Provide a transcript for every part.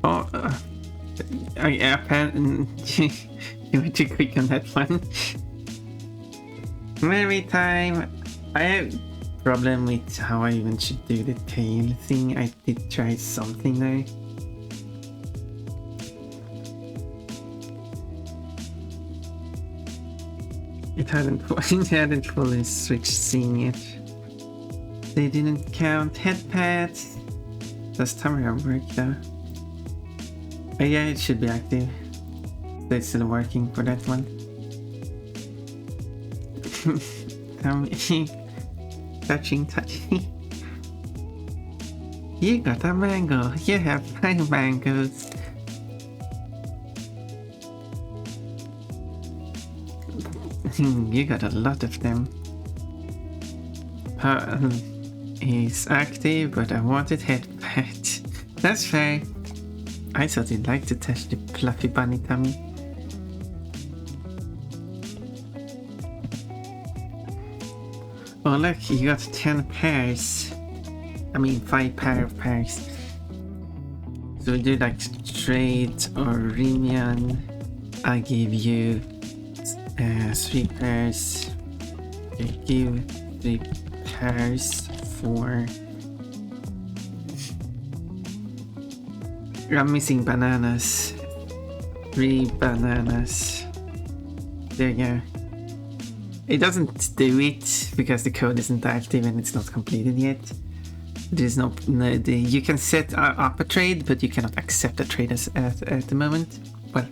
Oh, apparently you were too quick on that one. Every time I have problem with how I even should do the tail thing. I did try something there. It hadn't fully switched scene yet. They didn't count head pads. Does timer work though? Oh, yeah, it should be active. They're still working for that one. Touching. You got a mango. You have 5 mangoes. You got a lot of them. He's active, but I wanted headpad. That's fair. I thought he'd like to touch the fluffy bunny tummy. Oh look, you got 10 pairs. I mean 5 pair of pairs. So we do like straight or Remian. I give you 3 pairs. I give 3 pairs for... I'm missing bananas. 3 bananas. There you go. It doesn't do it because the code isn't active and it's not completed yet. There's no you can set up a trade, but you cannot accept a trade at the moment. Well,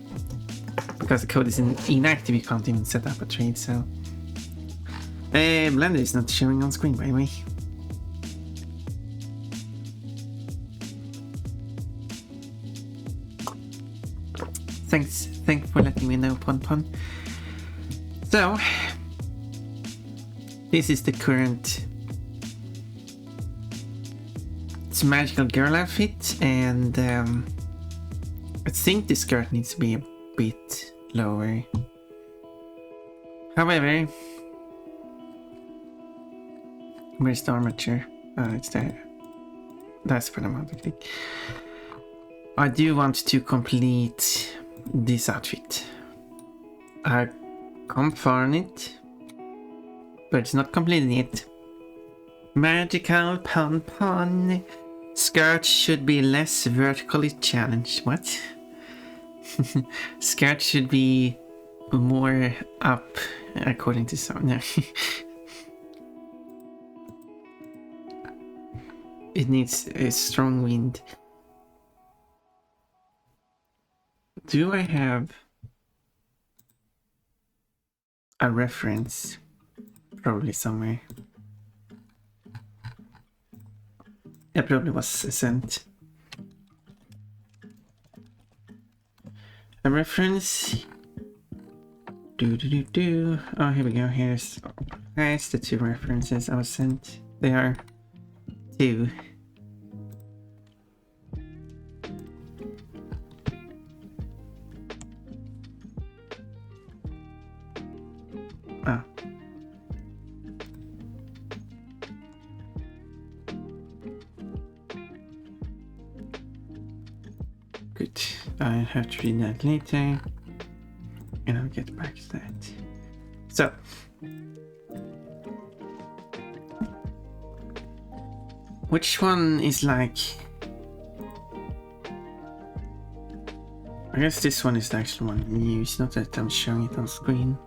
because the code is inactive, you can't even set up a trade. So Blender is not showing on screen, by the way. Thanks for letting me know, Pon. So this is the current. It's a magical girl outfit, and I think the skirt needs to be a bit lower. However, where's the armature? Oh, it's there. That's for the amount I think. I do want to complete this outfit. I come far on it, but it's not completed yet. Magical Pon. Skirt should be less vertically challenged. What? Skirt should be more up, according to some. No. It needs a strong wind. Do I have a reference? Probably somewhere. It probably was sent. A reference. Oh, here we go. Here's the 2 references I was sent. They are 2. Ah. Good. I have to read that later, and I'll get back to that. So, which one is like? I guess this one is the actual one new. It's not that I'm showing it on screen.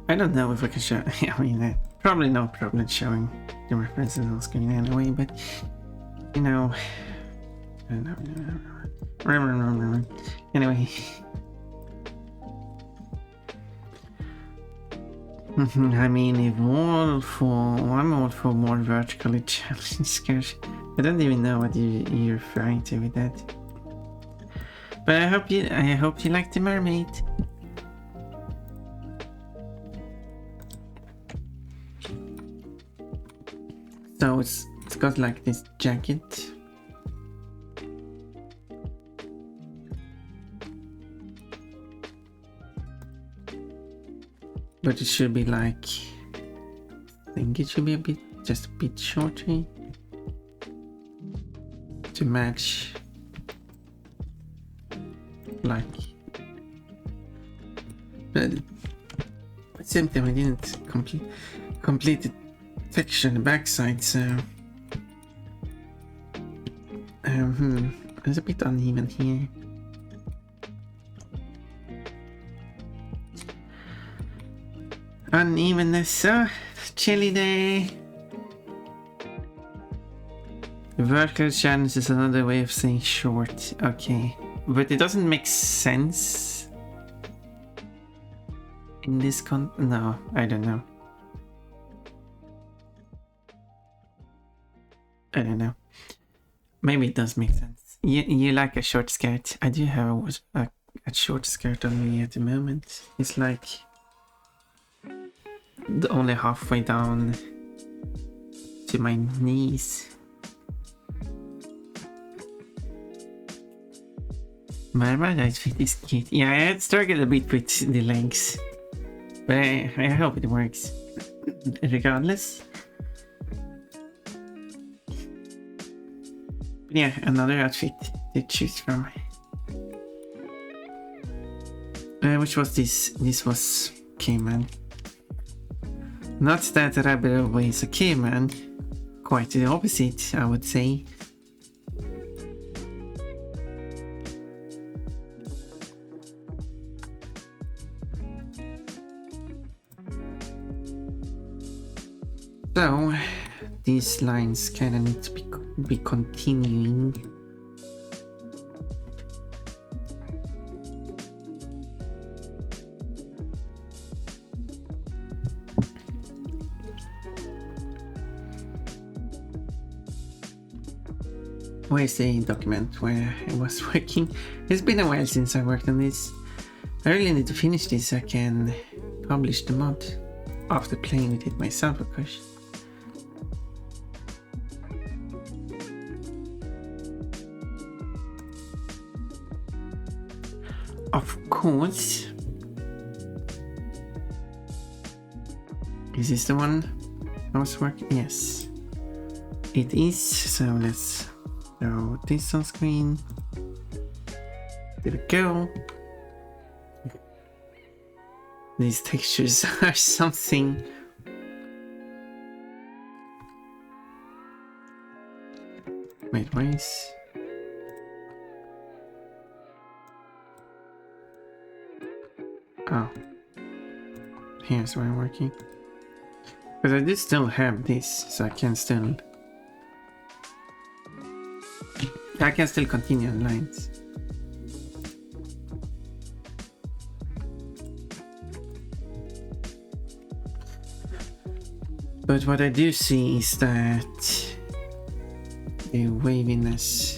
I don't know if I can show. I mean, probably no problem showing the references on screen anyway. But you know, I don't know. Anyway. I mean, I'm all for more vertically challenged skirts. I don't even know what you're referring to with that. But I hope you like the mermaid. So it's got like this jacket. But it should be like, I think it should be just a bit shorter to match like. But at the same time, I didn't complete the texture on the backside, so it's a bit uneven here. Unevenness, chilly day. Vertical challenge is another way of saying short. Okay, but it doesn't make sense in this no, I don't know. I don't know. Maybe it does make sense. You like a short skirt. I do have a short skirt on me at the moment. It's like only halfway down to my knees. My outfit is cute. Yeah, I struggled a bit with the legs, but I hope it works regardless. But yeah, another outfit to choose from. Which was this? This was caveman. Not that Rabirobo is a caveman, quite the opposite, I would say. So, these lines kind of need to be continuing. Where's the document where I was working? It's been a while since I worked on this. I really need to finish this so I can publish the mod after playing with it myself, of course. Of course. Is this the one I was working? Yes, it is. So let's throw this on screen. There we go. These textures are something. Wait, why is... Oh, here's where I'm working. Because I do still have this, so I can still continue on lines. But what I do see is that the waviness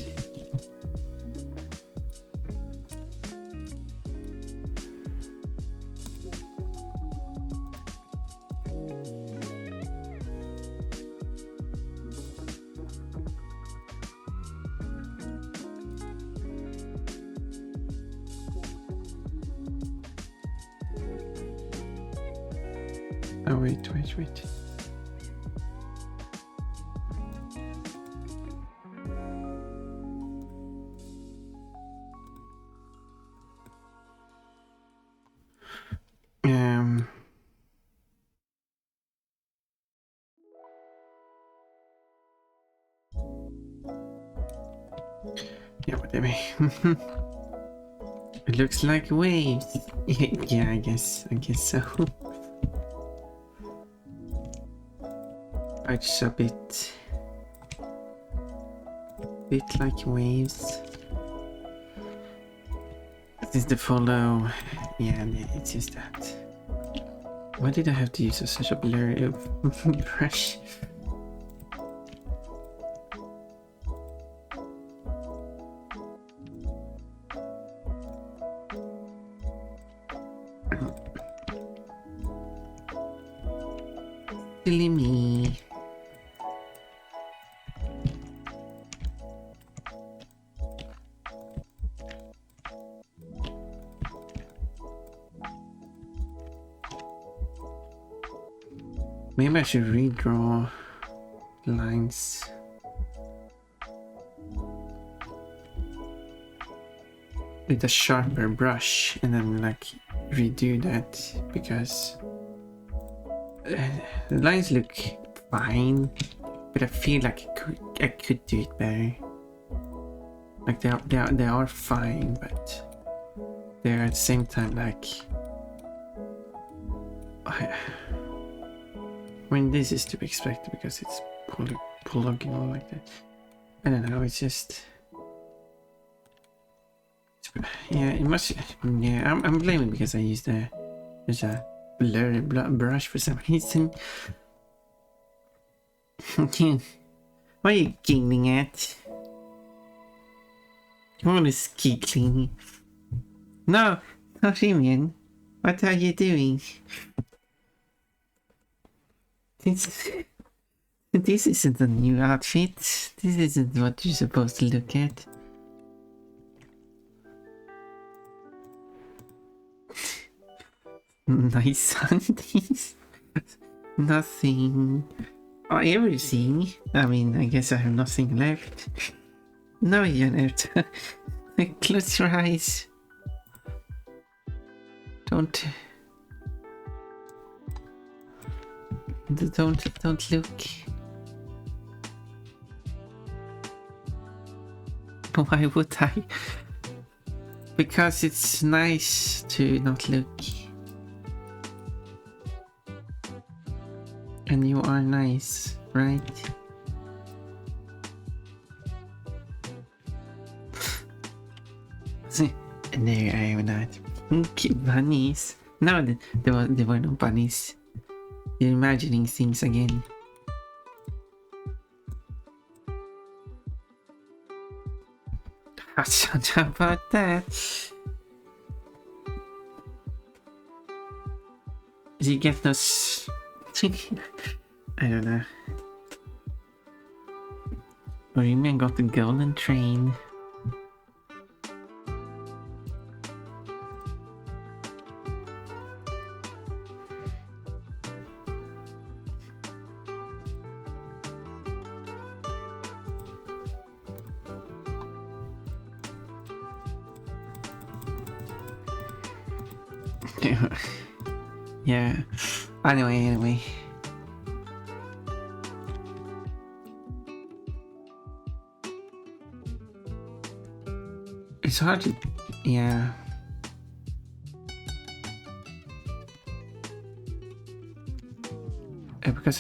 wait. Yeah, whatever. It looks like waves. Yeah, I guess so. It's a bit like waves. This is the follow. Yeah, it's just that. Why did I have to use such a blurry brush? Silly me. Maybe I should redraw lines. with a sharper brush and then like redo that, because the lines look fine, but I feel like I could do it better. Like they are fine, but they're at the same time like I mean, this is to be expected because it's polygonal like that. I don't know, it's just... Yeah, it must... Yeah, I'm blaming because I used there's a blurry brush for some reason. What are you giggling at? What is giggling? No, not you, man. What are you doing? This isn't a new outfit. This isn't what you're supposed to look at. Nice hunties. Nothing. Oh, everything. I mean, I guess I have nothing left. No, you don't. Close your eyes. Don't look. Why would I? Because it's nice to not look. And you are nice, right? No, I am not. Bunnies. No, there were no bunnies. You're imagining things again. Shut up about that. You get those... I don't know. Rayman got the golden train. Yeah. Anyway. It's hard to... Yeah. Because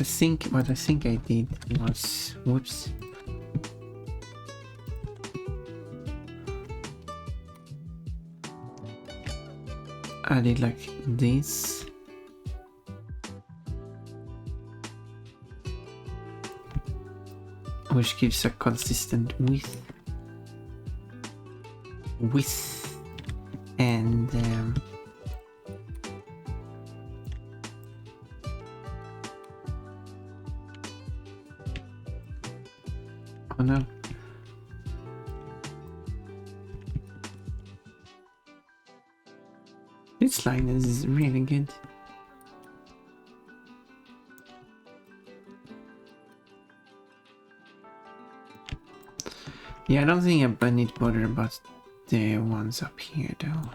what I think I did was... Whoops. I did like this. Which gives a consistent width. And oh no. This line is really good. Yeah, I don't think I need to bother about the ones up here though.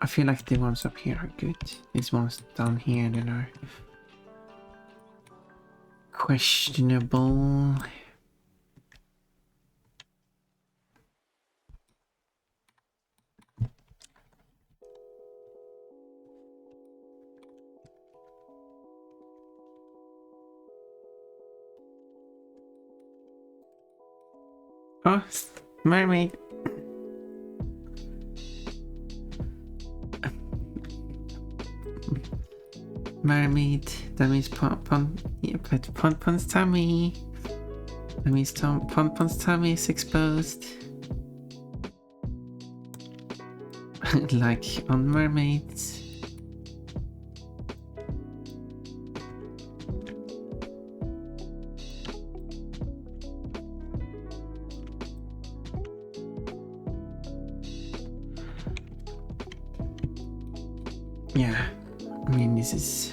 I feel like the ones up here are good. These ones down here that are questionable. Oh, mermaid. Mermaid. That means Pon's tummy. That means Pon's tummy is exposed. Like on mermaids. Yeah, I mean, this is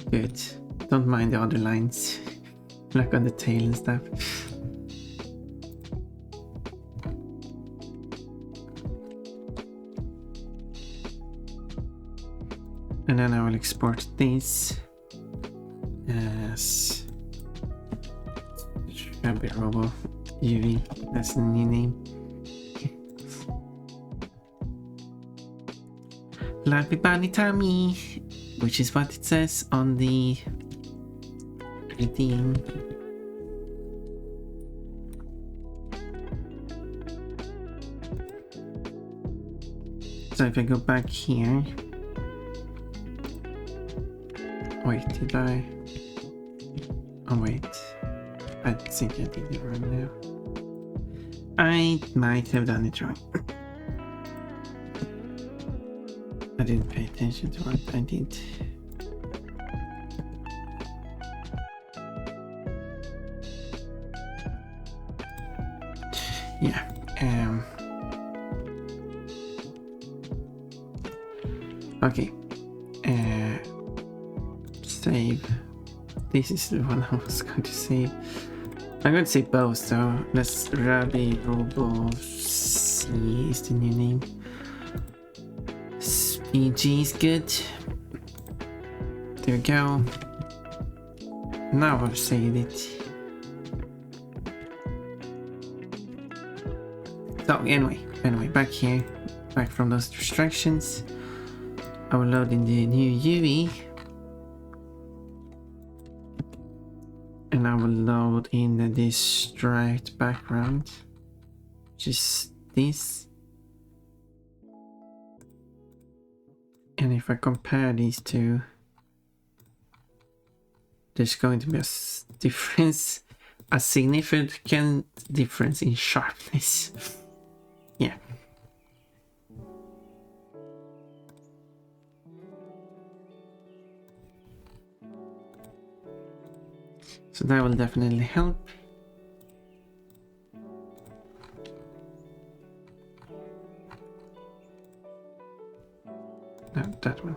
good. Don't mind the other lines, like on the tail and stuff. And then I will export this as Rabirobo UV. That's the new name. Lappy Bunny Tummy, which is what it says on the thing. So if I go back here, wait, did I? Oh wait, I think I did it wrong now. I might have done it wrong. I didn't pay attention to what I did. Yeah. Okay. Save. This is the one I was going to save. I'm going to say both, so let's Rabirobo-cosplay is the new name. PG is good. There we go. Now I've saved it. So anyway, back here, back from those restrictions. I will load in the new UV. And I will load in this striped background, which is this. And if I compare these two, there's going to be a difference, a significant difference in sharpness. Yeah. So that will definitely help. No, that one.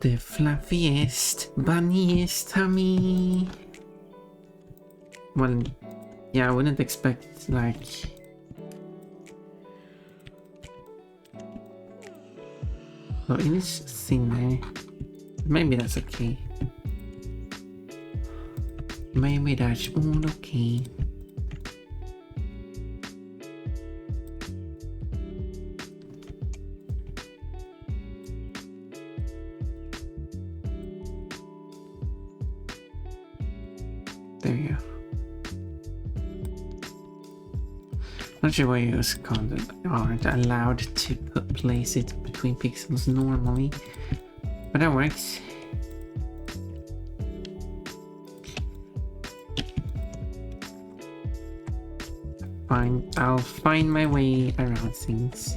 The fluffiest, bunniest tummy. Well, yeah, I wouldn't expect like oh, it is thinner. Maybe that's okay. Maybe that's all okay. There we go. Not sure why you aren't allowed to place it between pixels normally, but that works. Fine, I'll find my way around things.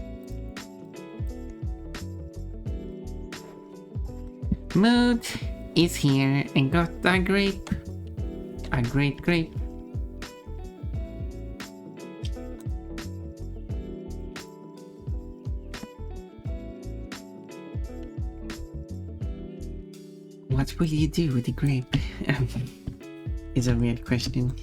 Mood is here and got a grape. A great grape. What will you do with the grape? Is a weird question.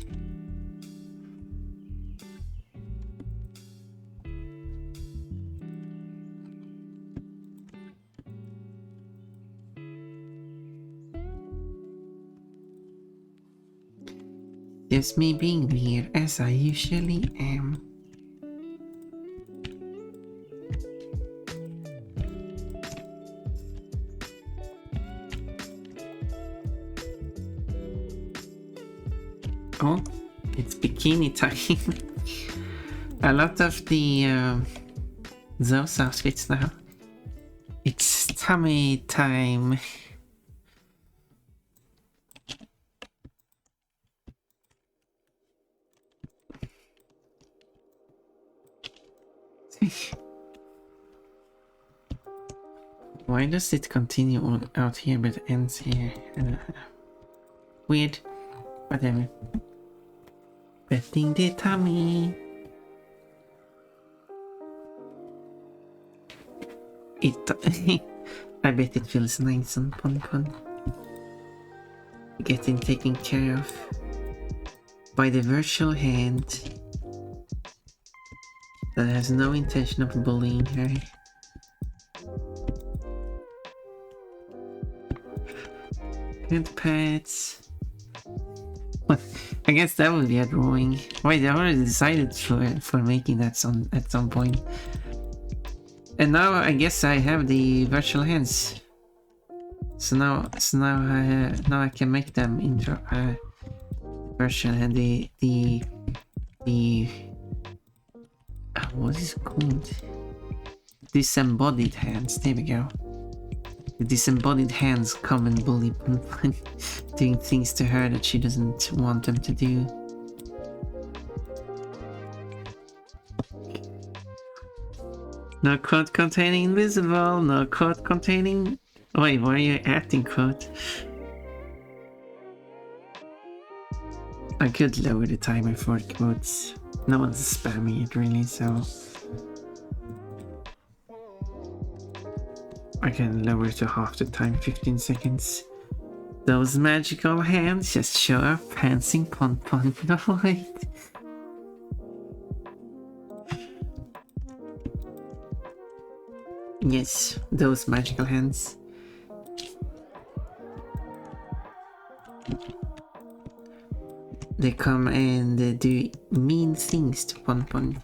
Just me being weird as I usually am. Oh, it's bikini time. A lot of the those outfits now. It's tummy time. Why does it continue out here but ends here? Weird. Whatever. Betting the tummy. I bet it feels nice on Pon-mod. Getting taken care of by the virtual hand that has no intention of bullying her. Hand pets. I guess that would be a drawing. Wait, I already decided for making that at some point. And now I guess I have the virtual hands. So now I can make them into virtual hand. The what is it called? Disembodied hands. There we go. The disembodied hands come and bully Pon-mod, doing things to her that she doesn't want them to do. No quote containing invisible, no quote containing... Wait, why are you acting quote? I could lower the timer for quotes. No one's spamming it really, so... I can lower it to half the time, 15 seconds. Those magical hands just show up prancing Pon-mod. No, wait. Yes, those magical hands. They come and do mean things to Pon-mod.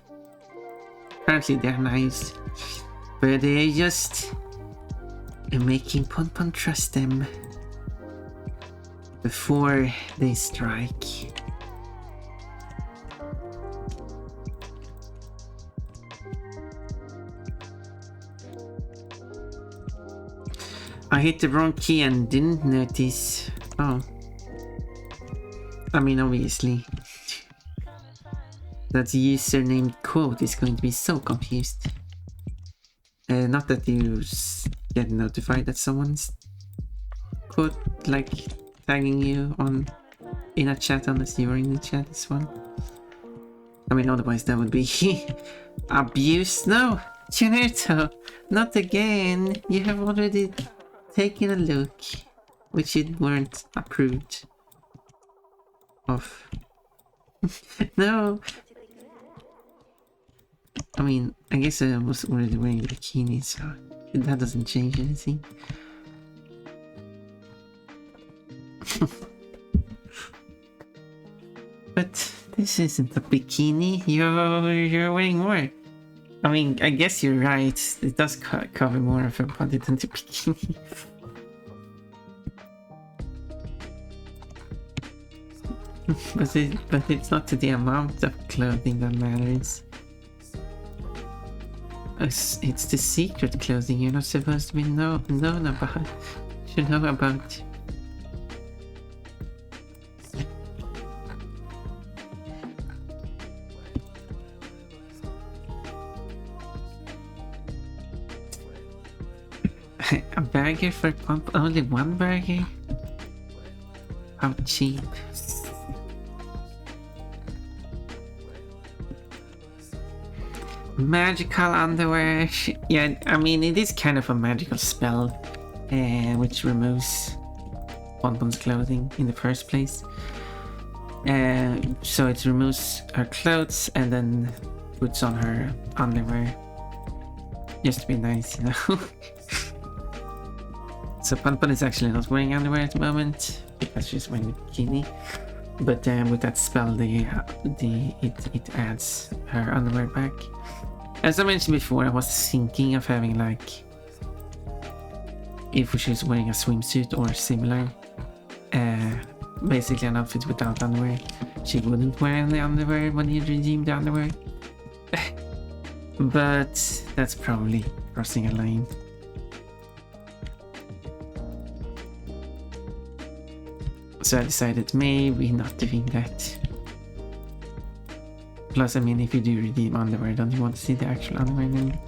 Apparently they're nice, but they're just making Pon-mod trust them before they strike. I hit the wrong key and didn't notice. Oh. I mean, obviously. That username quote is going to be so confused. Not that you get notified that someone's quote, like, tagging you in a chat unless you are in the chat as well. I mean, otherwise that would be abuse. No, Generto, not again. You have already taken a look, which it weren't approved of. No. I mean, I guess I was already wearing a bikini, so that doesn't change anything. But this isn't a bikini. You're wearing more. I mean, I guess you're right. It does cover more of her body than the bikini. but it's not the amount of clothing that matters. It's the secret clothing you're not supposed to be known about. Should know about. A burger for pump? Only one burger? How cheap. Magical underwear. Yeah, I mean, it is kind of a magical spell, which removes Pon-mod's clothing in the first place. So it removes her clothes and then puts on her underwear. Just to be nice, you know. So Pon-mod is actually not wearing underwear at the moment because she's wearing a bikini. But with that spell, it adds her underwear back. As I mentioned before, I was thinking of having, like, if she was wearing a swimsuit or similar, basically an outfit without underwear. She wouldn't wear any underwear when you redeem the underwear. But that's probably crossing a line. So I decided maybe not doing that. Plus, I mean, if you do redeem underwear, don't you want to see the actual underwear then?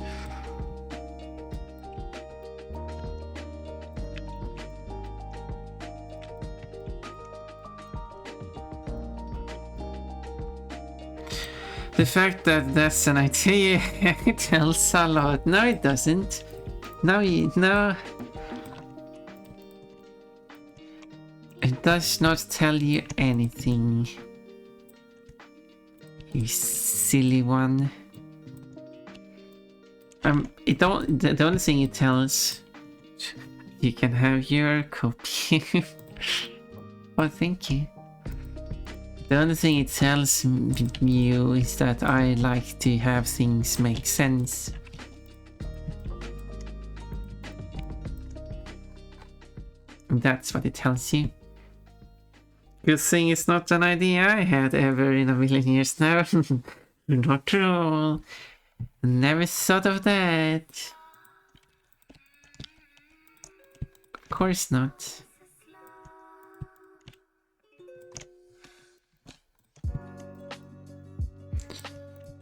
The fact that that's an idea tells a lot. No, it doesn't. No. It does not tell you anything. You silly one. The only thing it tells, you can have your copy. Well, thank you. The only thing it tells you is that I like to have things make sense. That's what it tells you. Good thing it's not an idea I had ever in a million years now. Not at all. Never thought of that. Of course not.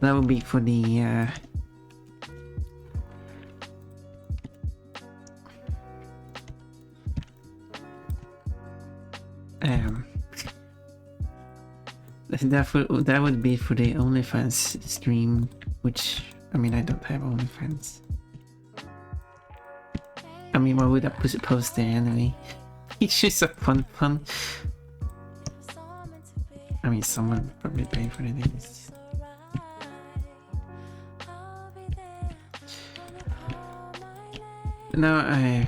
That would be for the that would be for the OnlyFans stream, which I mean I don't have OnlyFans. I mean, why would I post there anyway? It's just a fun. I mean, someone probably pay for it. No, I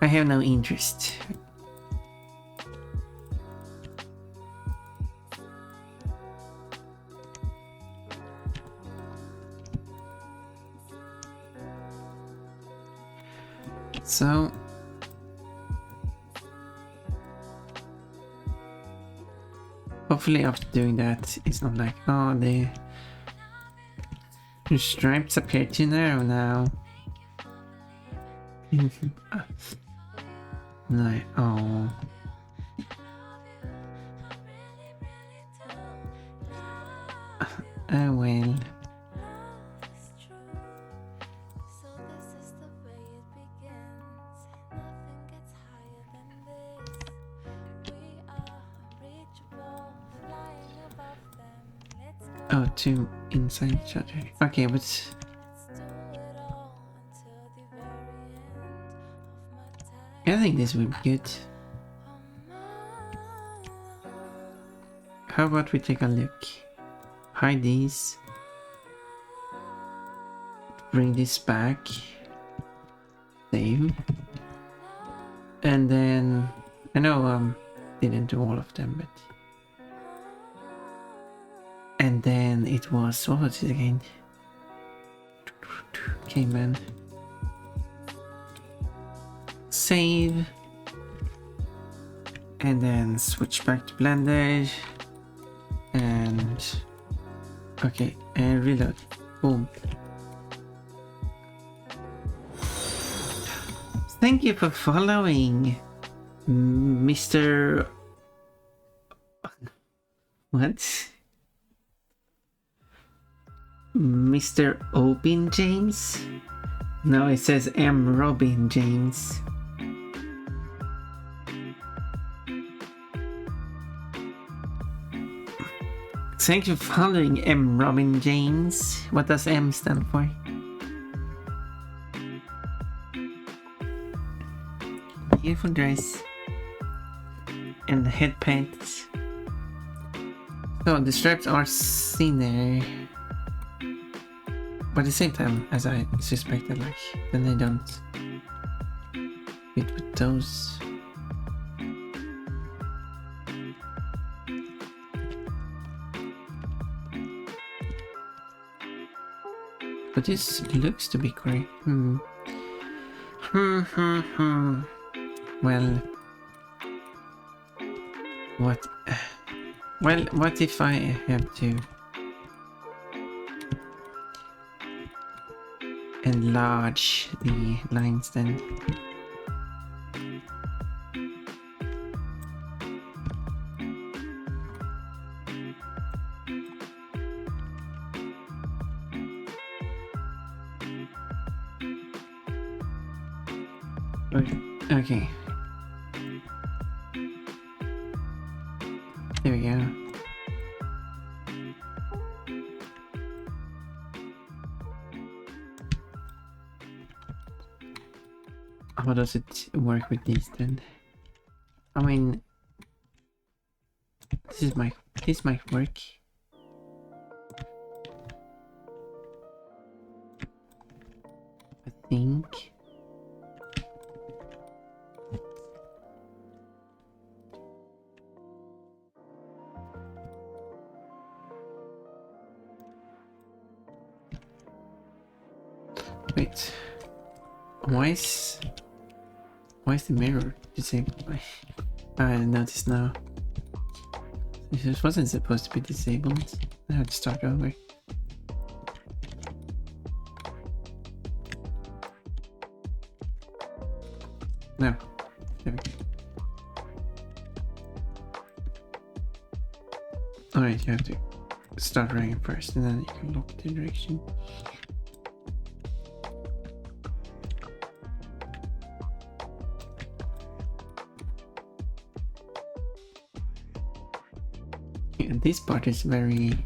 have no interest. So hopefully after doing that it's not like, oh, the stripes appear too narrow now. Like, oh. Oh well. Oh, two inside each other. Okay, but I think this would be good. How about we take a look? Hide these. Bring this back. Save. And then I know didn't do all of them, but and then it was, what was it again? Okay, man. Save. And then switch back to Blender. And okay, and reload. Boom. Thank you for following, Mr. What? Mr. Obin James? No, it says M. Robin James. Thank you for following M. Robin James. What does M stand for? Beautiful dress. And the head paint. So the stripes are thinner. But at the same time, as I suspected, like, then they don't fit with those. But this looks to be correct. Well, what? Well, what if I have to enlarge the lines then? Okay. There we go. How does it work with these then? I mean, this might work. think. Wait. Why is the mirror disabled? I noticed now. This wasn't supposed to be disabled. I have to start over. No. There we go. Alright, you have to start running first and then you can lock the direction. Yeah, this part is very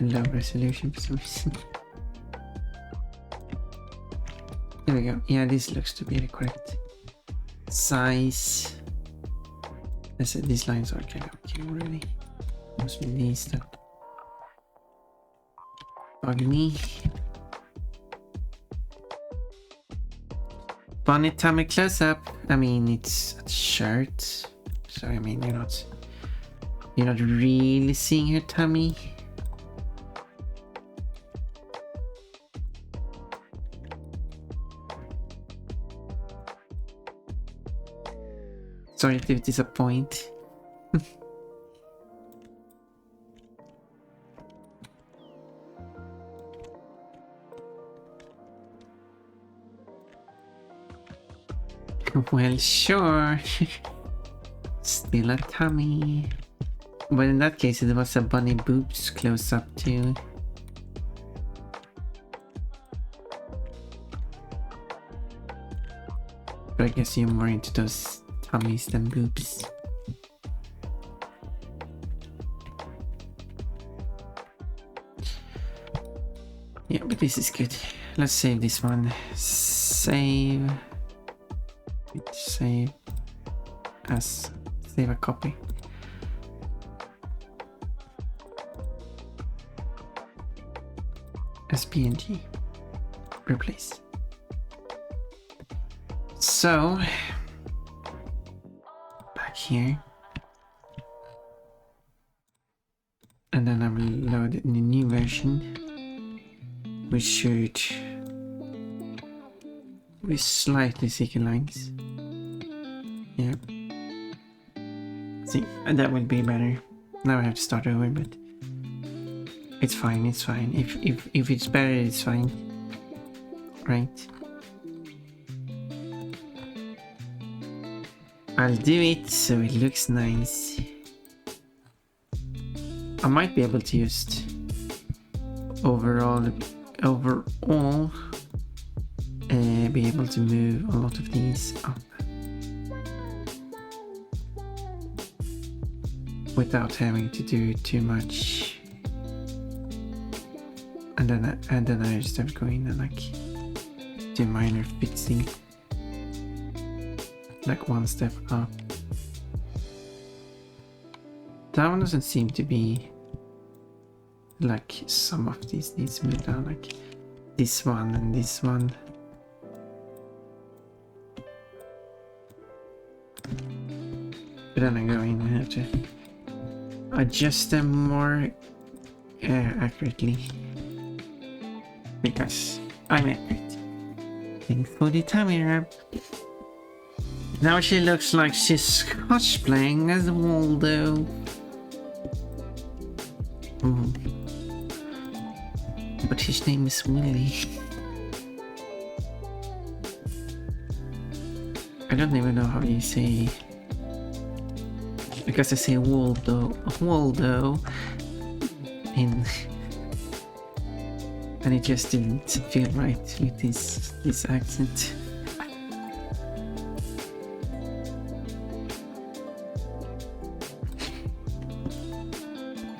low resolution for some reason. There we go. Yeah, this looks to be the correct size. I said these lines are kind of okay already. Mostly these though. Bug me. Bunny tummy close up. I mean, it's a shirt, so I mean you're not really seeing her tummy. Sorry to disappoint. Well, sure. Still a tummy. But in that case, it was a bunny boobs close up too. But I guess you're more into those tummies than boobs. Yeah, but this is good. Let's save this one. Save as save a copy. SPNG. Replace. So back here. And then I will load it in the new version. We should with slightly thicker lines. Yeah. See, and that would be better. Now I have to start over, but it's fine, it's fine. If it's better, it's fine. Right? I'll do it so it looks nice. I might be able to just overall be able to move a lot of these up without having to do too much, and then I just have to go in and like do minor fixing, like one step up. That one doesn't seem to be like some of these needs to move down, like this one and this one. But then I go in and have to adjust them more accurately, because I'm accurate. Thanks for the tummy rub. Now she looks like she's cosplaying as Waldo. But his name is Willy. I don't even know how you say, because I say Waldo in, and it just didn't feel right with this accent.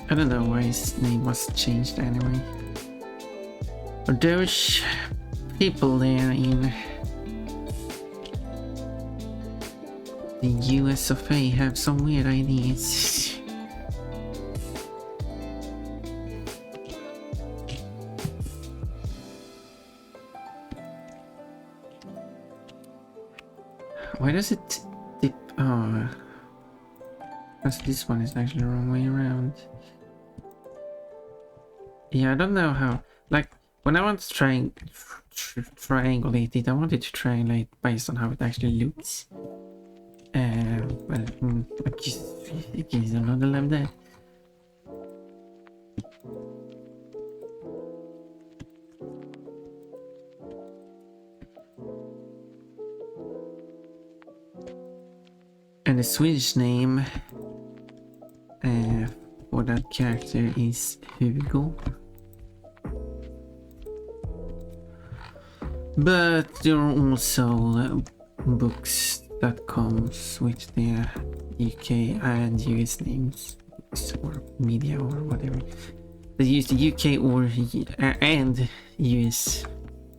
I don't know why his name was changed anyway. Or those people there in the US of A have some weird ideas. Why does it dip? Oh, because this one is actually the wrong way around. Yeah, I don't know how. Like when I want to triangulate it, I wanted to triangulate based on how it actually looks. Well, I guess I'm not allowed that. And the Swedish name for that character is Hugo. But there are also books that comes with the UK and US names, or media or whatever. They use the UK or and US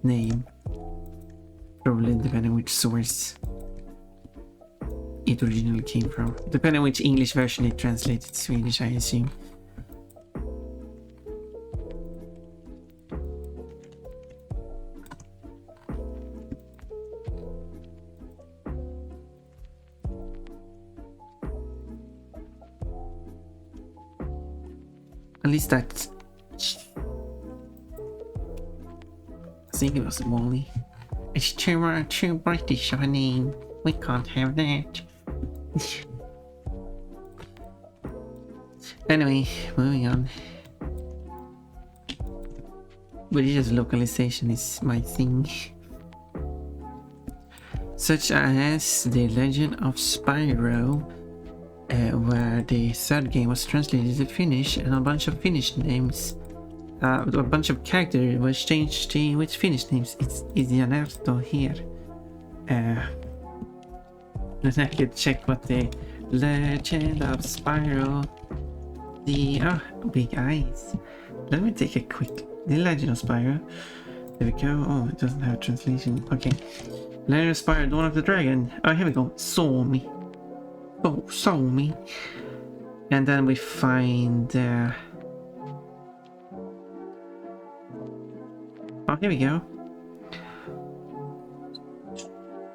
name, probably depending which source it originally came from. Depending on which English version it translated to Swedish, I assume. At least that's... I think it was Molly. It's too British of a name. We can't have that. Anyway, moving on. British localization is my thing. Such as The Legend of Spyro, where the third game was translated to Finnish and a bunch of Finnish names, a bunch of characters was changed with Finnish names. It's Janerto here. Let's actually check what the Legend of Spyro, big eyes. Let me take a quick, the Legend of Spyro. There we go. Oh, it doesn't have a translation. Okay. Legend of Spyro, Dawn of the Dragon. Oh, here we go. Saw me. Oh, saw me. And then we find... oh, here we go.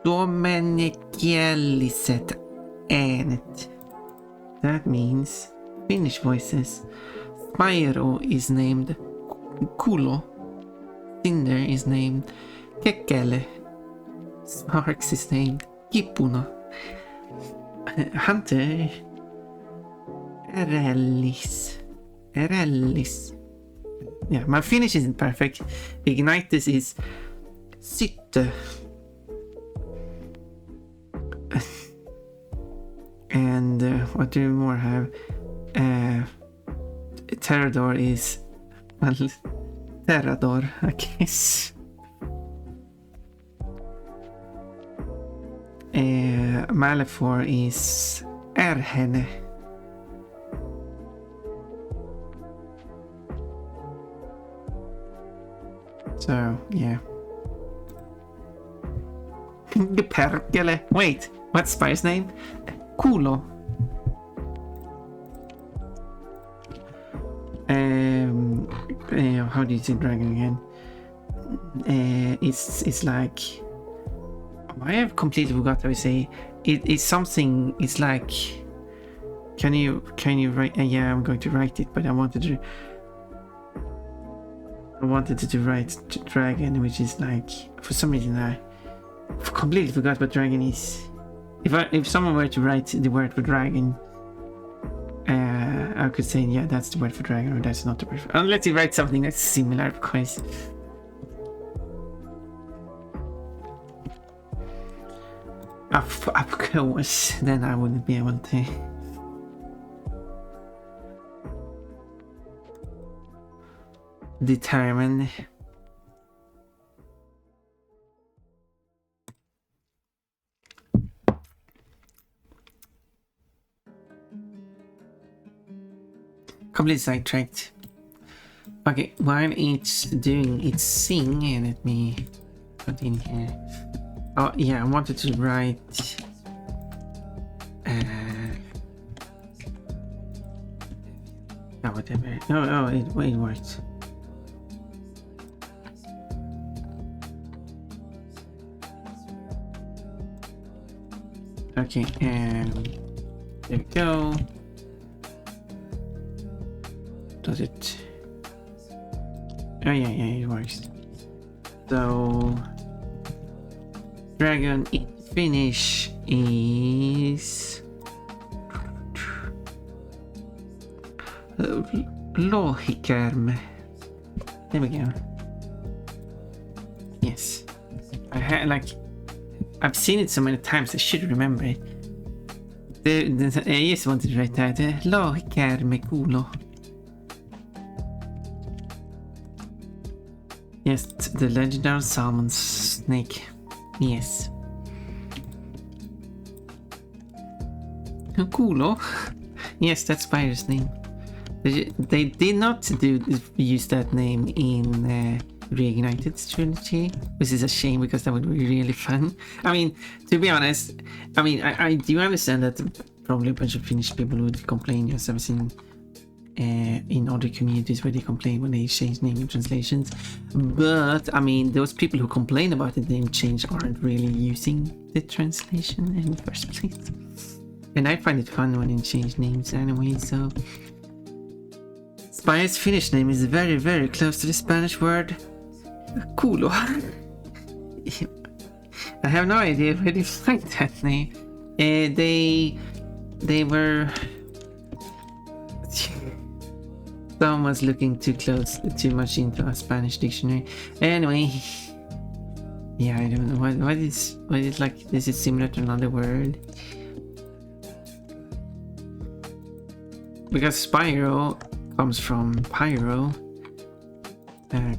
Domenikieliset äänet. That means Finnish voices. Spyro is named Kulo. Cinder is named Kekele. Sparks is named Kipuna. Hunter Erellis. Yeah, my Finnish isn't perfect. Ignitus is Sitte. And what do we more have? Terrador is, well, Terrador, I guess. Malefor is Erhene. So, yeah. Perkele. Wait, what's Spy's name? Kulo. How do you say dragon again? It's like... I have completely forgot how to say. It's something. It's like. Can you write? Yeah, I'm going to write it, but I wanted to write dragon, which is like, for some reason I completely forgot what dragon is. If someone were to write the word for dragon, I could say, yeah, that's the word for dragon, or that's not the word for... Unless you write something that's similar, of course. Of course, then I wouldn't be able to. Determine. Completely sidetracked. Okay, while it's doing its thing, let me put in here. Oh yeah, I wanted to write oh, whatever. Oh, it worked. Okay, and there we go. Does it? Oh yeah, it works. So dragon in Finnish is lohikärme. There we go. Yes, I had I've seen it so many times. I should remember it. I just wanted to write that. Lohikärme kuulo. Yes, the legendary salmon snake. Yes. Kuulo. Yes, that's Spider's name. They did not use that name in Reignited trilogy, which is a shame because that would be really fun. I mean, to be honest, I do understand that probably a bunch of Finnish people would complain. Yes, I've seen in other communities where they complain when they change name in translations. But I mean, those people who complain about the name change aren't really using the translation in the first place. And I find it fun when you change names anyway, so... Spire's Finnish name is very, very close to the Spanish word culo. I have no idea where they find that name. They were... Someone's looking too much into a Spanish dictionary. Anyway, yeah, I don't know what is like. This is similar to another word because Spyro comes from pyro.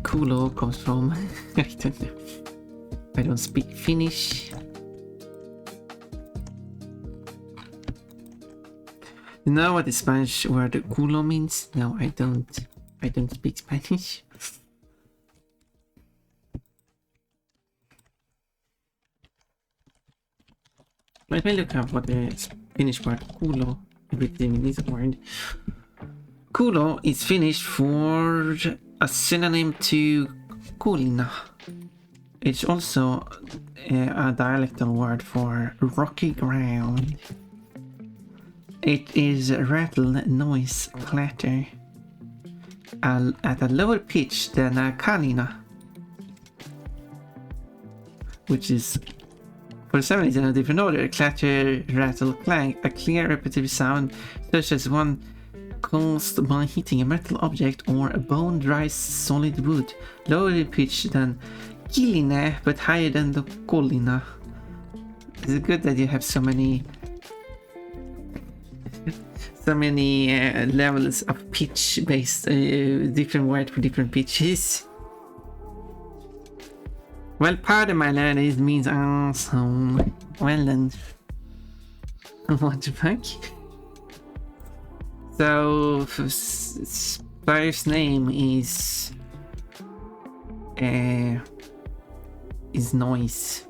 Kulo comes from I don't know. I don't speak Finnish. You know what the Spanish word culo means? No, I don't. I don't speak Spanish. Let me look up what the Finnish word culo everything is a word. Kulo is Finnish for a synonym to kulina. It's also a dialectal word for rocky ground. It is rattle, noise, clatter at a lower pitch than a kalina, which is for some reason a different order. Clatter, rattle, clang, a clear repetitive sound such as one caused by hitting a metal object or a bone dry solid wood. Lower pitch than kiline but higher than the kolina. It's good that you have so many levels of pitch based different words for different pitches. Well, pardon my language means awesome. Well then, what the fuck? So Spire's name is Noise.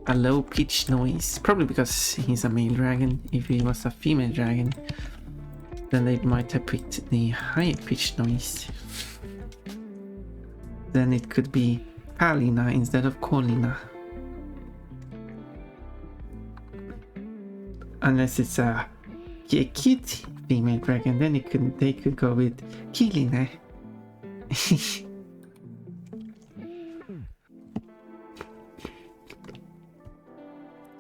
A low pitched noise, probably because he's a male dragon. If he was a female dragon, then they might have picked the higher pitched noise. Then it could be Kalina instead of Kolina. Unless it's a cute female dragon, then they could go with Kilina.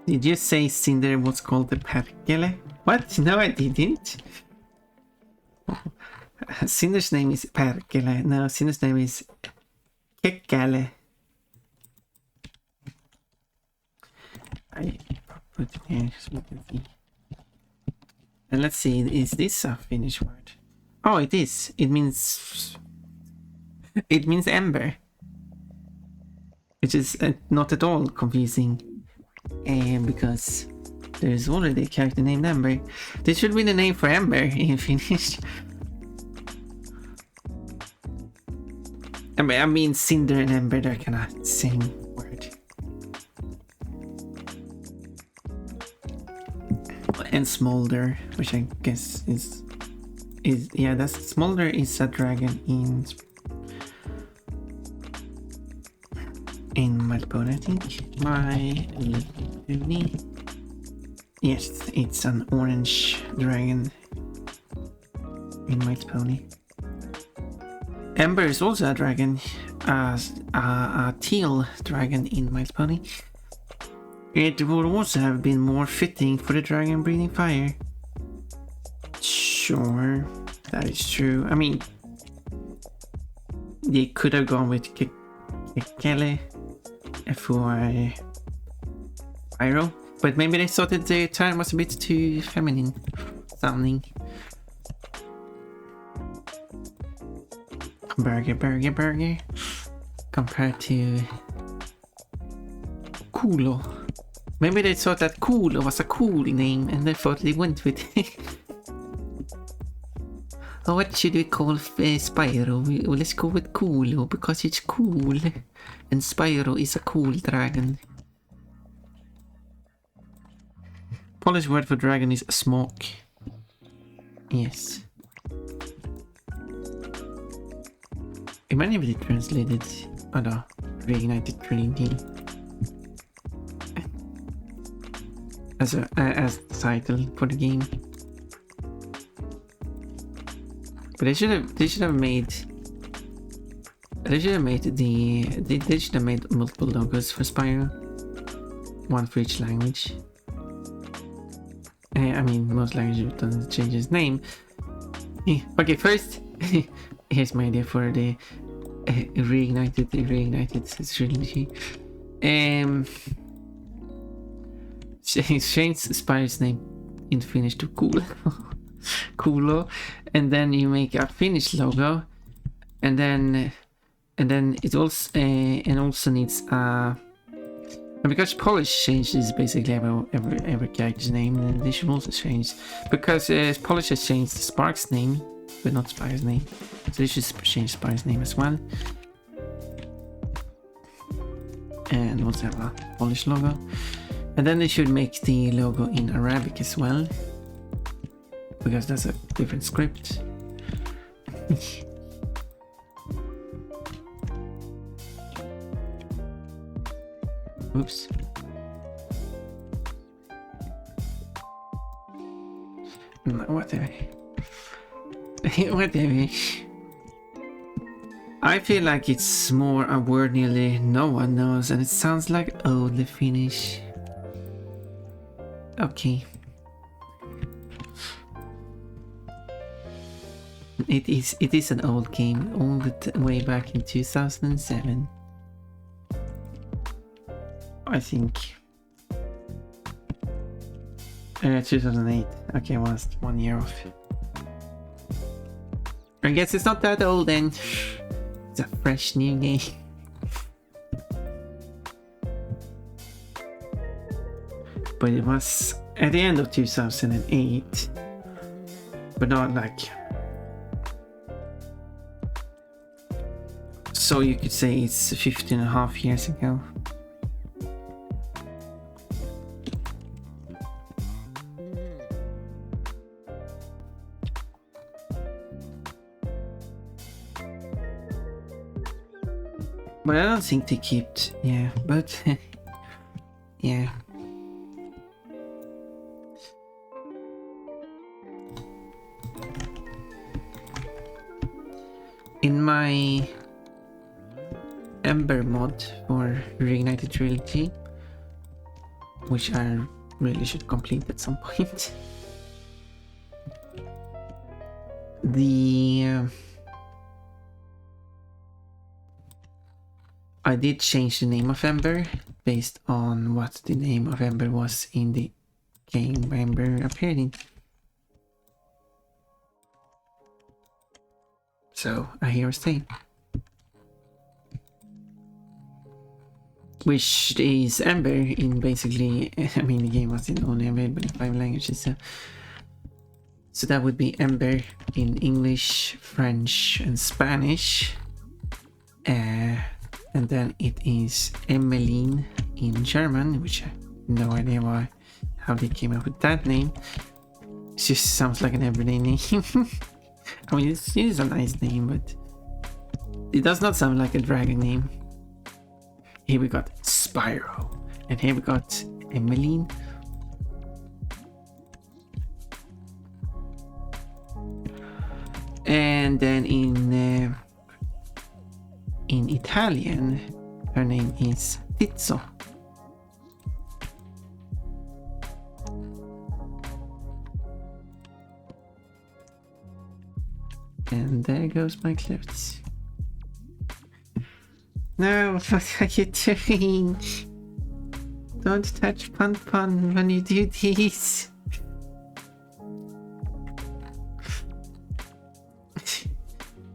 Did you say Cinder was called the Perkele? What? No, I didn't. Cinder's name is Perkele. No, Cinder's name is Kekkele. I put it here so we can see. And let's see, is this a Finnish word? Oh, it is. It means ember, which is not at all confusing. Because there's already a character named Ember. This should be the name for Ember in Finnish. I mean, Cinder and Ember, they're kind of the same word. And Smolder, which I guess is yeah, that's Smolder is a dragon in My Little Pony, I think. My Little Pony. Yes, it's an orange dragon in My Little Pony. Ember is also a dragon, a teal dragon in My Little Pony. It would also have been more fitting for the dragon breathing fire. Sure, that is true. I mean, they could have gone with Kele for Pyro, but maybe they thought that the term was a bit too feminine sounding. Burger compared to Kulo. Maybe they thought that Kulo was a cool name and they thought they went with it. Oh, what should we call Spyro? Let's go with Kulo because it's cool. And Spyro is a cool dragon. Polish word for dragon is smoke. Yes. It might be translated other reignited Trinity as a title for the game. But they should have made multiple logos for Spyro, one for each language. I mean, most languages don't change his name. Okay, first, here's my idea for the reignited trilogy. Change Spyro's name in Finnish to Kulo, and then you make a Finnish logo, and then it also needs because Polish changes basically every character's name, and they should also change because Polish has changed Spark's name, but not Spyro's name, so they should change Spyro's name as well, and also have a Polish logo, and then they should make the logo in Arabic as well, because that's a different script. Oops. Whatever. Whatever. I feel like it's more a word nearly no one knows, and it sounds like old Finnish. Okay. It is an old game, all the way back in 2007. I think. 2008. Okay, I was 1 year off. I guess it's not that old then. It's a fresh new game. But it was at the end of 2008. But not like... So you could say it's 15.5 years ago. But I don't think they kept, yeah, but yeah. In my Ember mod for Reignited Trilogy, which I really should complete at some point, I did change the name of Ember based on what the name of Ember was in the game Ember appeared in. So I hear a state. Which is Ember in basically, I mean the game was only available in 5 languages, so that would be Ember in English, French and Spanish. And then it is Emmeline in German, which I have no idea how they came up with that name. It just sounds like an everyday name. I mean, it is a nice name, but it does not sound like a dragon name. here we got Spyro, and here we got Emmeline. And then in Italian, her name is Tizzo. And there goes my clothes. No, what are you doing? Don't touch Pon when you do this.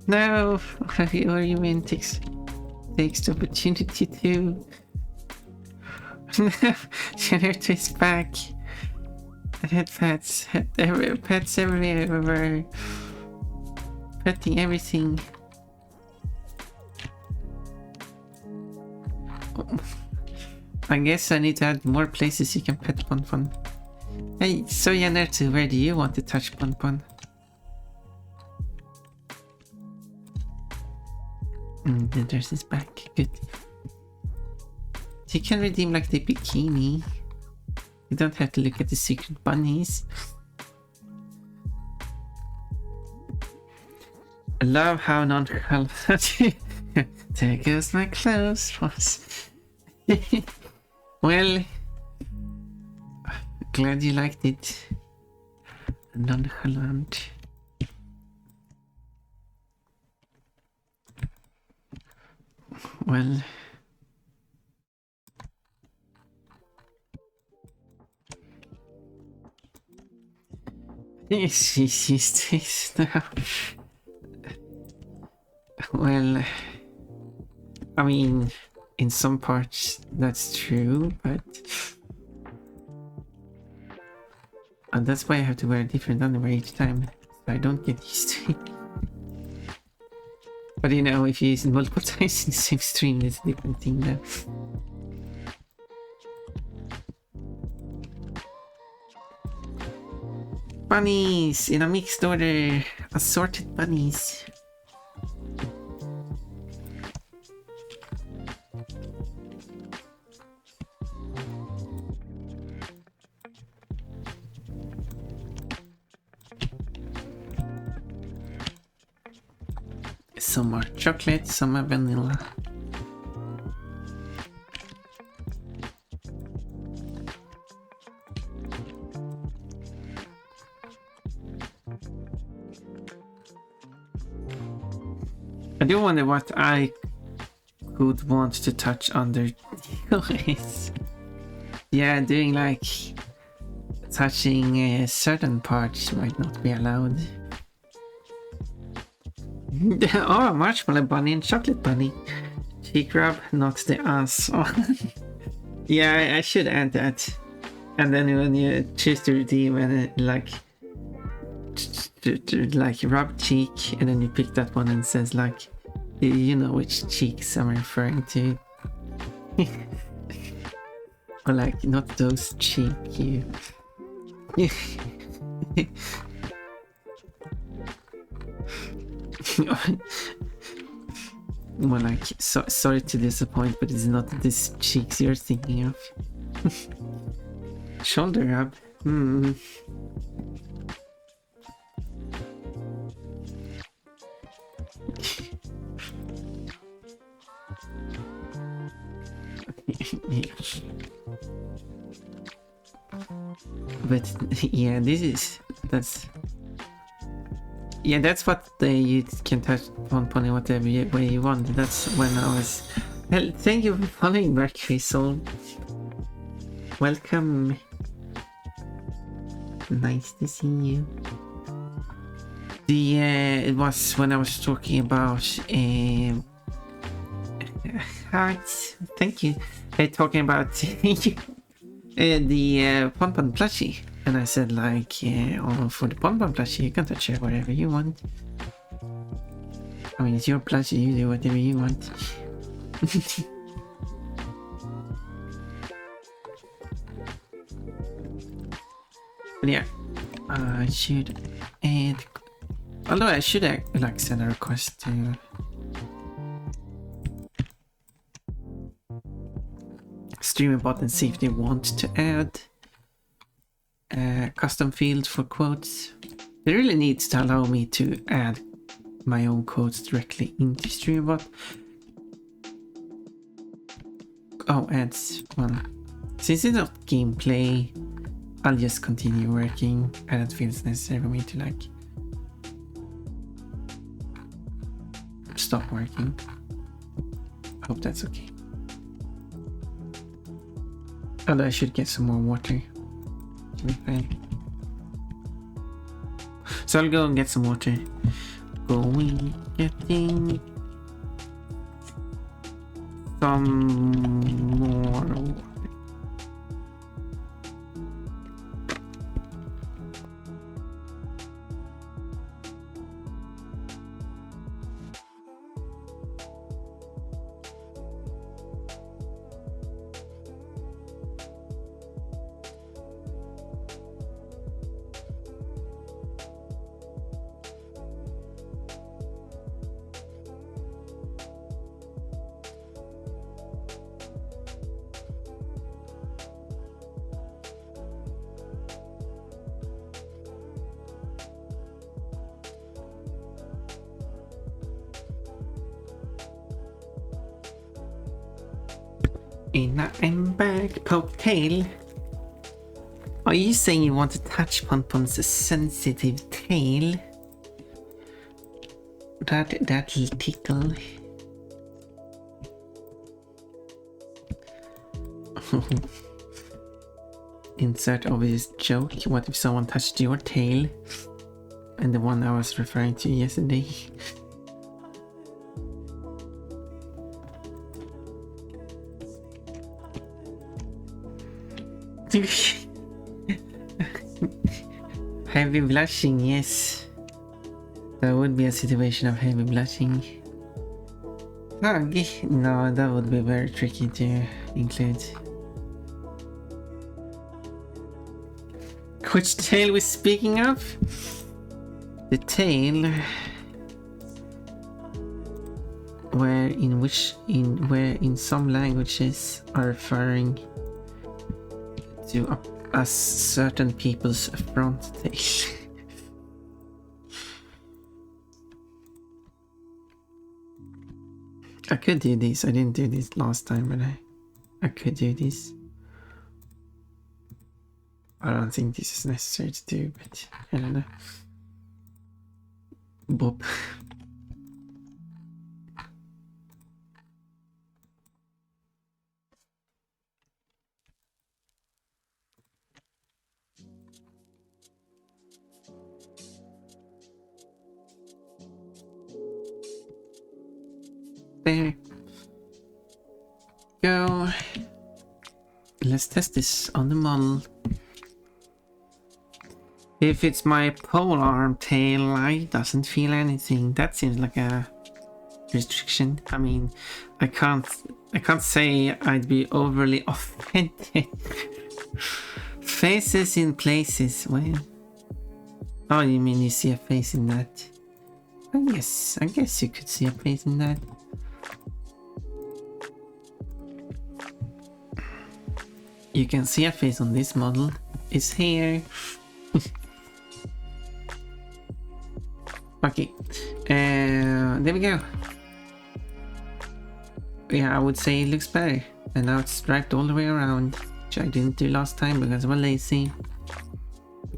No, or you mean takes the opportunity to. No, Charlotte is back. I had pets everywhere. Petting everything. I guess I need to add more places you can pet Pon. Hey, so Janertu, where do you want to touch Pon? The dress is back. Good. You can redeem like the bikini. You don't have to look at the secret bunnies. I love how nonchalant. There goes my clothes. Well, glad you liked it. Nonchalant. Well, yes, now. Well, I mean, in some parts that's true, but and that's why I have to wear different underwear each time, so I don't get used to it. But you know, if you use it multiple times in the same stream, it's a different thing now. Bunnies in a mixed order, assorted bunnies. Some are chocolate, some are vanilla. I do wonder what I could want to touch under this. Yeah, doing like touching certain parts might not be allowed. Oh, marshmallow bunny and chocolate bunny. Cheek rub, not the ass. Oh. Yeah, I should add that. And then when you choose to redeem and like rub cheek, and then you pick that one and it says like, you know which cheeks I'm referring to. Or like, not those cheek, you. More like, sorry to disappoint, but it's not this cheeks you're thinking of. Shoulder rub. But yeah, that's what you can touch on Pony whatever way you want. That's when I was. Well, thank you for following Mercury Soul. Welcome. Nice to see you. It was when I was talking about hearts. Thank you. Talking about the Pon plushie. And I said like, oh, for the Pon plushie, you can touch it whatever you want. I mean, it's your plushie, you do whatever you want. But yeah, I should add. Although I should like send a request to. Streamerbot and see if they want to add a custom field for quotes. They really need to allow me to add my own quotes directly into Streamerbot. Oh, adds one. Since it's not gameplay, I'll just continue working. I don't feel it's necessary for me to like stop working. I hope that's okay. Although I should get some more water. To be fair. So I'll go and get some water. Going, getting some more water. I'm back, poke tail. Are you saying you want to touch Pon-pon's sensitive tail? That'll tickle. Insert obvious joke. What if someone touched your tail? And the one I was referring to yesterday. Heavy blushing, yes. That would be a situation of heavy blushing. Hug? No, that would be very tricky to include. Which tail we speaking of? The tail where in some languages are referring to a certain people's front tail. I could do this. I didn't do this last time, but I could do this. I don't think this is necessary to do, but I don't know. Bob. There. Go. Let's test this on the model. If it's my pole arm tail, I doesn't feel anything. That seems like a restriction. I mean, I can't say I'd be overly offended. Faces in places. Well, oh, you mean you see a face in that? I guess you could see a face in that. You can see a face on this model. It's here. Okay. There we go. Yeah, I would say it looks better. And now it's striped all the way around, which I didn't do last time because I was lazy.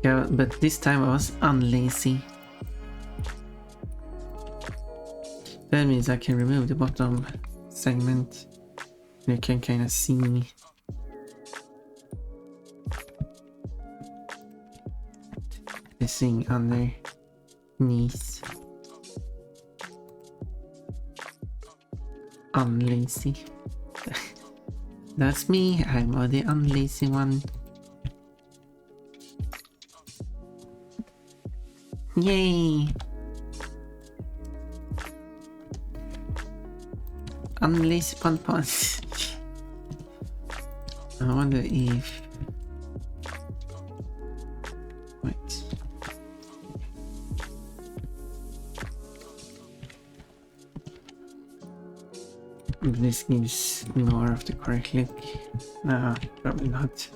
Yeah, but this time I was unlazy. That means I can remove the bottom segment. You can kind of see the thing underneath. Unlazy. That's me. I'm the unlazy one. Yay! Unlazy Pon-pon. I wonder if... Wait. This gives more of the correct look. No, probably not.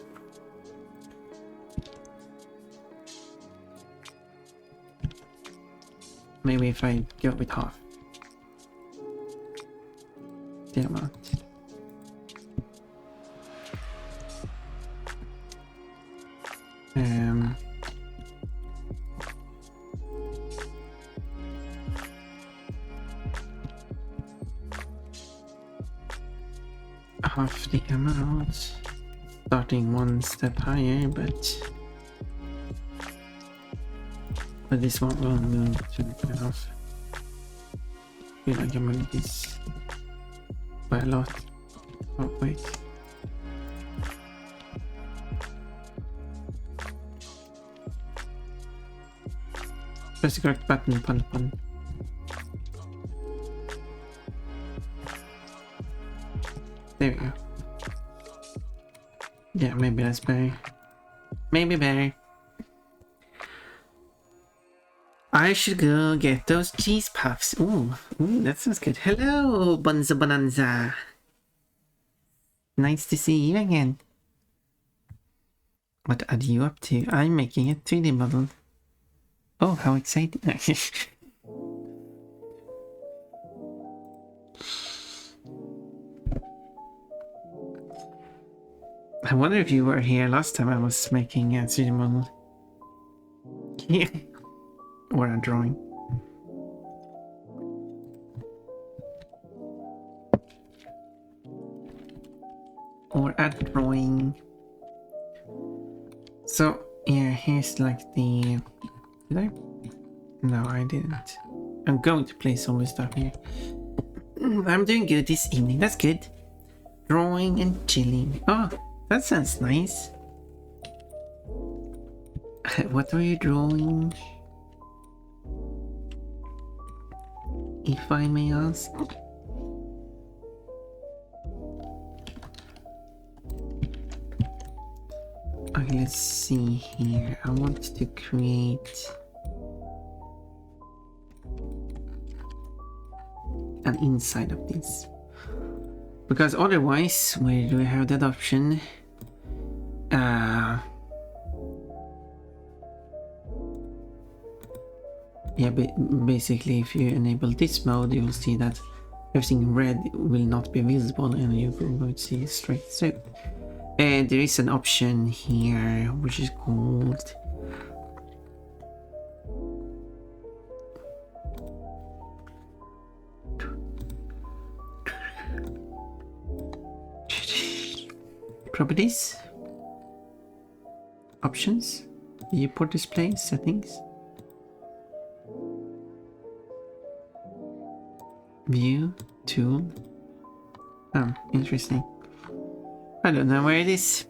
Maybe if I go with half the amount. Half the amount, starting one step higher, but this one will move to half. I feel like I'm gonna do this by a lot. Oh wait. Press the correct button, pun. There we go. Yeah, maybe that's better. Maybe better. I should go get those cheese puffs. Ooh, that sounds good. Hello, Bunza Bonanza. Nice to see you again. What are you up to? I'm making a 3D model. Oh, how exciting. I wonder if you were here last time I was making a 3D model. Yeah. Or a drawing. Or a drawing. So, yeah, here's like the... Did I? No, I didn't. I'm going to place all this stuff here. I'm doing good this evening. That's good. Drawing and chilling. Oh, that sounds nice. What are you drawing? If I may ask. Okay, let's see here. I want to create an inside of this. Because otherwise, where do we have that option? Yeah, basically if you enable this mode, you will see that everything red will not be visible and you will going to see straight through. And there is an option here which is called properties, options, viewport display, settings, view, tool. Oh, interesting. I don't know where it is.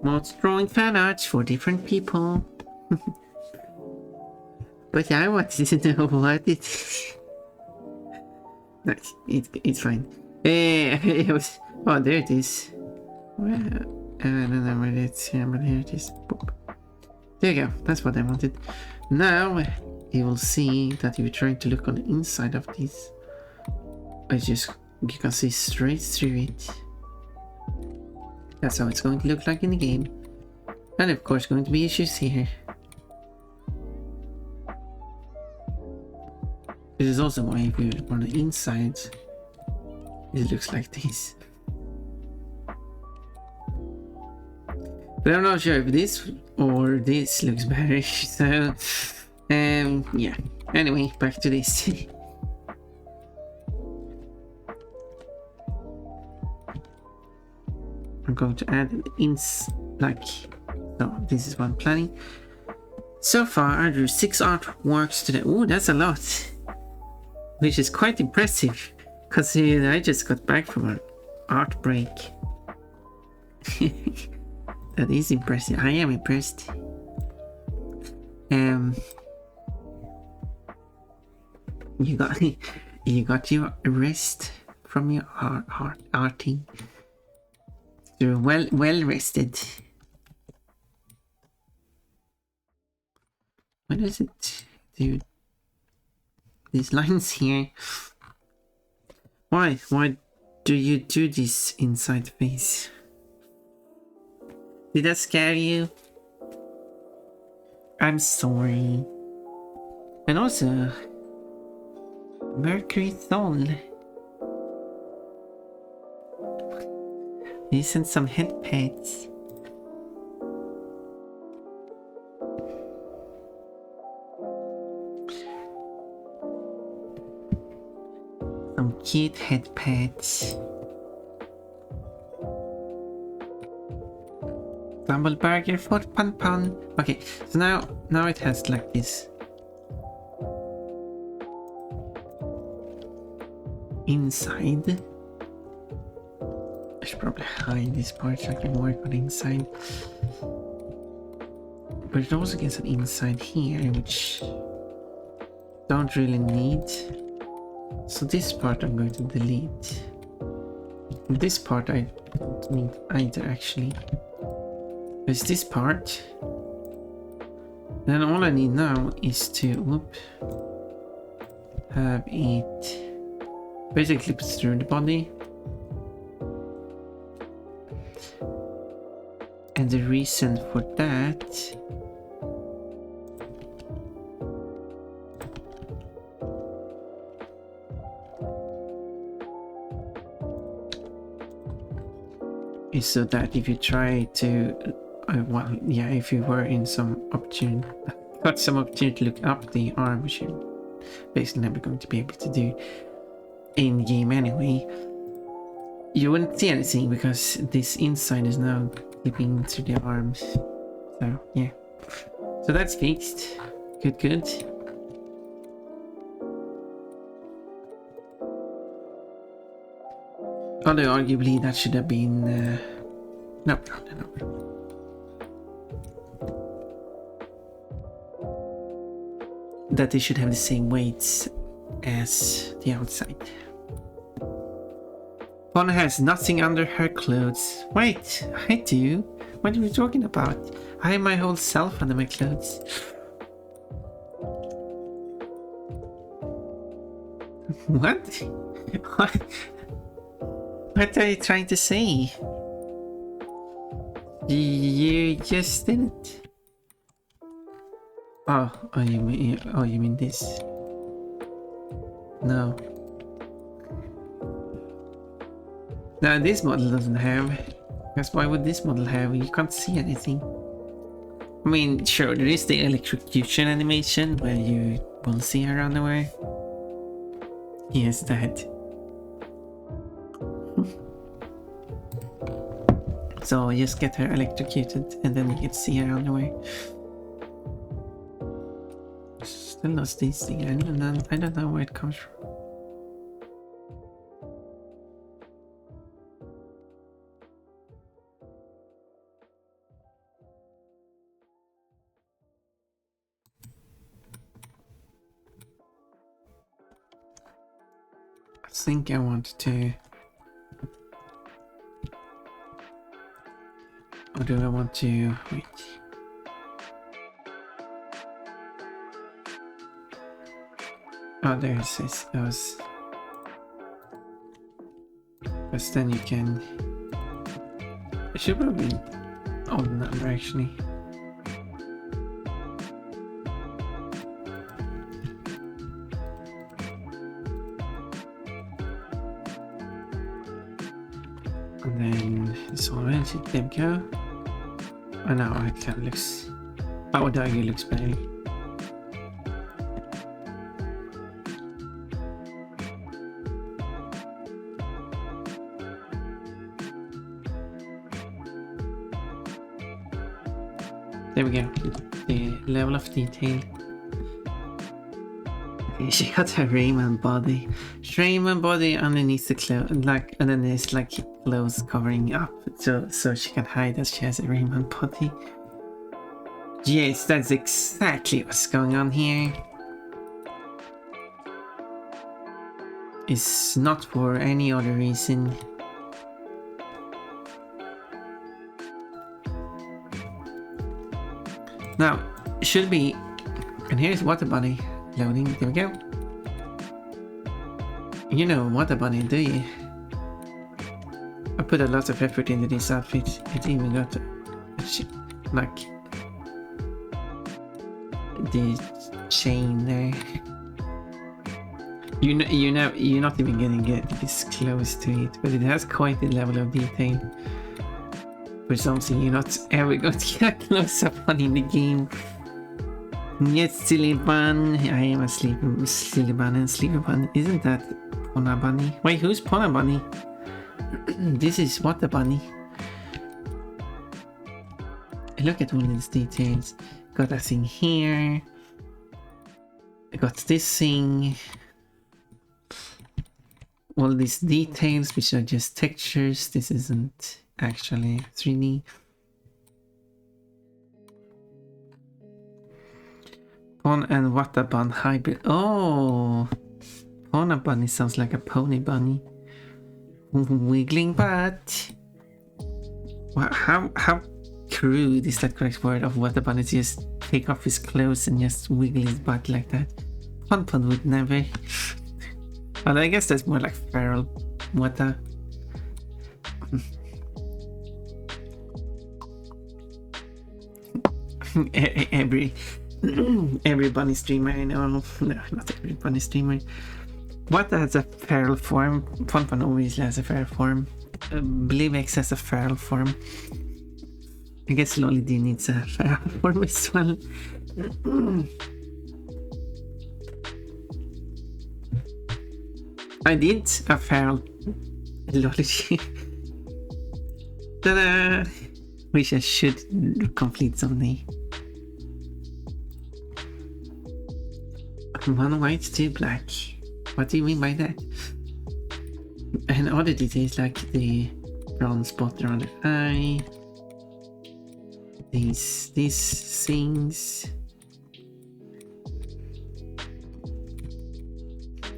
Mods drawing fan arts for different people. But I wanted to know what it is. No, it's fine. It was... Oh, there it is. Well, I don't know where it's here, but here it is. Boop. There you go. That's what I wanted. Now you will see that if you're trying to look on the inside of this, you can see straight through it. That's how it's going to look like in the game. And of course going to be issues here. This is also why if you're on the inside, it looks like this. But I'm not sure if this or this looks better, so... yeah. Anyway, back to this. I'm going to add an so this is what I'm planning. So far I drew 6 artworks today. Oh, that's a lot. Which is quite impressive, considering I just got back from an art break. That is impressive. I am impressed. You got your rest from your arting. You're well rested. What does it do? These lines here. Why? Why do you do this inside face? Did that scare you? I'm sorry. And also, Mercury Soul. You sent some head pets. Some cute head pets. Double burger for Pon-mod. Okay, so now it has like this inside. I should probably hide this part so I can work on the inside. But it also gets an inside here, which don't really need. So this part I'm going to delete. This part I don't need either, actually. There's this part. Then all I need now is to have it basically put through the body. And the reason for that is so that if you try to well, yeah, if you were in some opportunity, got some opportunity to look up the arm, which you're basically never going to be able to do in game anyway, you wouldn't see anything because this inside is now clipping through the arms. So yeah, so that's fixed. Good. Although arguably that should have been no. That they should have the same weights as the outside. Pon has nothing under her clothes. Wait, I do. What are you talking about? I have my whole self under my clothes. What? What are you trying to say? You just didn't. Oh, you mean this? No. Now this model doesn't have. Because why would this model have? You can't see anything. I mean, sure, there is the electrocution animation where you will see her underwear. Yes, that. So just get her electrocuted and then you can see her underwear. Still not this thing. I don't know where it comes from. I think I want to. Or do I want to wait? Oh, there it says those. Because then you can. It should probably be odd number actually. And then this one, there we go. Oh no, it kind of looks. I would argue it looks better. There we go. The level of detail. Okay, she got her Rayman body. Rayman body underneath the clothes, like, and then there's like clothes covering up, so she can hide that she has a Rayman body. Yes, that's exactly what's going on here. It's not for any other reason. Now, it should be, and here's water body loading, there we go. You know what a bunny, do you? I put a lot of effort into this outfit. It even got like the chain there. You're not even gonna get this close to it, but it has quite a level of detail for something you're not ever going to get close up on in the game. Yes, silly bun. I am a silly bun and sleepy bun. Isn't that Pona bunny? Wait, who's Pona bunny? This is what the bunny. Look at all these details. Got a thing here. I got this thing. All these details, which are just textures. This isn't actually 3D. Pon and Wata Bun hybrid. Oh, Pona bunny sounds like a pony bunny. Wiggling butt. Wow, how crude is that correct word of Wata bunny? Just take off his clothes and just wiggle his butt like that. Pon would never. Well, I guess that's more like feral Wata. every bunny streamer I know, no, not every bunny streamer. Wata has a feral form. Pon obviously has a feral form. I believe X has a feral form. I guess Lolly D needs a feral form as well. I did a feral Lolly D. Ta-da! Wish I should complete someday. 1 white, 2 black. What do you mean by that? And other details like the brown spot around the eye. These things.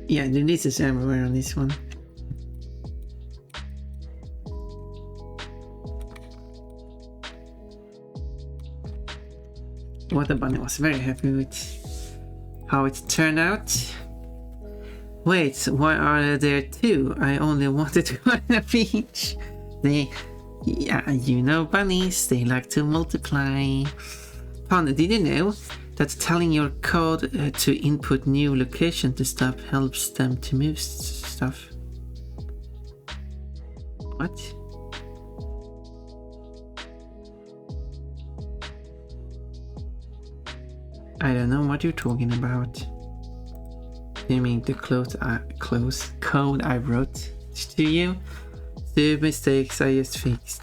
Yeah, this is everywhere on this one. Wata bunny was very happy with how it turned out. Wait, why are there 2? I only wanted one of each. Yeah, you know bunnies, they like to multiply. Pon, did you know that telling your code to input new location to stuff helps them to move stuff? What? I don't know what you're talking about. You mean the code I wrote to you? The mistakes I just fixed.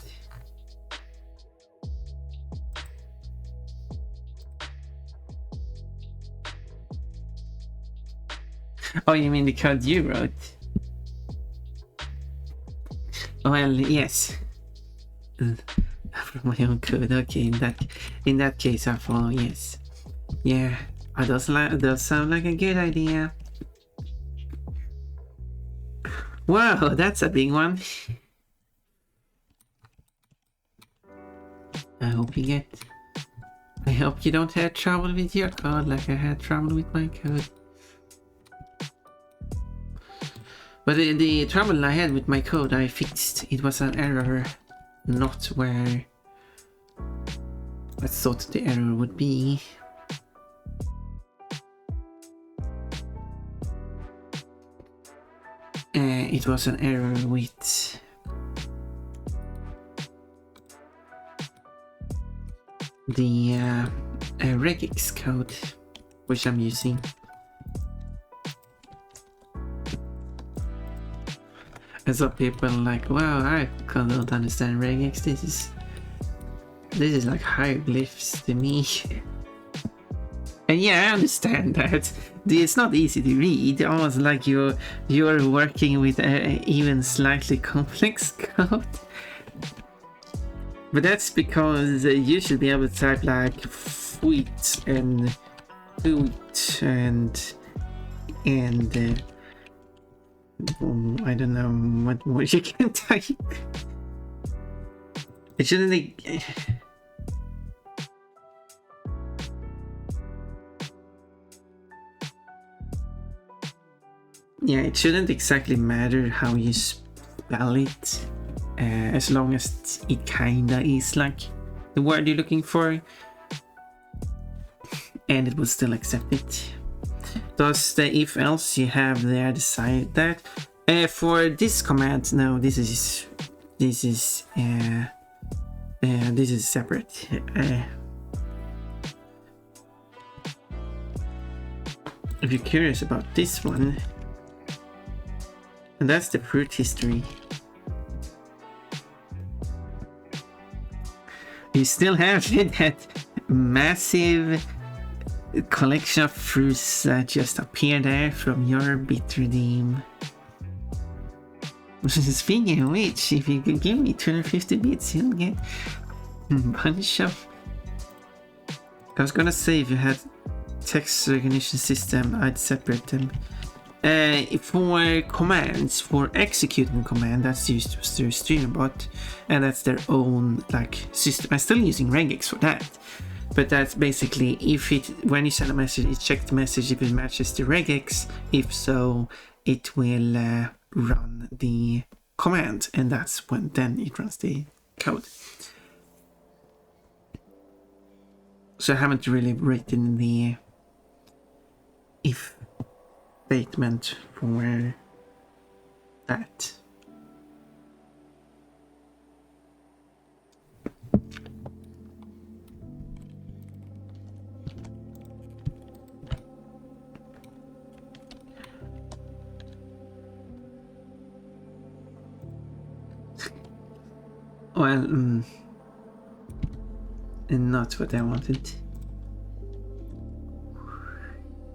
Oh, you mean the code you wrote? Well, yes. From my own code. Okay, in that case, I follow. Yes. Yeah, it does sound like a good idea. Wow, that's a big one. I hope you don't have trouble with your code like I had trouble with my code. But the trouble I had with my code I fixed. It was an error, not where I thought the error would be. It was an error with the regex code, which I'm using. And some people are like, wow, I don't understand regex. This is like hieroglyphs to me. And yeah, I understand that. It's not easy to read. Almost like you're working with even slightly complex code. But that's because you should be able to type like wheat and wheat and I don't know what more you can type. It shouldn't. Yeah, it shouldn't exactly matter how you spell it, as long as it kinda is like the word you're looking for, and it will still accept it. Does the if else you have there decide that? For this command, no, this is separate. If you're curious about this one, and that's the fruit history. You still have that massive collection of fruits that just appear there from your bit redeem. Speaking of which, if you could give me 250 bits, you'll get a bunch of... I was gonna say, if you had text recognition system, I'd separate them. For commands, for executing command, that's used through Streambot, and that's their own like system. I'm still using regex for that, but that's basically if it, when you send a message, it checks the message if it matches the regex. If so, it will run the command, and that's when then it runs the code. So I haven't really written the if statement for that. Well, and not what I wanted.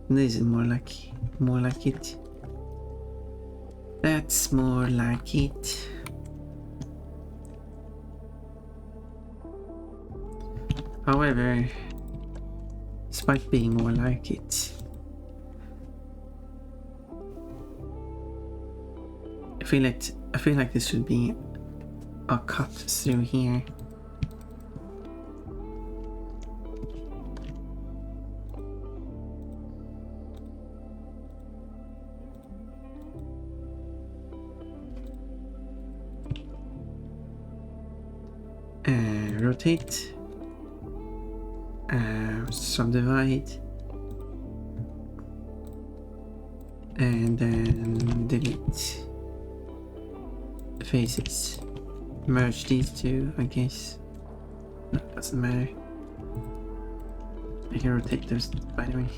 This is more like it. That's more like it. However, despite being more like it, I feel like this should be a cut through here. Rotate, subdivide, and then delete faces. Merge these two, I guess. No, doesn't matter. I can rotate those, by the way.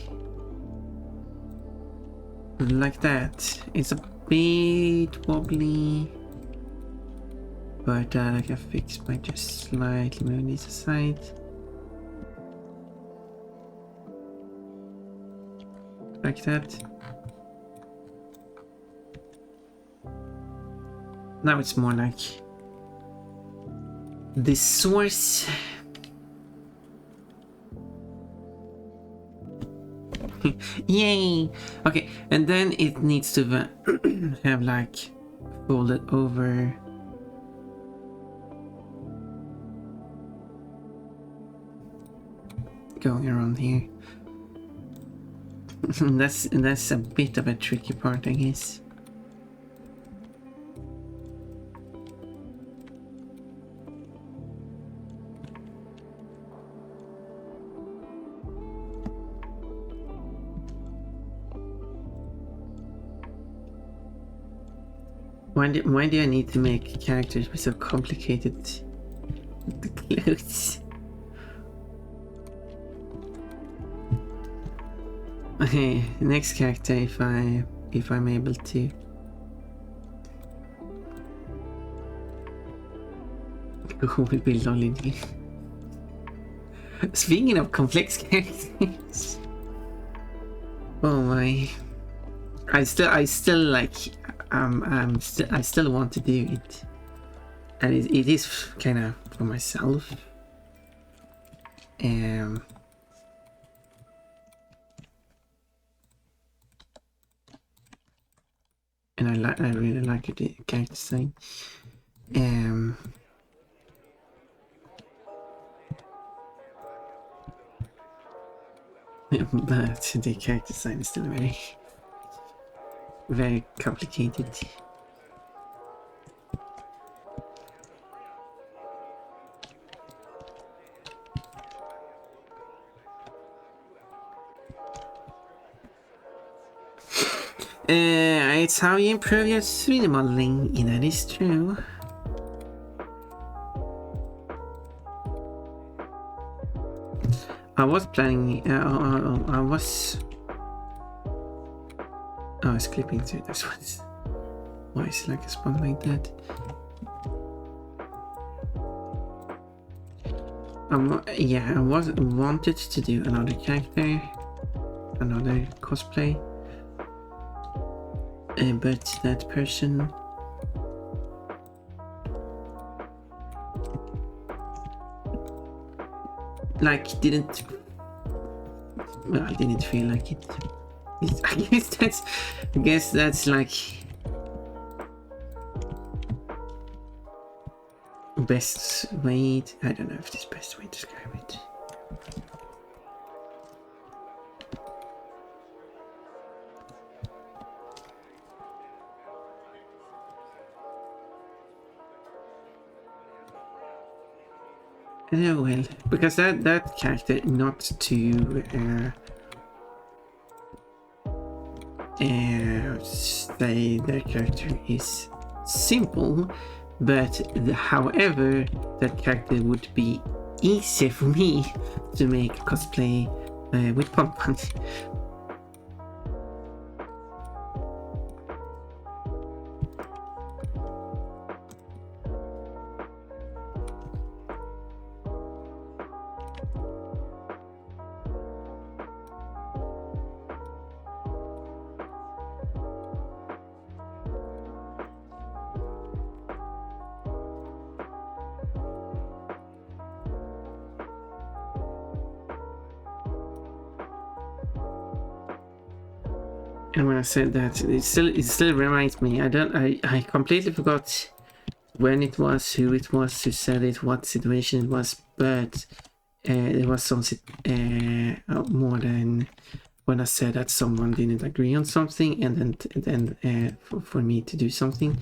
Like that. It's a bit wobbly, but I can fix by just slightly moving this aside. Like that. Now it's more like the source. Yay! Okay, and then it needs to have like folded over. Going around here. that's a bit of a tricky part, I guess. Why do I need to make characters with so complicated clothes? Okay, next character, if I'm able to. Who will be lonely? Speaking of complex characters. Oh my. I still like I still want to do it. And it is kind of for myself. And I really like the character design. But the character design is still very very complicated. It's how you improve your 3D modeling. That is true. I was planning. I was clipping through. That's why it's like a spot like that. Yeah, I wanted to do another character, another cosplay, but that person didn't. Well, I didn't feel like it. I guess that's like best way. I don't know if this best way to describe it. Oh well, because that character, not to say their character is simple, but however, that character would be easier for me to make cosplay with Pon-mod. And when I said that, it still reminds me. I completely forgot when it was, who it was who said it, what situation it was, but it was something more than when I said that someone didn't agree on something, and then for me to do something,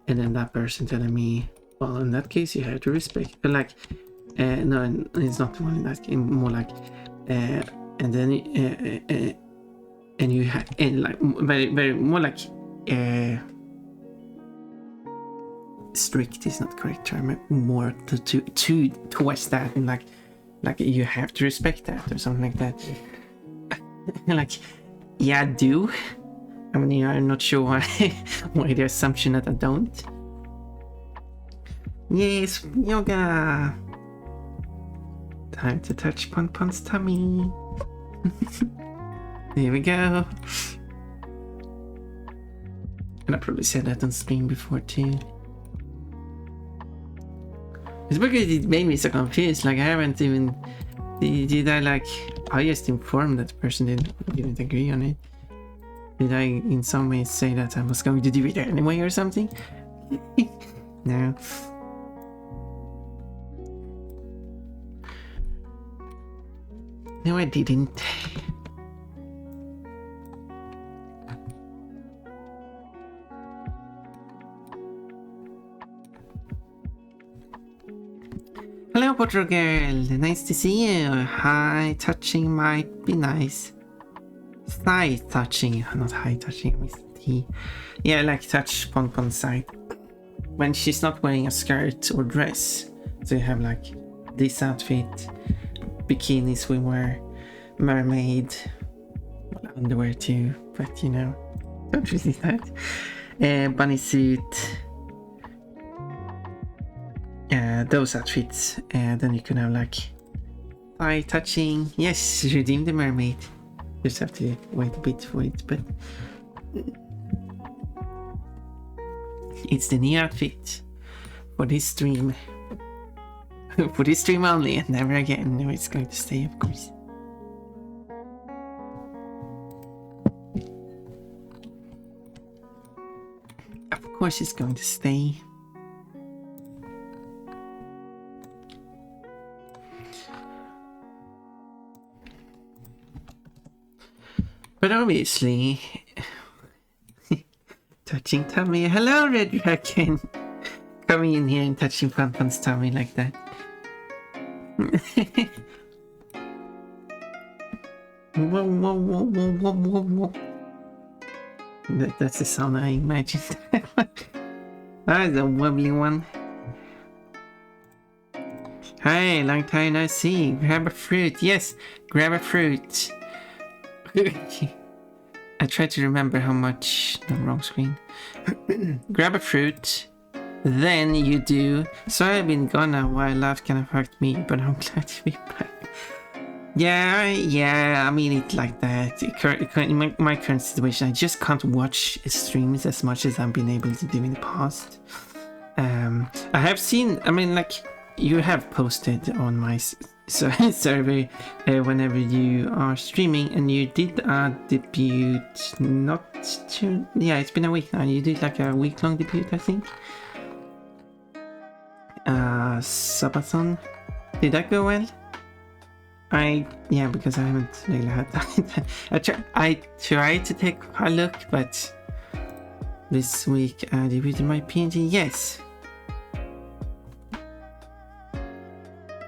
and then that person telling me, well, in that case you have to respect. But like, no, it's not the one in that game. More like, and then. And you have, and like very more like strict is not the correct term, more towards that, and like you have to respect that or something like that. Like, yeah, I do. I mean, I'm not sure why the assumption that I don't. Yes, yoga. Time to touch Pon-mod's tummy. Here we go. And I probably said that on stream before too. It's because it made me so confused. Like, I haven't even. Did I like? I just informed that the person didn't agree on it. Did I in some way say that I was going to do it anyway or something? No. No, I didn't. Hello, Portro Girl. Nice to see you. High touching might be nice. Thigh touching, not high touching, with T. Yeah, I like touch Pon-mod's side. When she's not wearing a skirt or dress. So you have like this outfit, bikini, swimwear, mermaid, well, underwear too, but you know, don't really that. Bunny suit. Those outfits, then you can have like thigh touching. Yes, redeem the mermaid. Just have to wait a bit for it, but it's the new outfit for this stream. For this stream only, and never again. No, it's going to stay, of course. Of course, it's going to stay. But obviously, touching tummy. Hello, Red Dragon. Coming in here and touching Fun's tummy like that. Whoa, whoa, whoa, whoa, whoa, whoa, whoa. That's the sound I imagined. That's a wobbly one. Hey, long time no see. Grab a fruit. Yes, grab a fruit. I try to remember how much... No, wrong screen. Grab a fruit. Then you do... Sorry I've been gone a while. Life kind of hurt me, but I'm glad to be back. Yeah, I mean it like that. In my current situation, I just can't watch streams as much as I've been able to do in the past. I have seen... I mean, like, you have posted on my server whenever you are streaming, and you did a debut not too... Yeah, it's been a week now. You did like a week-long debut, I think. Sabathon. Did that go well? Yeah, because I haven't really had that. I tried to take a look, but this week I debuted my PNG. Yes,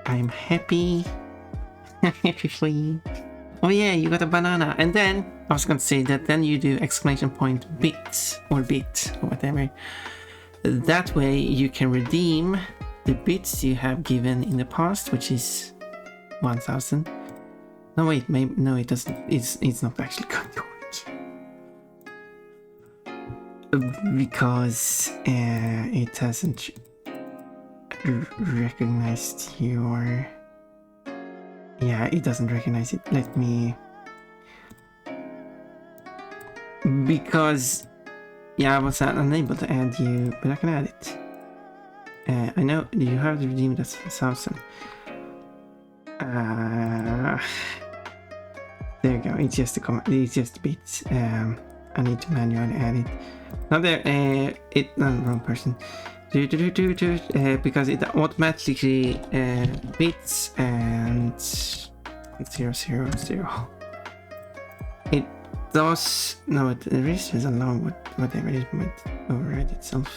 I'm happy. I'm happy for you. Oh yeah, you got a banana, and then I was going to say that then you do exclamation point bits or bit or whatever. That way you can redeem the bits you have given in the past, which is 1000. No wait, maybe no, it doesn't. It's not actually going to work because it hasn't recognized your... Yeah, it doesn't recognize it. Let me... Because... Yeah, I was unable to add you, but I can add it. I know you have to redeem that 1000. There you go. It's just a comment. It's just bits. I need to manually add it. Not there. No, wrong person. Because it automatically bits and 000. It does. No, it registers along whatever it might override itself.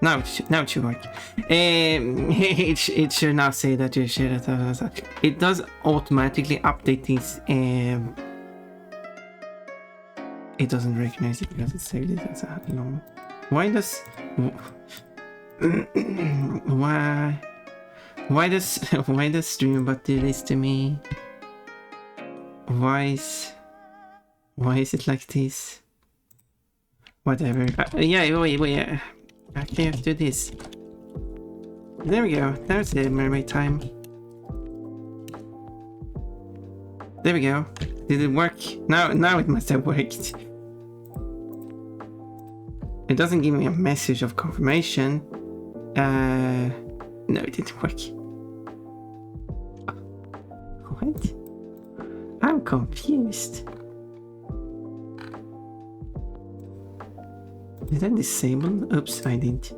Now it should work. It should now say that you should have. It does automatically update these. It doesn't recognize it because it saved it as a long. Why does Streambot do this to me? Why is it like this? Whatever. Yeah. Wait. Actually, I have to do this. There we go. That's the mermaid time. There we go. Did it work? Now it must have worked. It doesn't give me a message of confirmation. No, it didn't work. What? I'm confused. Did I disable? Oops, I didn't.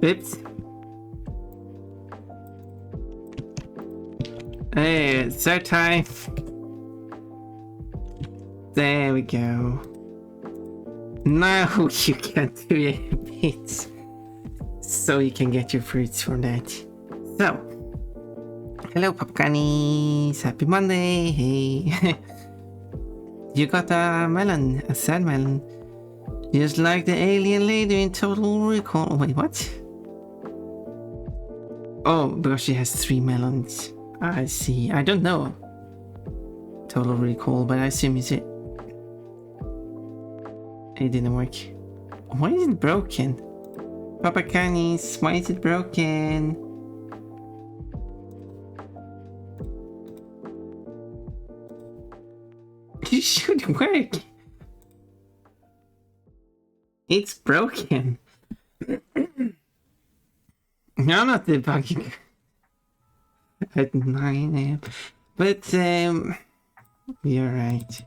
Oops. Hey, third time. There we go. Now you can do your bits. So you can get your fruits from that. So. Hello, Popcanis. Happy Monday. Hey. You got a melon. A sad melon. Just like the alien lady in Total Recall. Wait, what? Oh, because she has 3 melons. I see. I don't know Total Recall, but I assume it's it. It didn't work. Why is it broken? Papa Canis, why is it broken? It should work. It's broken. I'm not debugging at 9 AM. But, you're right.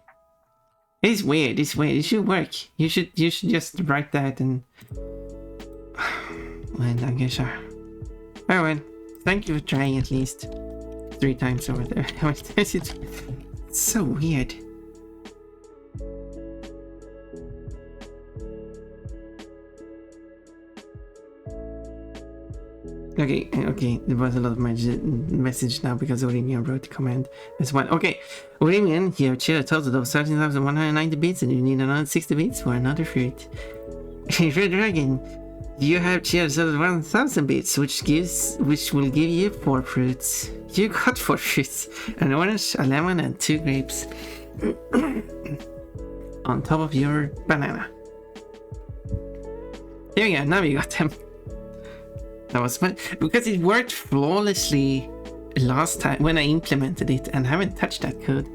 It's weird, it should work. You should just write that and... Well, I guess so. Oh well, thank you for trying at least 3 times over there. It's so weird. Okay, there was a lot of message now because Orimian wrote the command as well. Okay, Orimian, you have chilled a total of 13,190 bits and you need another 60 bits for another fruit. Red Dragon, you have chilled a total of 1,000 bits, which will give you 4 fruits. You got 4 fruits, an orange, a lemon, and 2 grapes on top of your banana. There we go, now we got them. That was fun because it worked flawlessly last time when I implemented it and haven't touched that code.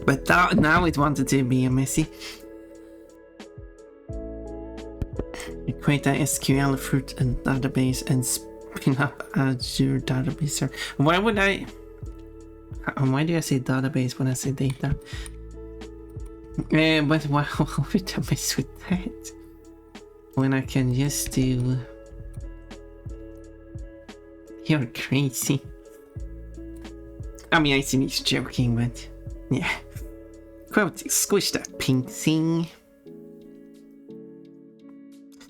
But now it wanted to be a messy. Create a SQL fruit and database and spin up Azure database server. Why would I? Why do I say database when I say data? But why would I mess with that? When I can just do... You're crazy. I mean, I think he's joking, but yeah. Quite squish that pink thing.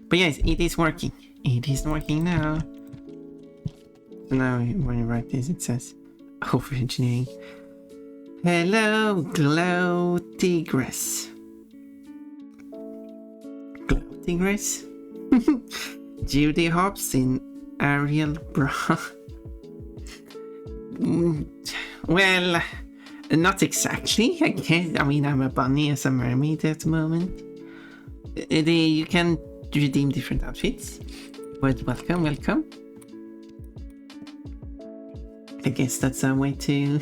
But yes, it is working. It is working now. So now when you write this, it says over engineering. Hello, Glow Tigress. Tigress? Judy hops in Ariel bra. Well, not exactly. I guess. I mean, I'm a bunny as a mermaid at the moment. You can redeem different outfits. But welcome. I guess that's a way to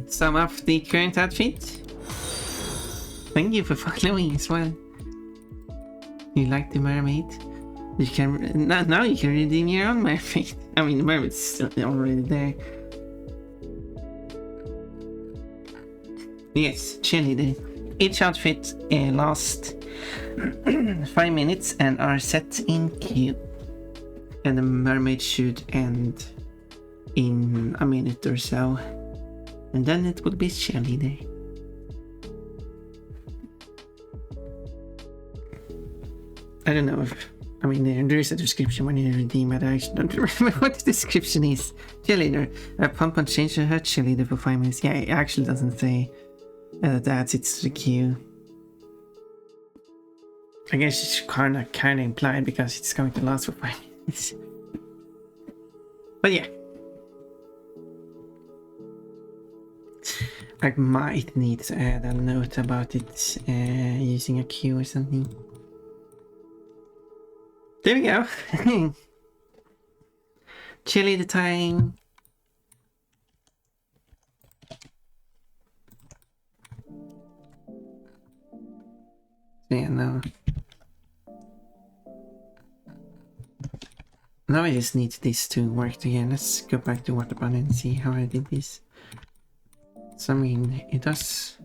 sum up the current outfit. Thank you for following as well. You like the mermaid? You can now you can redeem your own mermaid. I mean, the mermaid's still already there. Yes, cheerleader. Each outfit lasts 5 minutes and are set in queue. And the mermaid should end in a minute or so. And then it will be cheerleader. I don't know if... I mean, there is a description when you redeem it. I actually don't remember what the description is. Cheerleader. Pon-mod changed her cheerleader for 5 minutes. Yeah, it actually doesn't say that adds it to the queue. I guess it's kind of implied because it's going to last for 5 minutes. But yeah. I might need to add a note about it using a queue or something. There we go. Cheerleader time. Yeah, no. Now I just need this to work again. Let's go back to water button and see how I did this. So I mean, it does...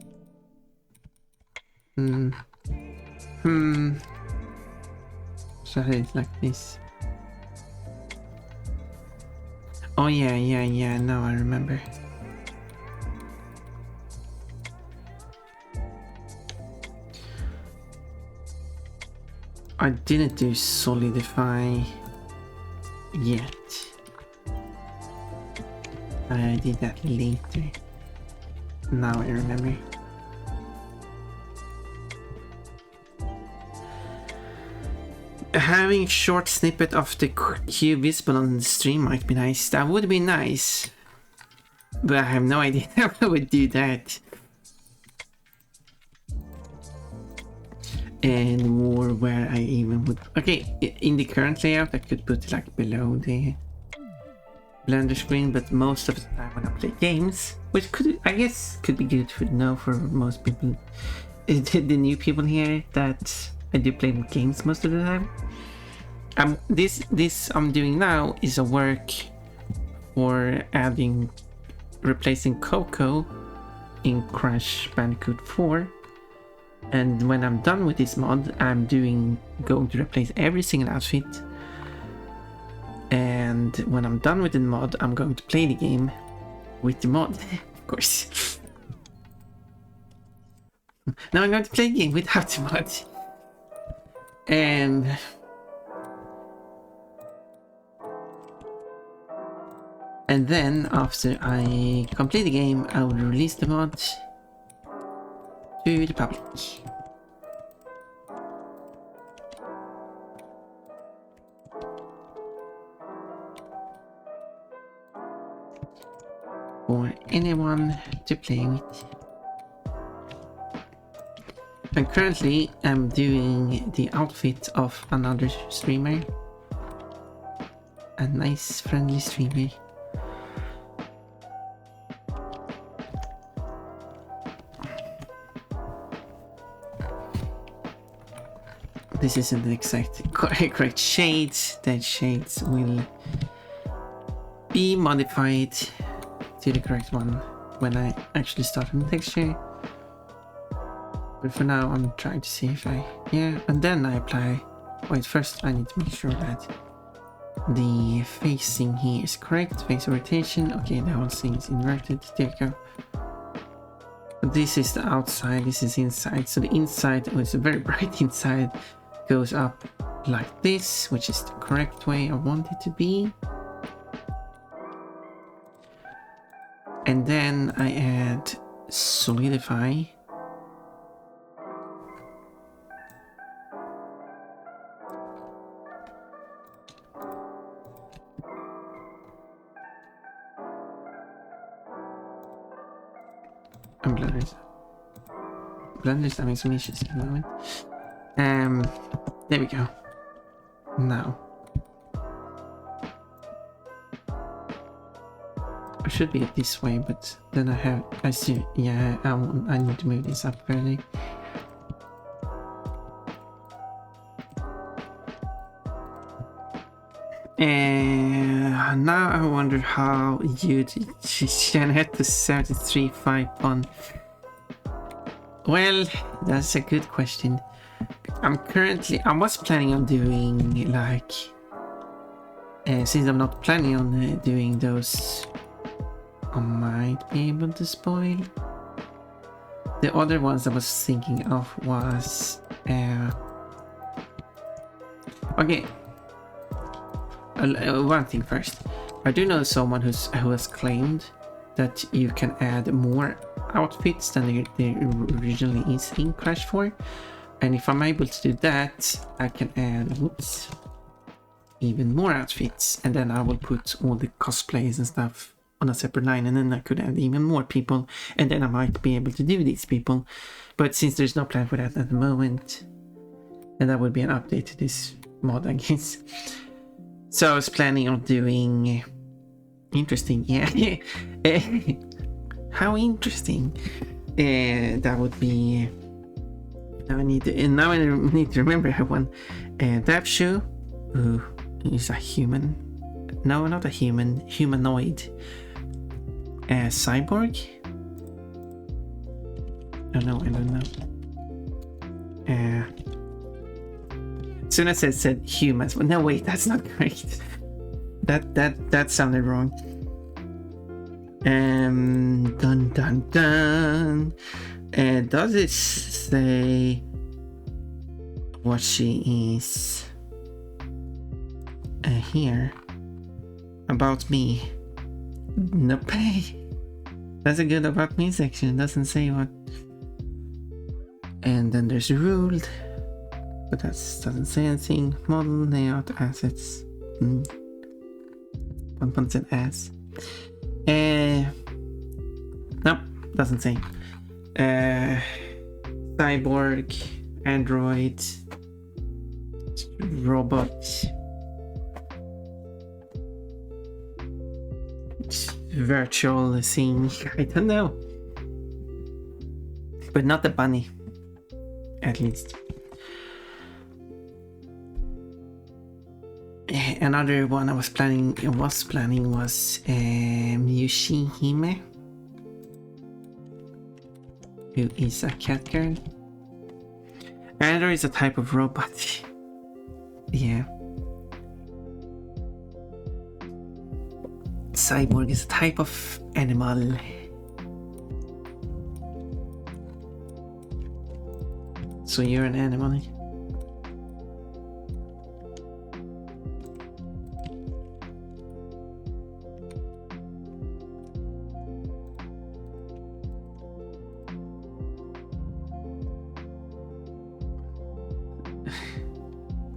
So I did it like this. Oh yeah, now I remember. I didn't do solidify yet. I did that later. Now I remember. Having short snippet of the queue visible on the stream might be nice. That would be nice. But I have no idea how I would do that. And more where I even would... Okay, in the current layout I could put it like below the Blender screen, but most of the time when I play games, which could, I guess, could be good to know for most people, the new people here, that I do play games most of the time. This I'm doing now is a work for replacing Coco in Crash Bandicoot 4. And when I'm done with this mod, I'm going to replace every single outfit. And when I'm done with the mod, I'm going to play the game with the mod, of course. Now I'm going to play the game without the mod. And then after I complete the game, I will release the mod to the public. For anyone to play with. And currently I'm doing the outfit of another streamer. A nice friendly streamer. This isn't the exact correct shades. That shades will be modified to the correct one when I actually start on the texture. But for now I'm trying to see if yeah, and then I apply. Wait, first I need to make sure that the facing here is correct. Face rotation. Okay, the whole thing is inverted. There we go. But this is the outside, this is inside. So the inside, it's a very bright inside, goes up like this, which is the correct way I want it to be. And then I add solidify. And Blender's having some issues at the moment. There we go. Now I should be this way, but then I see, yeah, I need to move this up fairly. And now I wonder how you generate the 73.5 Pon. Well, that's a good question. I was planning on doing like, since I'm not planning on doing those, I might be able to spoil. The other ones I was thinking of was, okay. One thing first. I do know someone who has claimed that you can add more outfits than there originally is in Crash 4. And if I'm able to do that, I can add, whoops, even more outfits. And then I will put all the cosplays and stuff on a separate line. And then I could add even more people. And then I might be able to do these people. But since there's no plan for that at the moment, and that would be an update to this mod, I guess. So I was planning on doing... Interesting, yeah. How interesting. That would be... Now I need to remember one. Dabshu, who is a human. No, not a human. Humanoid. Cyborg. Oh no, I don't know. As soon as I said humans, but no, wait, that's not correct. That sounded wrong. Dun dun dun. Does it say what she is here about me? Nope. That's a good about me section. It doesn't say what. And then there's ruled, but that doesn't say anything. Model, layout, assets. One said ass. Nope, doesn't say. Cyborg, android, robot, virtual thing. I don't know, but not the bunny, at least. Another one I was planning was Yushihime, who is a cat girl. Android is a type of robot. Yeah. Cyborg is a type of animal. So you're an animal.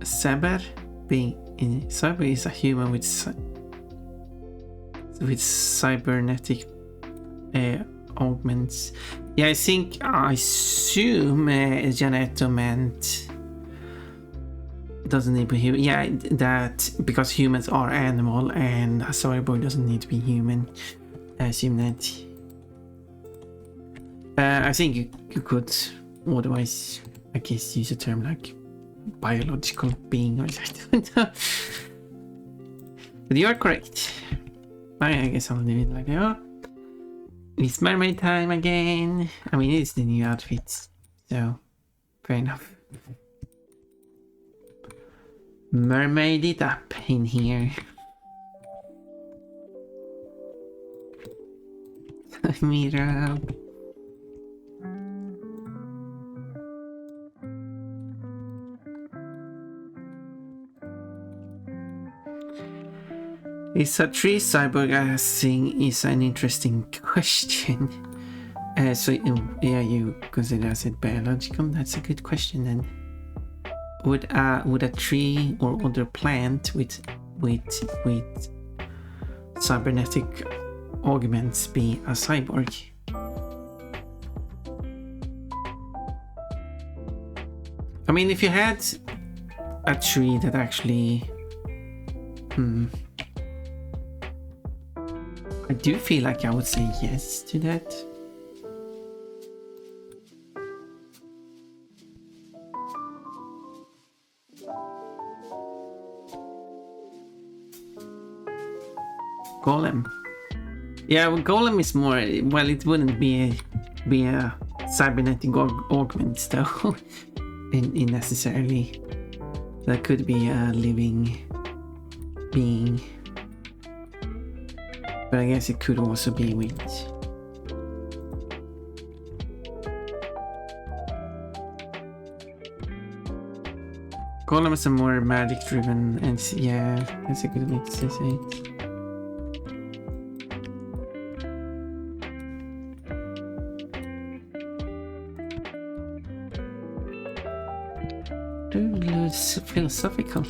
Cyber being in Cyber is a human with cybernetic augments. Yeah, I assume Janetto meant doesn't need to be human. Yeah, that because humans are animal and a cyborg doesn't need to be human. I assume that. I think you could otherwise, I guess, use a term like biological being or something. But you are correct. I guess I'll do it like that. Oh, it's mermaid time again. I mean, it's the new outfits, so fair enough. Mermaid it up in here. Mirror up. Is a tree cyborg thing is an interesting question. So yeah, you consider it biological? That's a good question then. Would a tree or other plant with cybernetic augments be a cyborg? I mean, if you had a tree that actually I do feel like I would say yes to that. Golem. Yeah, well, Golem is more. Well, it wouldn't be a cybernetic augment though, in necessarily. That could be a living being. But I guess it could also be with Golem is a more magic driven, and yeah, that's a good way to say it. Philosophical.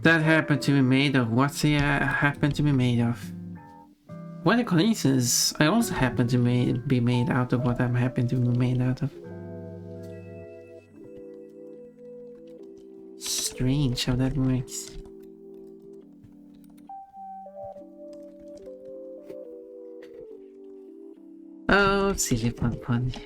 That happened to be made of. What's it happen to be made of? What a coincidence! I also happen to be made out of what I'm happen to be made out of. Strange how that works. Oh, silly Pon-mod.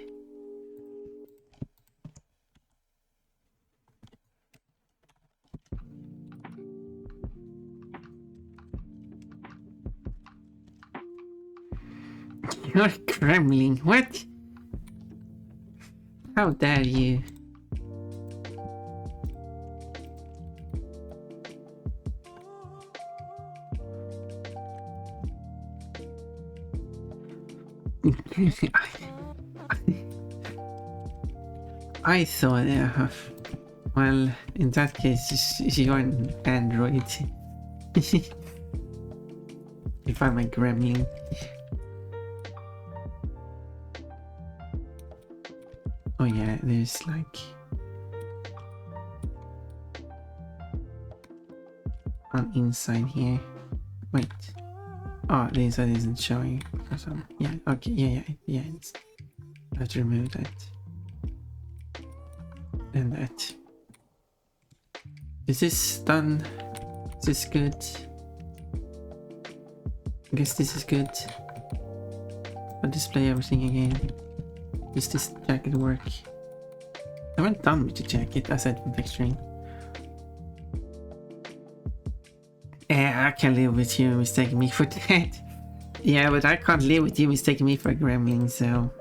You're Kremlin. What? How dare you? I thought, well, in that case, you're an android. If I'm a gremlin. Oh yeah, there's like an inside here. Wait. Oh, the inside isn't showing. Yeah, okay, yeah. I have to remove that. And that. Is this done? Is this good? I guess this is good. I'll display everything again. Does this jacket work? I haven't done with the jacket aside from texturing. Yeah, I can live with you mistaking me for that. Yeah, but I can't live with you mistaking me for a gremlin, so...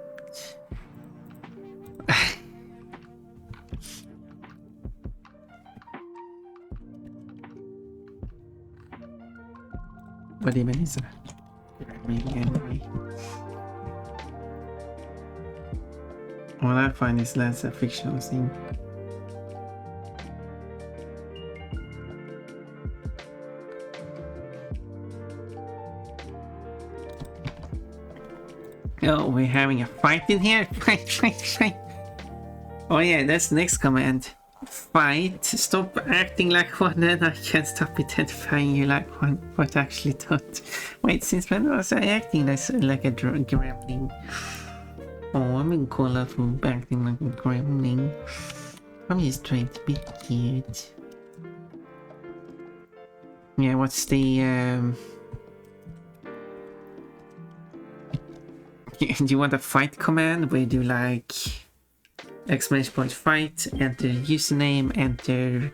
What even is a gremlin anyway? What I find is less a fictional thing. Oh, we're having a fight in here? Fight. Oh yeah, that's the next command. Fight. Stop acting like one and I can't stop identifying you like one. But actually don't. Wait, since when was I acting like a gremlin? Oh, I've been called out for acting like a gremlin. I'm just trying to be cute. Yeah, what's the do you want a fight command where you do like exclamation point fight, enter username, enter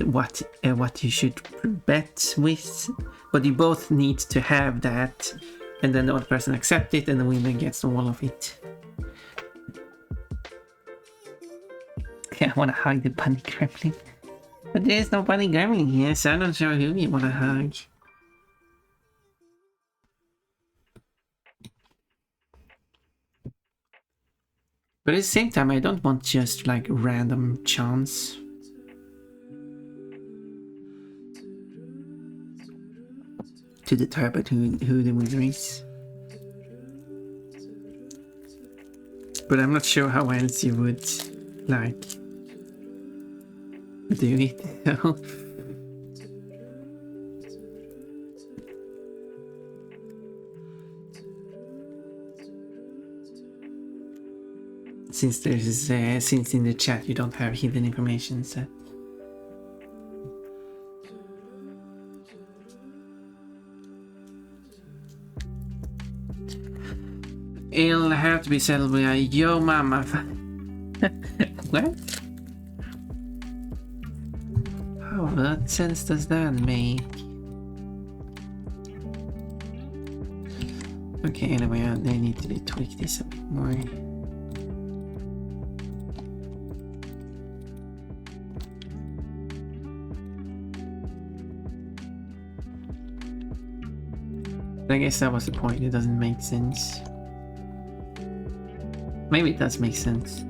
what you should bet with, but you both need to have that, and then the other person accepts it and the winner gets all of it. Okay, I want to hug the bunny gremlin, but there's no bunny gremlin here, so I'm not sure who you want to hug. But at the same time, I don't want just like random chance. To determine who the winner is. But I'm not sure how else you would like do it. Since there's since in the chat you don't have hidden information, so. It'll have to be settled by yo mama. What? Oh, what sense does that make? Okay, anyway, they need to tweak this a bit more. I guess that was the point, it doesn't make sense. Maybe it does make sense.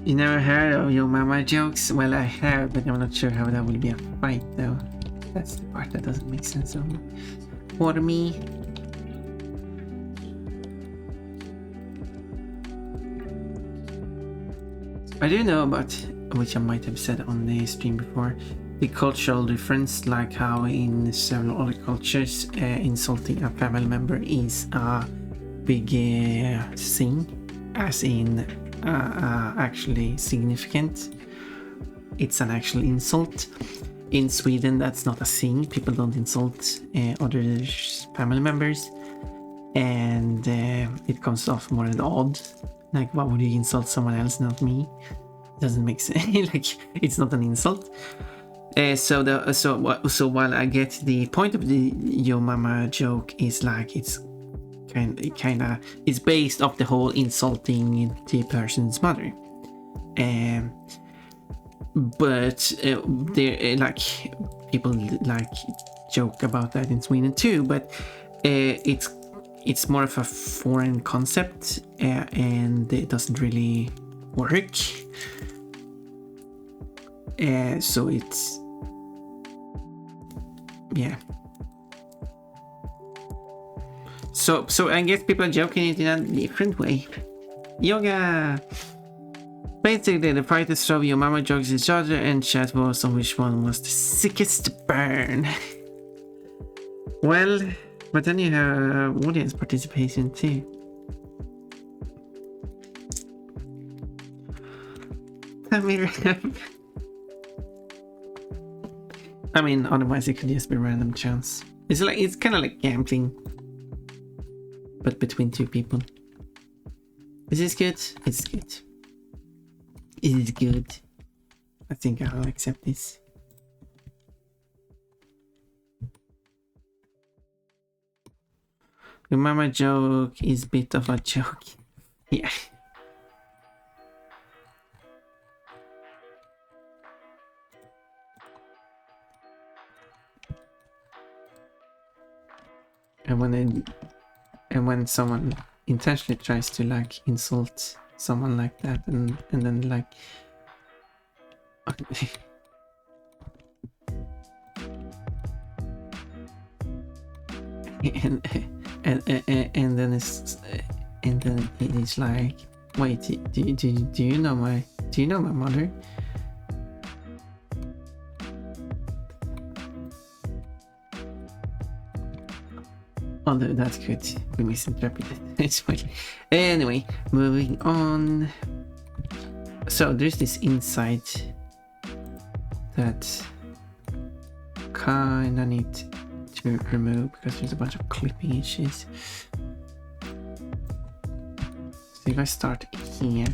You never heard of your mama jokes? Well, I have, but I'm not sure how that will be a fight though. That's the part that doesn't make sense for me. I do know about, which I might have said on the stream before, the cultural difference, like how in several other cultures insulting a family member is a big thing, as in actually significant. It's an actual insult. In Sweden that's not a thing, people don't insult other family members, and it comes off more than odd. Like, why would you insult someone else, not me? Doesn't make sense. Like, it's not an insult. So while I get the point of the yo mama joke is like it's kind of it's based off the whole insulting the person's mother, but there like people like joke about that in Sweden too, but it's more of a foreign concept, and it doesn't really work. So it's, yeah. So I guess people are joking it in a different way. Yoga! Basically, the fighters throw your mama jokes at each other and chat was on which one was the sickest burn. Well, but then you have audience participation too. I mean, otherwise it could just be random chance. It's kind of like gambling, but between two people. Is this good? It's good. It is good. I think I'll accept this. The mama joke is a bit of a joke. Yeah. And when someone intentionally tries to like insult someone like that, and then like and and then it is like, wait, do you know my mother? Although that's good, we misinterpreted. It's fine. Anyway, moving on. So there's this inside that kinda need to remove because there's a bunch of clipping issues. So if I start here,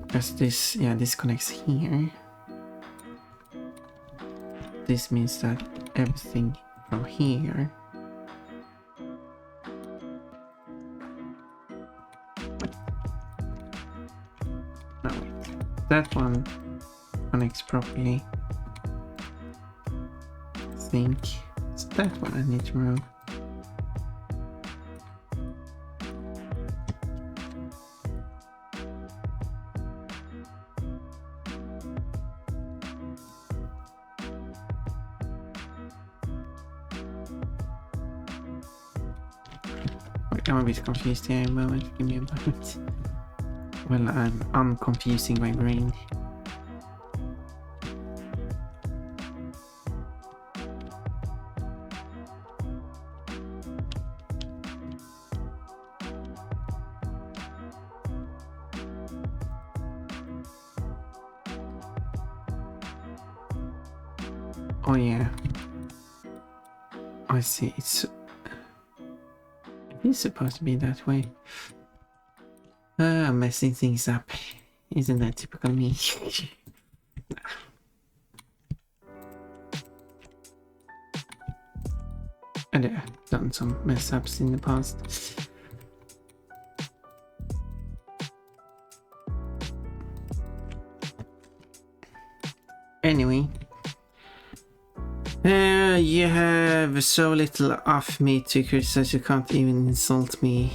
because this connects here. This means that everything from here no, that one connects properly. I think it's that one I need to remove. I'm a bit confused here. A moment, give me a moment. Well, I'm unconfusing my brain. Oh yeah, I see. It's supposed to be that way. I'm messing things up. Isn't that typical me? And I've done some mess ups in the past. Anyway. You have so little of me to criticize, you can't even insult me.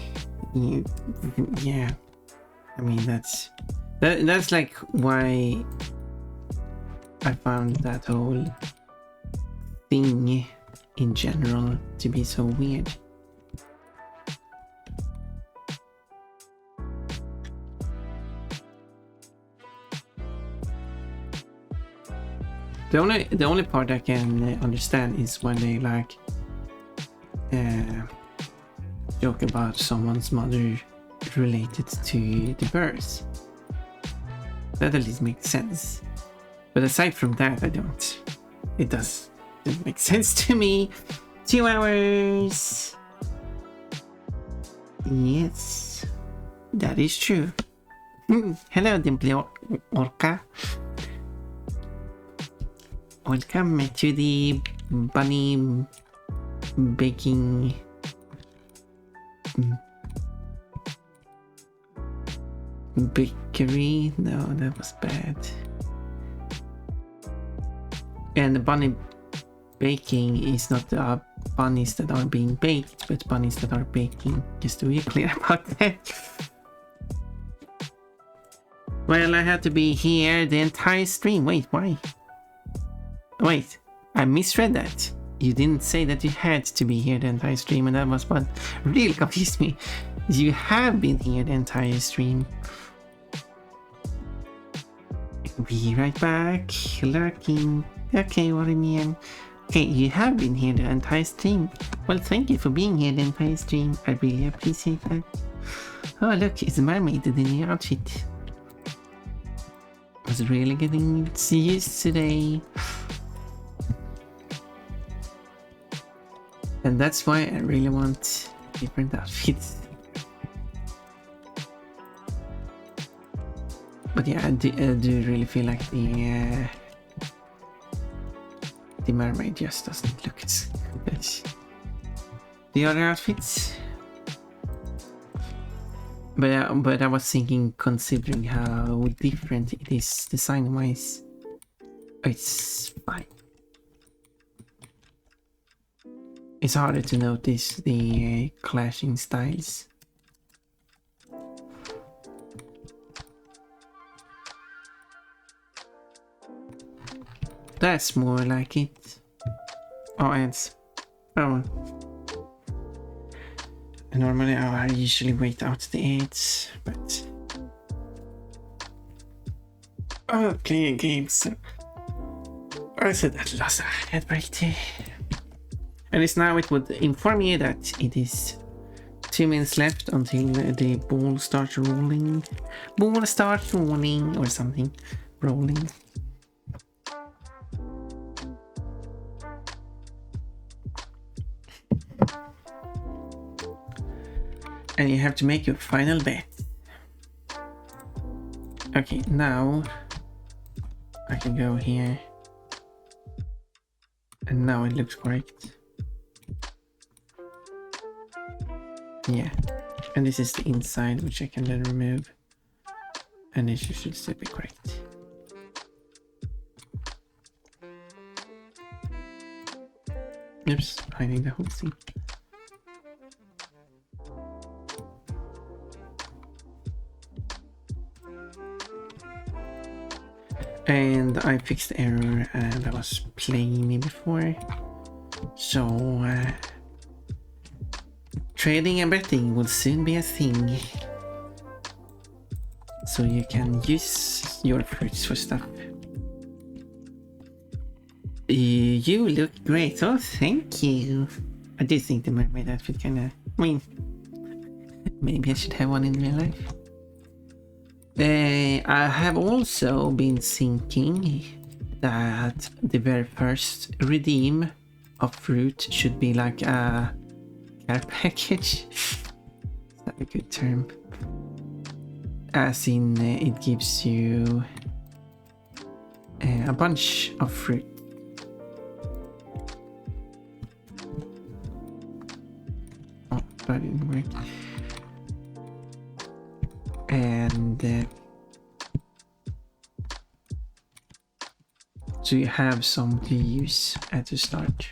Yeah, I mean that's like why I found that whole thing in general to be so weird. The only part I can understand is when they like joke about someone's mother related to the birth. That at least makes sense. But aside from that, I don't. It doesn't make sense to me. 2 hours. Yes, that is true. Hello, Dimply Orca. Welcome to the bunny baking bakery. No, that was bad. And the bunny baking is not the bunnies that are being baked, but bunnies that are baking. Just to be clear about that. Well, I had to be here the entire stream. Wait, why? Wait, I misread that. You didn't say that you had to be here the entire stream, and that was what really confused me. You have been here the entire stream. Be right back. Lurking. Okay, what do you mean? Okay, you have been here the entire stream. Well, thank you for being here the entire stream. I really appreciate that. Oh, look, it's a mermaid in the new outfit. I was really getting used today. And that's why I really want different outfits. But yeah, I do really feel like the mermaid just doesn't look as good as the other outfits. But I was thinking, considering how different it is design-wise, it's fine. It's harder to notice the clashing styles. That's more like it. Oh, ads. Oh. Normally I usually wait out the ads, but playing games. I said that last ad break too. And it's now it would inform you that it is 2 minutes left until the ball starts rolling. Ball starts rolling or something. Rolling. And you have to make your final bet. Okay, now I can go here. And now it looks correct. Yeah. And this is the inside, which I can then remove. And this should still be correct. Oops, hiding the whole thing. And I fixed the error that was playing me before. So trading and betting will soon be a thing. So you can use your fruits for stuff. You look great. Oh, thank you. I do think the mermaid outfit kinda... I mean, maybe I should have one in real life. I have also been thinking that the very first redeem of fruit should be like a care package. Is that a good term? As in, it gives you a bunch of fruit. Oh, that didn't work. And so you have some to use at the start.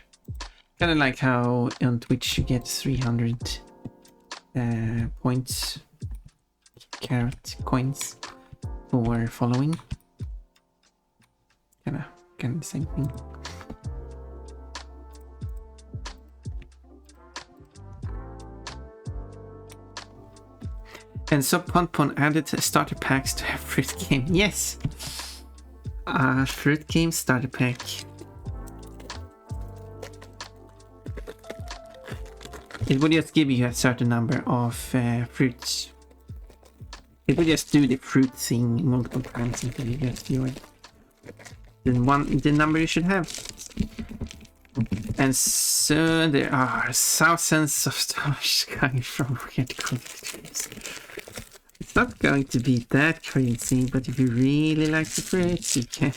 Kind of like how on Twitch you get 300 points, carrot coins for following. Kind of the same thing. And so Pon-mod added starter packs to a fruit game. Yes! Fruit game starter pack. It would just give you a certain number of fruits. It would just do the fruit thing multiple times until you get the number you should have. And so there are thousands of stars coming from weird collectors. It's not going to be that crazy, but if you really like the fruits, you can.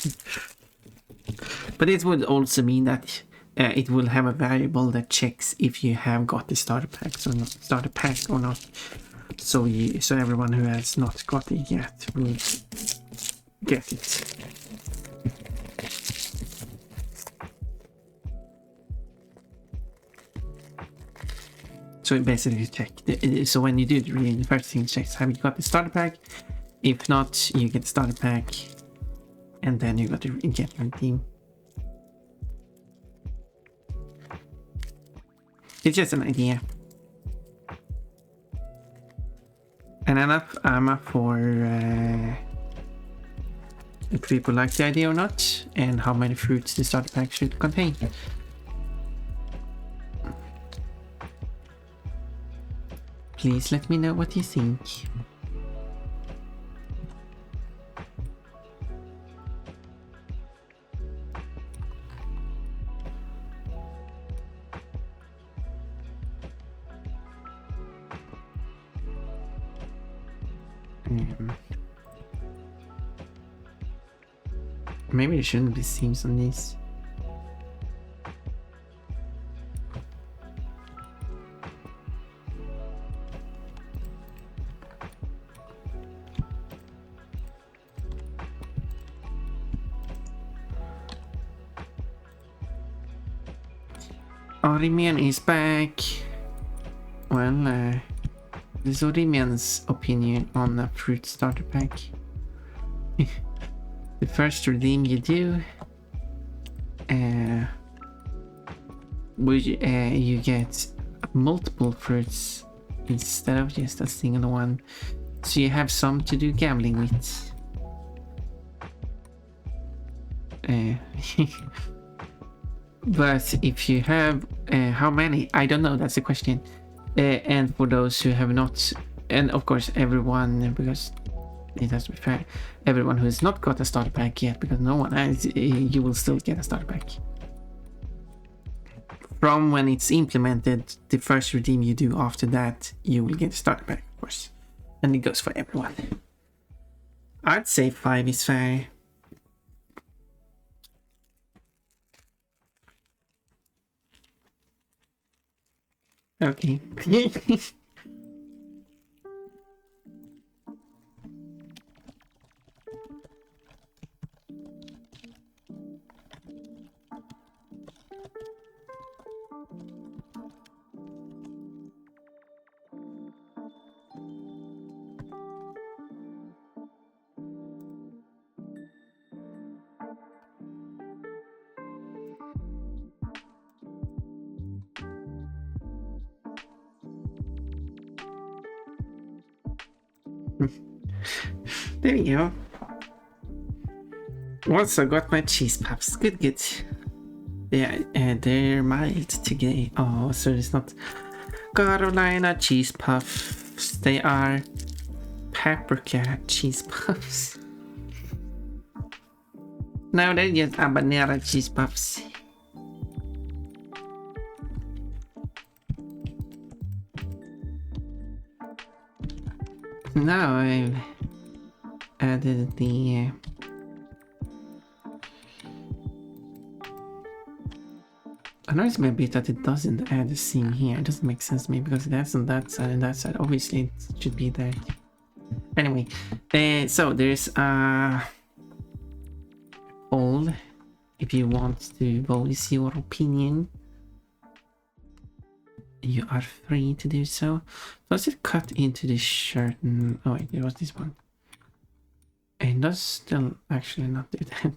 But it would also mean that it will have a variable that checks if you have got the starter packs or not, starter pack or not. So everyone who has not got it yet will get it. So it basically check. So when you do the reading, the first thing it checks, have you got the starter pack? If not, you get the starter pack, and then you got to get your team. It's just an idea. And I'm up for if people like the idea or not, and how many fruits the starter pack should contain. Please let me know what you think. Maybe there shouldn't be themes on these. Orimian is back. Well, this is Orimian's opinion on a fruit starter pack. The first redeem you do, which you get multiple fruits instead of just a single one, so you have some to do gambling with. But if you have how many, I don't know, that's the question. And for those who have not, and of course everyone, because it has to be fair, everyone who has not got a starter pack yet, because no one has, you will still get a starter pack. From when it's implemented, the first redeem you do after that, you will get a starter pack, of course. And it goes for everyone. I'd say 5 is fair. Okay. There you go. Also got my cheese puffs. Good, good. Yeah, they're mild today. Oh, so it's not Carolina cheese puffs. They are paprika cheese puffs. No, they're just habanero cheese puffs. Now I've added the annoys me a bit that it doesn't add a seam here. It doesn't make sense to me because it has on that side and that side. Obviously it should be there. Anyway, so there's a poll if you want to voice your opinion. You are free to do so. Does it cut into this shirt? Oh wait, it was this one. It does still actually not do that.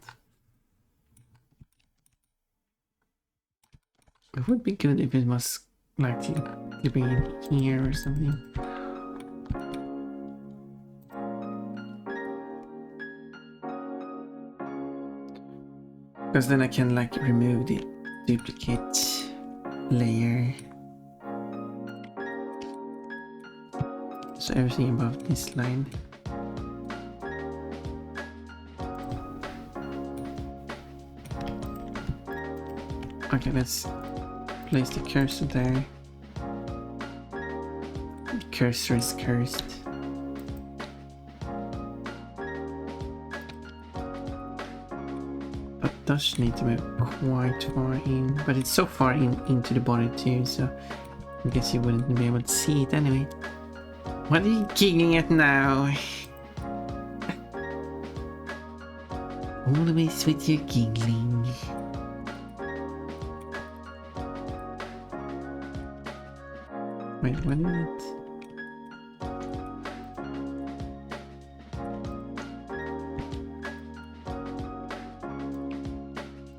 It would be good if it was like clipping in here or something. Because then I can like remove the duplicate layer. So everything above this line. Okay, let's place the cursor there. The cursor is cursed. But does need to move quite far in, but it's so far into the body too, so I guess you wouldn't be able to see it anyway. What are you giggling at now? Always with your giggling. Wait, what is it?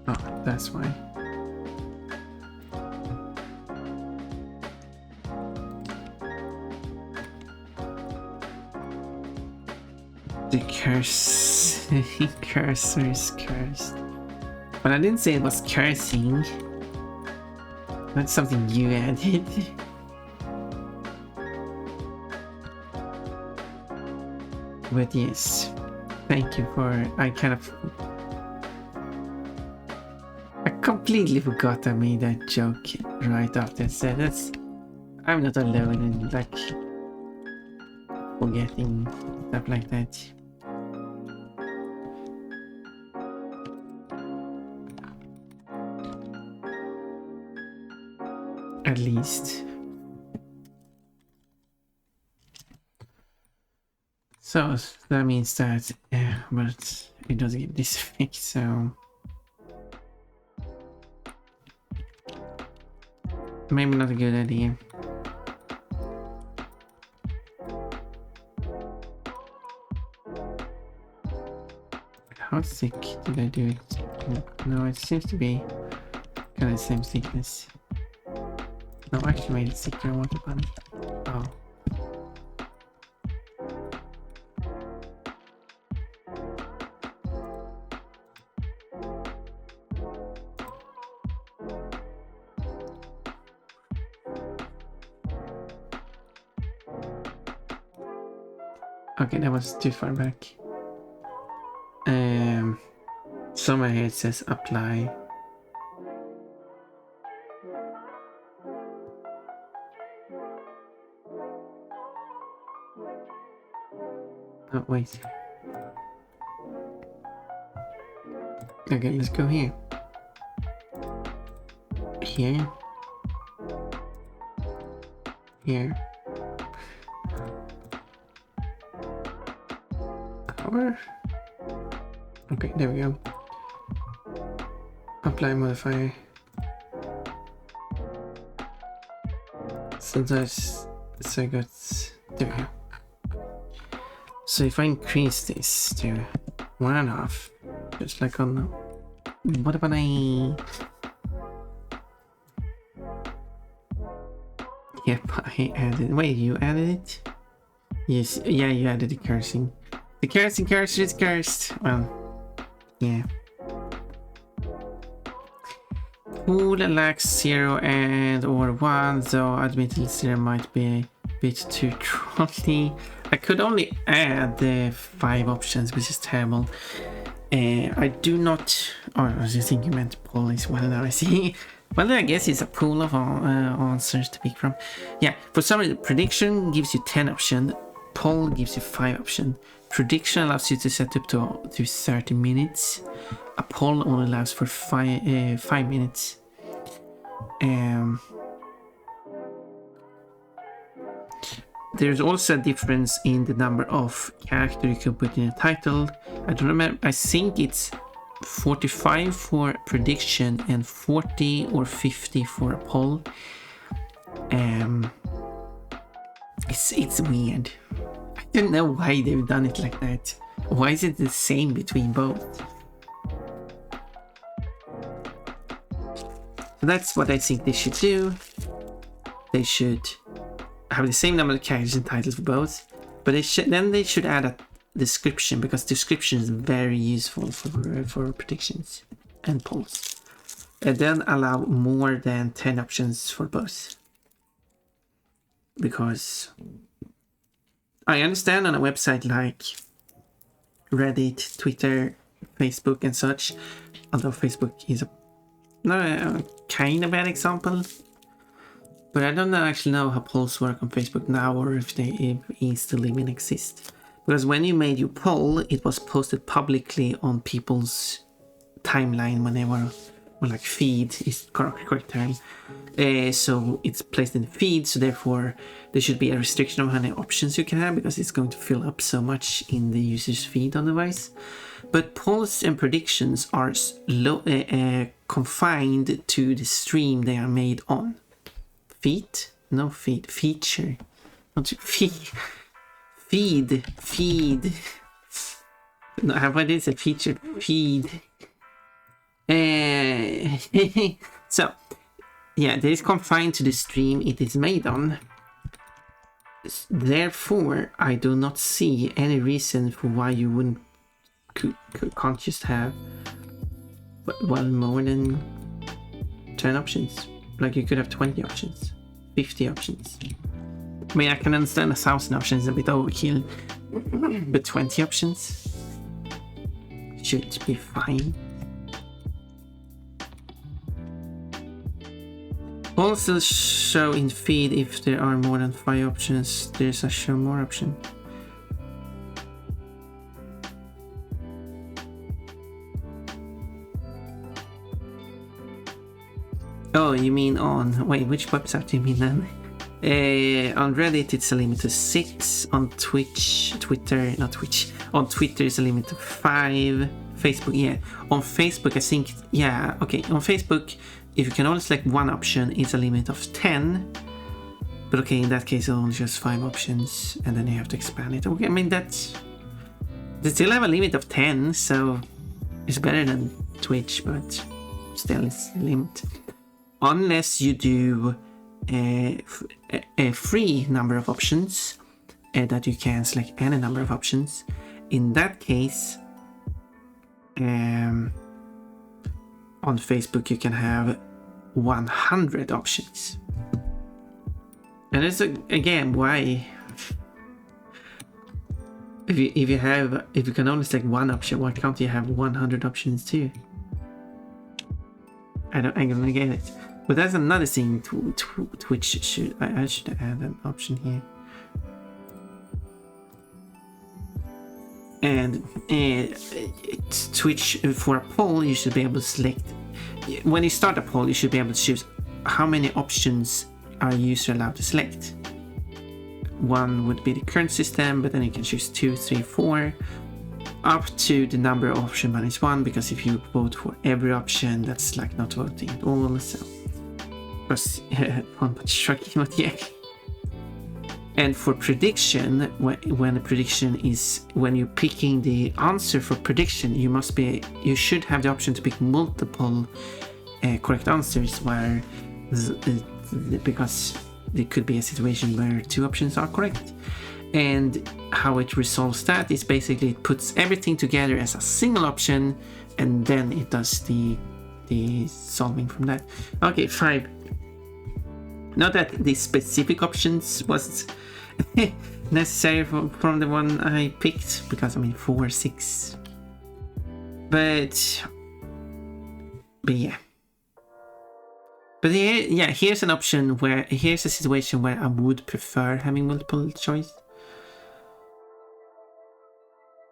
Oh, that's why. The cursor is cursed. But I didn't say it was cursing. That's something you added. But yes, thank you for... I completely forgot I made that joke right after I said that's... I'm not alone in like forgetting stuff like that. At least. So that means that, but it doesn't get this fixed, so maybe not a good idea. How thick did I do it? No, it seems to be kind of the same thickness. No, actually made it secure water bunny. Oh. Okay, that was too far back. Somewhere here it says apply. Oh, wait. Okay, let's go here. Here. Here. Power. Okay, there we go. Apply modifier. So that's so I got there we go. So if I increase this to 1.5, just like on what about Yep, I added. Wait, you added it? Yes, yeah, you added the cursing. The cursing cursor is cursed. Well, yeah. Pool lacks 0 and or 1, though admittedly 0 might be a bit too trolly. I could only add the 5 options, which is terrible. I do not. Oh, I was just thinking you meant pool as well. Now I see. Well, I guess it's a pool of answers to pick from. Yeah, for some reason, prediction gives you 10 options. Poll gives you 5 options. Prediction allows you to set up to 30 minutes. A poll only allows for 5 minutes. There's also a difference in the number of characters you can put in a title. I don't remember. I think it's 45 for prediction and 40 or 50 for a poll. It's weird. I don't know why they've done it like that. Why is it the same between both? So that's what I think they should do. They should have the same number of characters and titles for both, but they should add a description, because description is very useful for predictions and polls. And then allow more than 10 options for both. Because I understand on a website like Reddit, Twitter, Facebook and such, although Facebook is a kind of bad example, but I don't actually know how polls work on Facebook now, or if they still even exist. Because when you made your poll, it was posted publicly on people's timeline when they were, well, like feed is correct term. So it's placed in the feed, so therefore there should be a restriction of how many options you can have, because it's going to fill up so much in the user's feed otherwise. But polls and predictions are confined to the stream they are made on. Feed? No, feed. Feature. Not feed. Feed. No, what is a feature? Feed. So, yeah, it is confined to the stream it is made on. Therefore, I do not see any reason for why you can't just have, well, more than 10 options. Like, you could have 20 options, 50 options. I mean, I can understand 1,000 options is a bit overkill, but 20 options should be fine. Also show in feed if there are more than 5 options. There's a show more option. Oh, you mean on... Wait, which website do you mean then? On Reddit it's a limit to 6. On Twitter it's a limit to 5. Facebook, yeah. On Facebook I think, yeah, okay. On Facebook, if you can only select one option, it's a limit of 10. But okay, in that case it's only just 5 options, and then you have to expand it. Okay, I mean they still have a limit of 10, so it's better than Twitch, but still it's a limit. Unless you do a free number of options, that you can select any number of options. In that case, on Facebook you can have 100 options. And it's again why if you can only select one option, why can't you have 100 options too? I don't get it. But that's another thing. Twitch should I should add an option here. And Twitch, for a poll, you should be able to select. When you start a poll, you should be able to choose how many options are user allowed to select. One would be the current system, but then you can choose 2, 3, 4, up to the number of option minus 1, because if you vote for every option, that's like not voting at all. So, and for prediction, when a prediction is, when you're picking the answer for prediction, you should have the option to pick multiple correct answers, where because there could be a situation where 2 options are correct. And how it resolves that is basically it puts everything together as a single option, and then it does the solving from that. Okay, 5. Not that the specific options was necessary from the one I picked, because I mean 4, 6. But yeah. But yeah, here's an option where, here's a situation where I would prefer having multiple choice.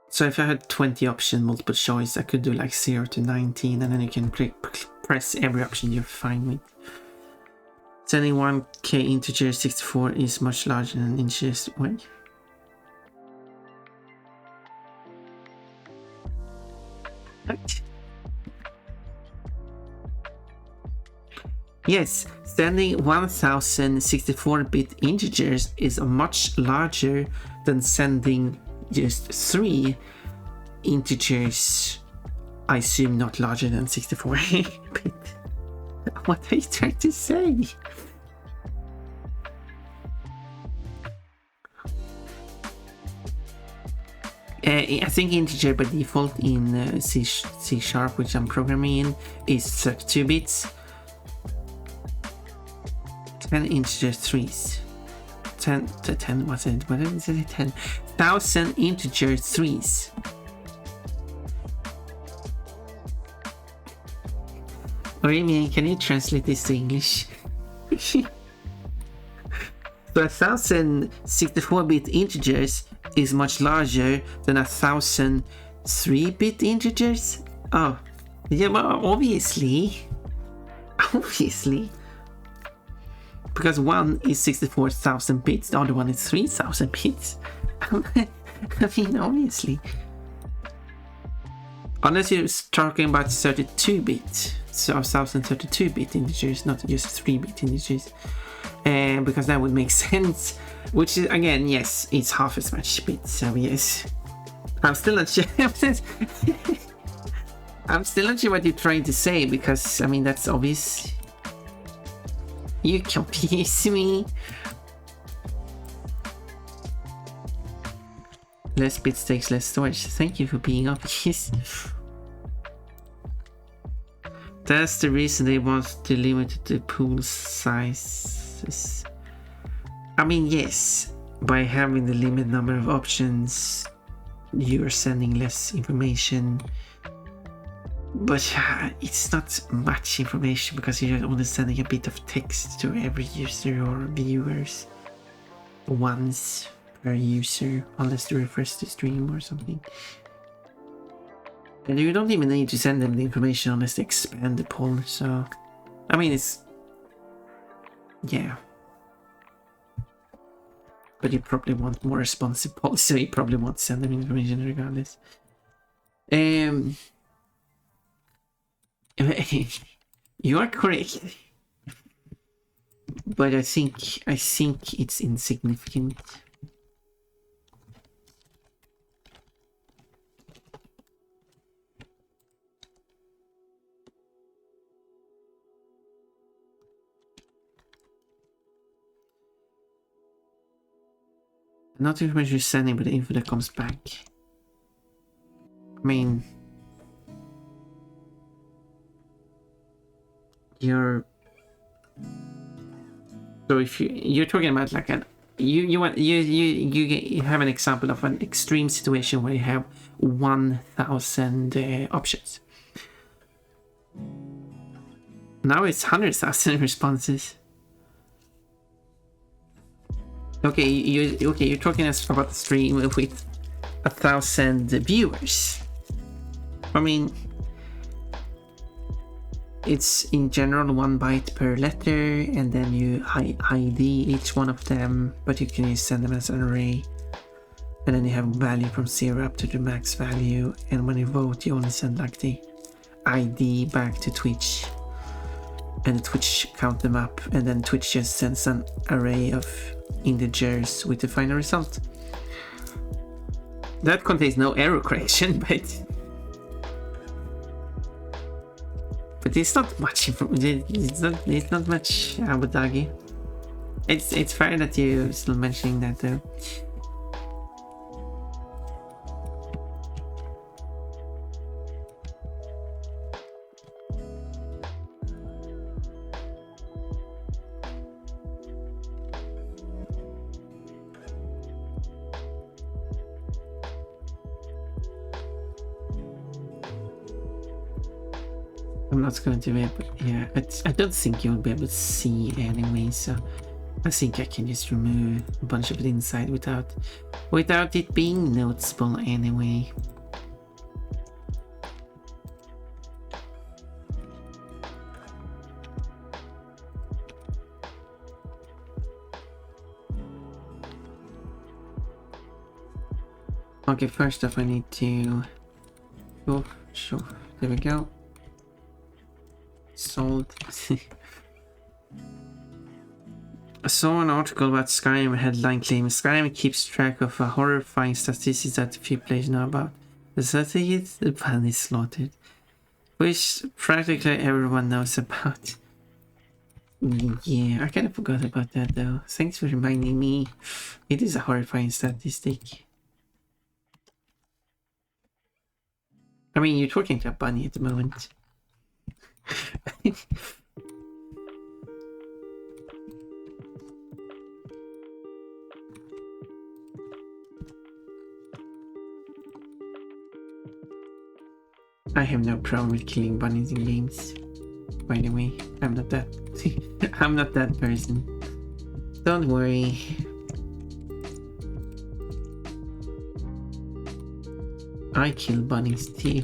So if I had 20 option multiple choice, I could do like 0 to 19, and then you can press every option you're fine with. Sending 1k integer 64 is much larger than integers. Wait. What? Yes, sending 1064-bit integers is much larger than sending just 3 integers. I assume not larger than 64-bit. What are you trying to say? I think integer by default in C#, which I'm programming in, is 32 bits. 10 integer 3s. 10, what's it? What is it? 10,000 integer 3s. What do you mean? Can you translate this to English? So 1064-bit integers is much larger than 1003-bit integers? Oh, yeah, well, obviously. Because one is 64,000 bits, the other one is 3,000 bits. I mean, obviously. Unless you're talking about 32-bit, so 1032-bit integers, not just 3-bit integers. Because that would make sense. Which is, again, yes, it's half as much bits, so yes. I'm still not sure. I'm still not sure what you're trying to say, because, I mean, that's obvious. You confuse me. Less bits takes less storage. Thank you for being obvious. That's the reason they want to limit the pool sizes. I mean, yes, by having the limited number of options, you're sending less information. But it's not much information, because you're only sending a bit of text to every user or viewers once per user, unless they refresh the stream or something. And you don't even need to send them the information unless they expand the poll, so... I mean, it's... yeah. But you probably want more responsive polls, so you probably won't send them information regardless. You are correct, but I think it's insignificant. Not the information you're sending, but the info that comes back. I mean, you're... So if you're talking about like an... You have an example of an extreme situation where you have 1,000 options. Now it's 100,000 responses. Okay, you're talking about the stream with 1,000 viewers. I mean, it's in general 1 byte per letter, and then you ID each one of them, but you can send them as an array. And then you have value from 0 up to the max value, and when you vote, you only send like the ID back to Twitch, and Twitch count them up, and then Twitch just sends an array of integers with the final result. That contains no error correction, but it's not much. It's not much, I would argue. It's fair that you're still mentioning that though. I'm not going to be able, yeah, I don't think you'll be able to see anyway, so I think I can just remove a bunch of it inside without it being noticeable anyway. Okay, first off I need to... Oh, sure, there we go. Sold. I saw an article about Skyrim headline claiming Skyrim keeps track of a horrifying statistics that few players know about. The statistic the bunny slaughtered, which practically everyone knows about. Yeah, I kind of forgot about that though. Thanks for reminding me. It is a horrifying statistic. I mean, you're talking to a bunny at the moment. I have no problem with killing bunnies in games. By the way, I'm not that I'm not that person. Don't worry. I kill bunnies too.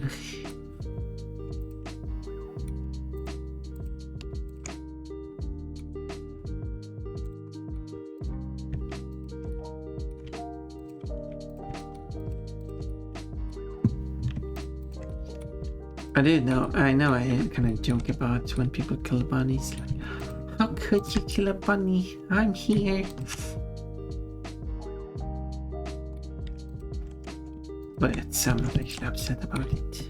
I know I kind of joke about when people kill bunnies, like, how could you kill a bunny? I'm here. But I'm not actually upset about it.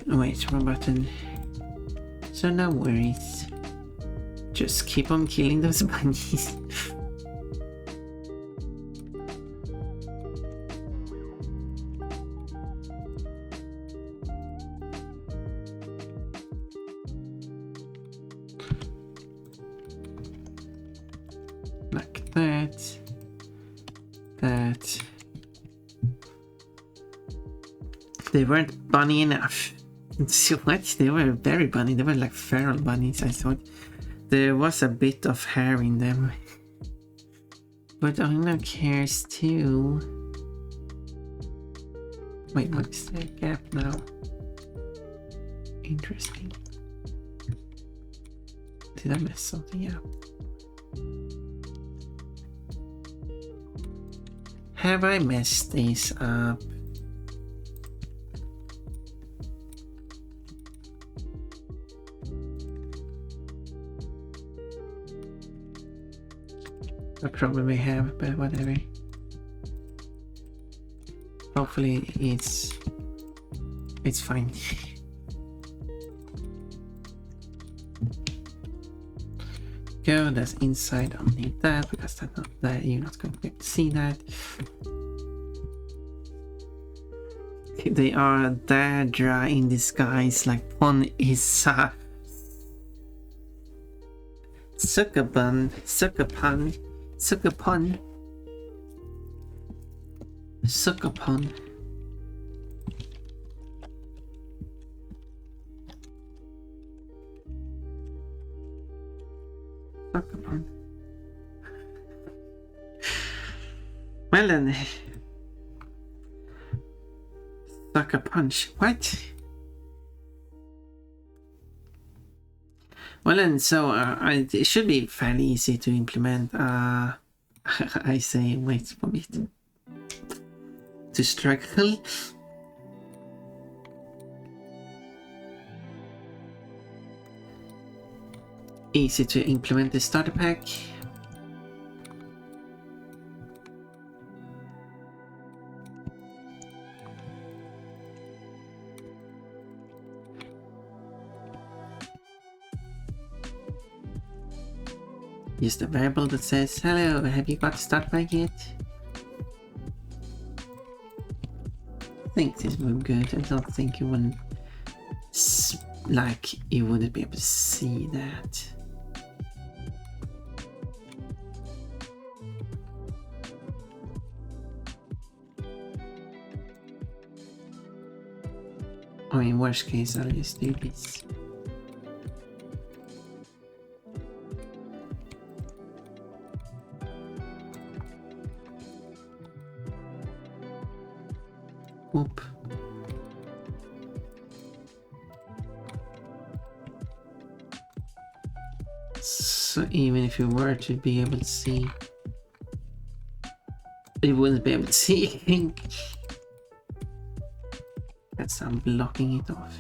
Wait, wrong button. So no worries. Just keep on killing those bunnies. They weren't bunny enough. So what? They were very bunny. They were like feral bunnies, I thought. There was a bit of hair in them. But Anna cares too. Wait, what is the gap now? Interesting. Did I mess something up? Have I messed this up? I probably have, but whatever. Hopefully it's fine. go. That's inside. I'll need that because that's not that. You're not going to be able to see that. They are Daedra in disguise, like Pon is Succubun, Succupun, Succupun, Succupun. Succupun. Well then. Sucker punch. What? Well then, so it should be fairly easy to implement. I say wait for me to struggle. Easy to implement the starter pack. Use the variable that says, hello, have you got the start pack yet? I think this would be good. I don't think you wouldn't, like, you wouldn't be able to see that. I mean, worst case, I'll just do this. Whoop. So even if you were to be able to see, you wouldn't be able to see. That's I'm blocking it off.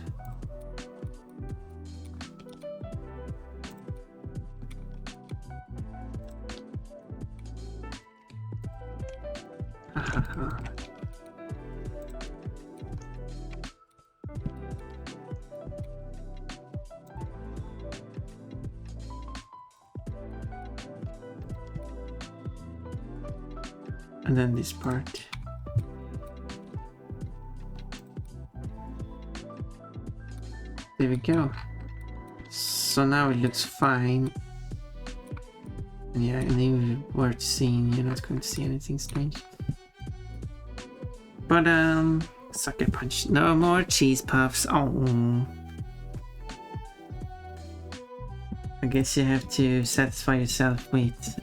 And then this part. There we go. So now it looks fine. And yeah, and if you were to see, you're not going to see anything strange. But sucker punch. No more cheese puffs. Oh. I guess you have to satisfy yourself with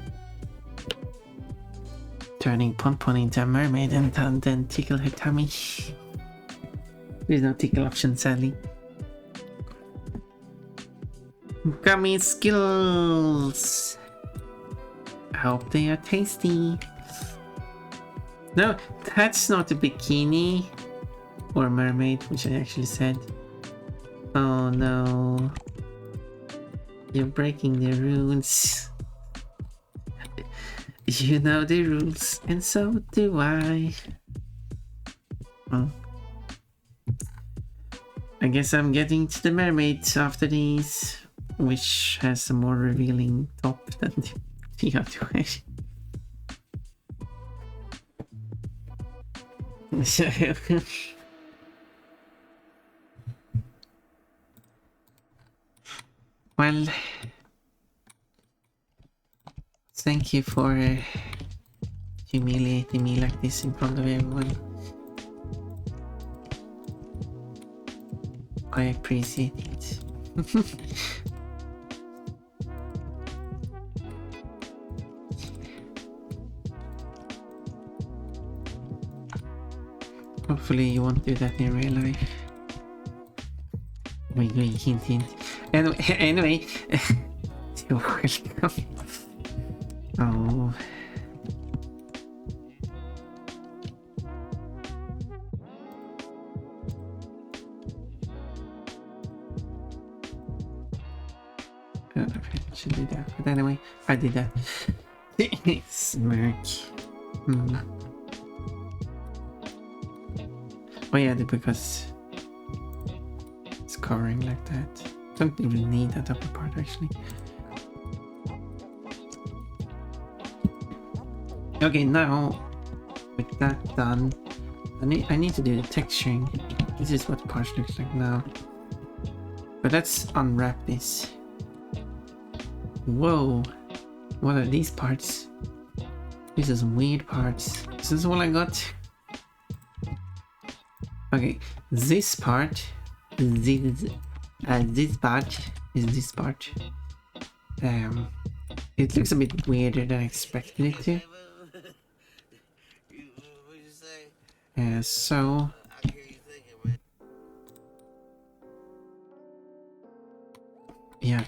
turning Pon into a mermaid and then tickle her tummy. There's no tickle option, sadly. Gummy skills. I hope they are tasty. No, that's not a bikini or mermaid, which I actually said. Oh no. You're breaking the rules. You know the rules, and so do I. I guess I'm getting to the mermaids after these, which has a more revealing top than the other way. Well, thank you for humiliating me like this in front of everyone. I appreciate it. Hopefully you won't do that in real life. Wait, hint, hint. Anyway, you're welcome. Oh. I should do that, but anyway, I did that. Smirk. Oh yeah, because it's covering like that. Don't even need that upper part actually. Okay, now with that done, I need to do the texturing. This is what the parts looks like now. But let's unwrap this. Whoa, what are these parts? These are some weird parts. This is all I got. Okay, this part, this part is this part. It looks a bit weirder than I expected it to. So yeah,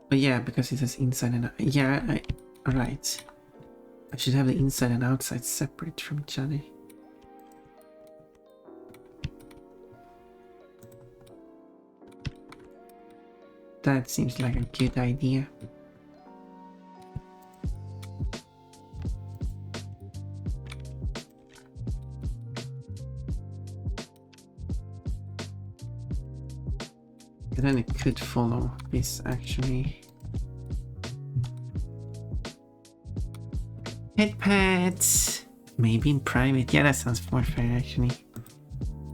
but yeah, because it says inside and out. Yeah, right. I should have the inside and outside separate from each other. That seems like a good idea. And then it could follow this actually. Head pads! Maybe in private. Yeah, that sounds more fair actually.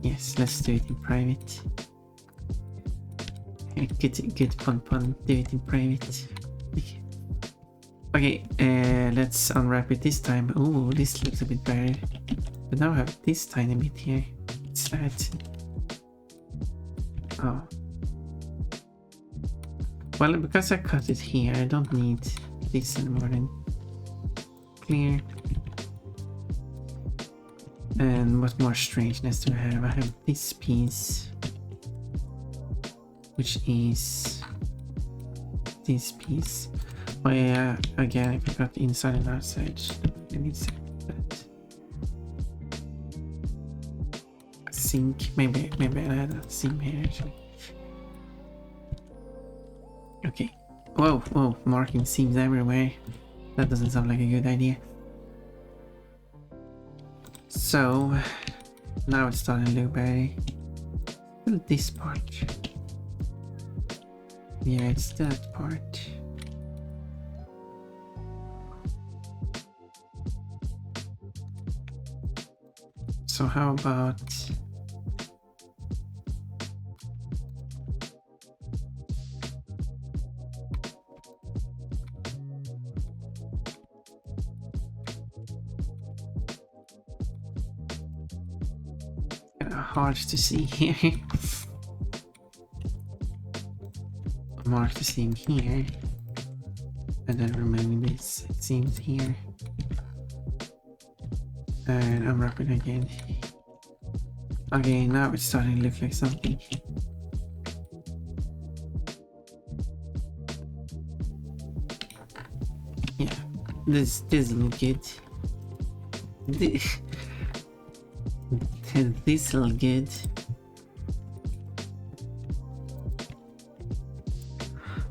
Yes, let's do it in private. Good pun. Do it in private. Okay, let's unwrap it this time. Oh, this looks a bit better. But now I have this tiny bit here. What's that? Oh. Well, because I cut it here, I don't need this anymore then. Clear. And what more strangeness do I have? I have this piece, which is this piece. Oh yeah, again, if I got the inside and outside, I need that. Sink, maybe I'll add a seam here actually. Okay. Whoa, marking seams everywhere. That doesn't sound like a good idea. So now it's starting to look better. Still this part. Yeah, it's that part. So how about hard to see here. Mark the seam here, and then removing this seams here, and unwrap it again. Okay, now it's starting to look like something. Yeah, this look good. This look good.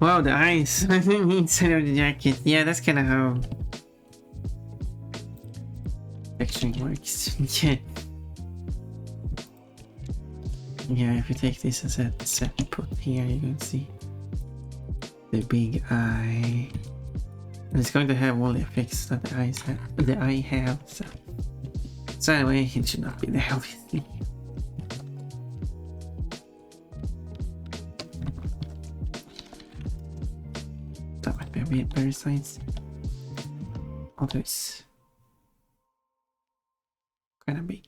Wow, the eyes inside of the jacket. Yeah, that's kind of how texturing works. Yeah. Yeah, if you take this as a set put here, you can see the big eye. And it's going to have all the effects that the eye have. So anyway, it should not be there, obviously. That might be a bit better size. Although it's kind of big.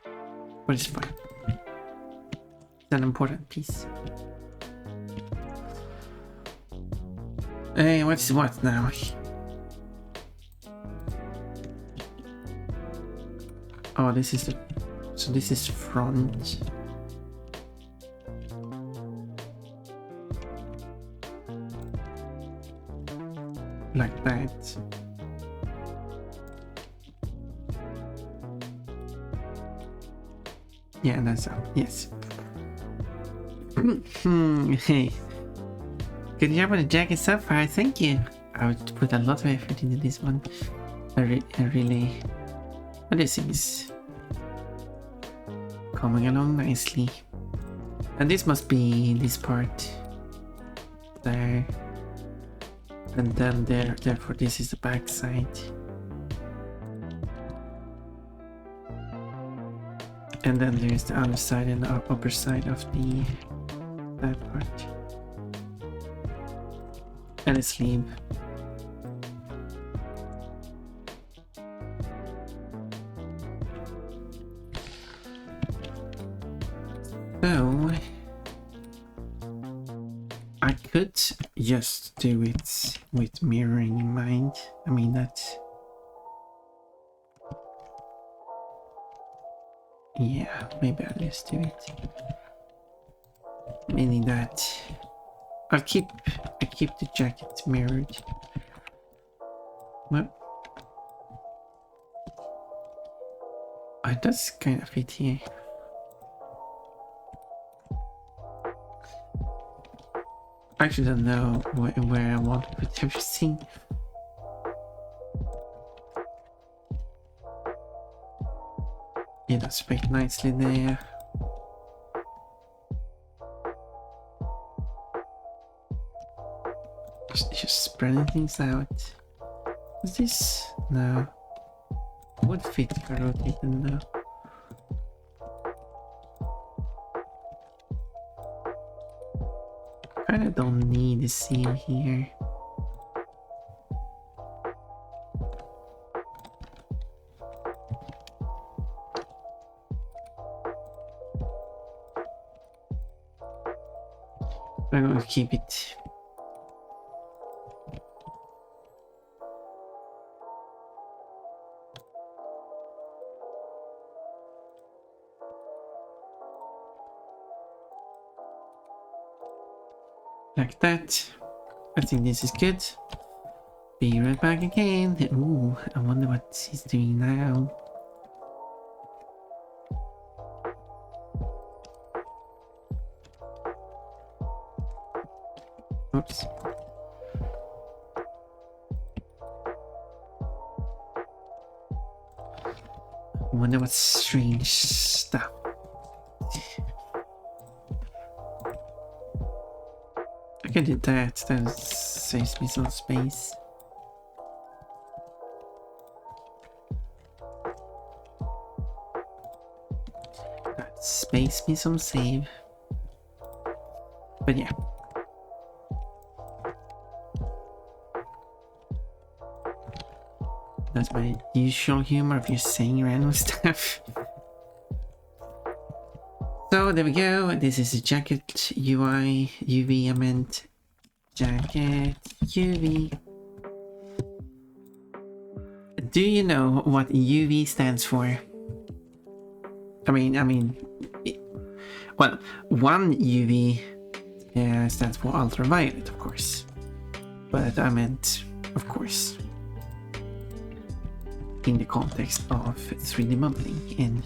But it's fine. It's an important piece. Hey, what's what now? Oh, this is the... So this is front. Like that. Yeah, that's up. Yes. Hey. Good job on the jacket so far, thank you. I would put a lot of effort into this one. I really... But this is coming along nicely. And this must be this part. There. And then there, therefore this is the back side. And then there's the other side and the upper side of that part. And a sleeve. So I could just do it with mirroring in mind. I mean that's... Yeah, maybe I'll just do it. Meaning that I keep the jacket mirrored. Well, it does kind of fit here. I actually don't know where I want to put everything. Yeah, that's fit nicely there. Just spreading things out. Is this? No. Would fit if I rotate them though. Kinda don't need a seam here. I'm going to keep it. Like that. I think this is good. Be right back again. Ooh, I wonder what he's doing now. Oops. I wonder what strange stuff. I can do that. That saves me some space. That space me some save. But yeah. That's my usual humor of just saying random stuff. So there we go. This is a jacket UV. I meant jacket UV. Do you know what UV stands for? Well, one UV stands for ultraviolet, of course. But I meant, of course, in the context of 3D modeling and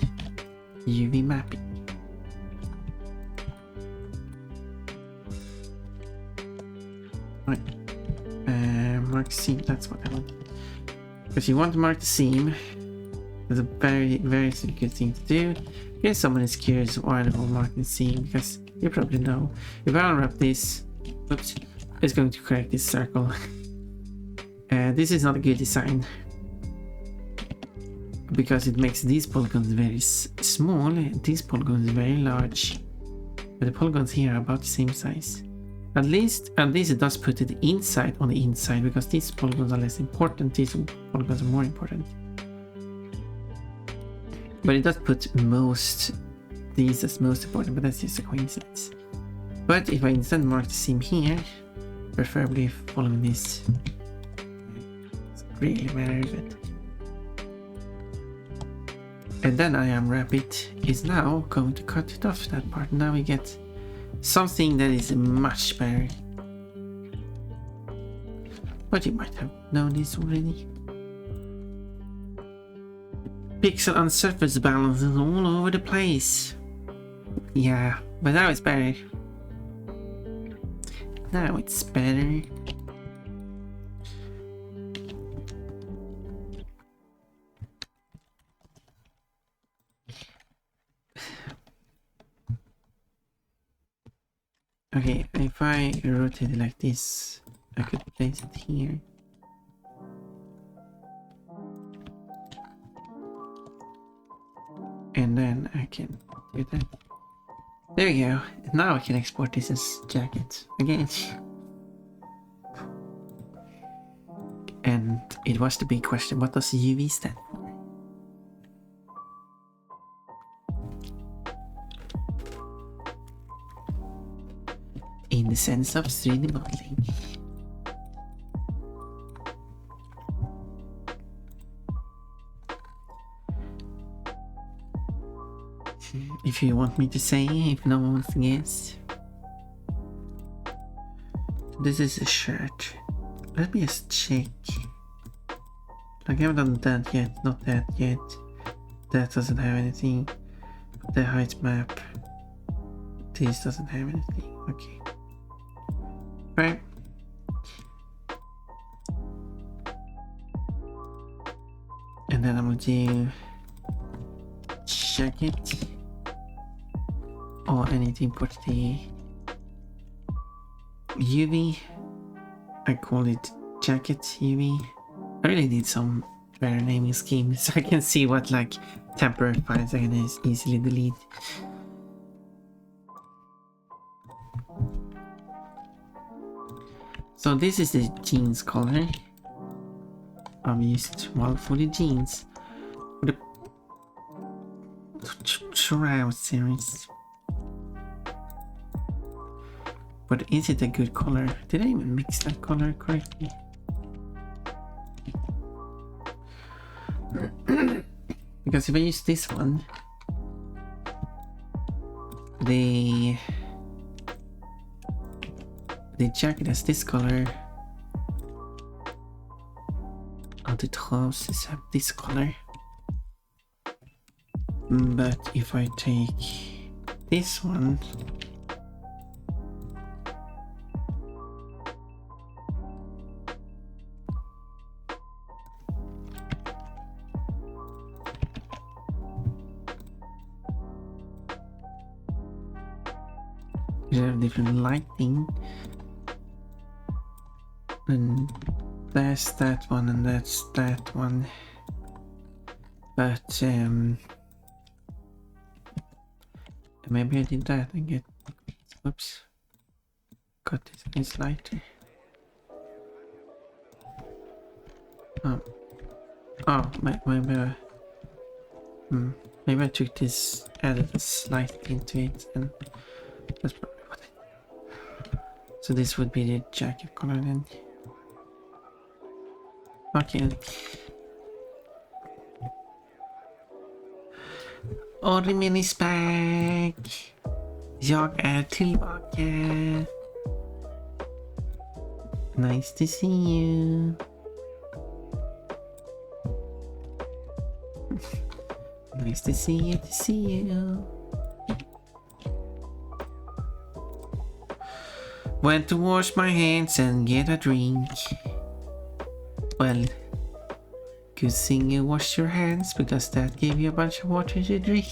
UV mapping. Right. Mark seam, that's what I want. Because you want to mark the seam. That's a very, very good thing to do. In case someone is curious why I will mark the seam, because you probably know. If I unwrap this, oops, it's going to correct this circle. This is not a good design. Because it makes these polygons very small, these polygons very large. But the polygons here are about the same size. At least it does put it inside on the inside, because these polygons are less important, these polygons are more important. But it does put these as most important, but that's just a coincidence. But if I instead mark the seam here, preferably following this, it's really very good. And then I unwrap it, is now going to cut it off that part. Now we get something that is much better. But you might have known this already. Pixel and surface balance is all over the place. Yeah, but now it's better. Now it's better. Okay, if I rotate it like this, I could place it here. And then I can do that. There we go. Now I can export this as jacket again. And it was the big question, what does UV stand for? In the sense of 3D modeling. If you want me to say, if no one wants to guess. This is a shirt. Let me just check. Like, I haven't done that yet, not that yet. That doesn't have anything. The height map. This doesn't have anything. Okay. Right. And then I'm gonna do jacket or anything but the UV. I call it jacket UV. I really need some better naming scheme so I can see what like temporary files I can easily delete. So this is the jeans color. I've used well for the jeans. For the trousers. But is it a good color? Did I even mix that color correctly? Because if I use this one, the jacket has this color, and the trousers have this color. But if I take this one, you have different lighting, and that's that one and that's that one. But maybe I did that and get, oops, got this lighter. Maybe I took this, added a slight into it, and that's probably what I... So this would be the jacket color then. Okay. Ormen är back. Jag är tillbaka. Nice to see you. Nice to see you. Went to wash my hands and get a drink. Well, good thing you washed your hands because that gave you a bunch of water to drink.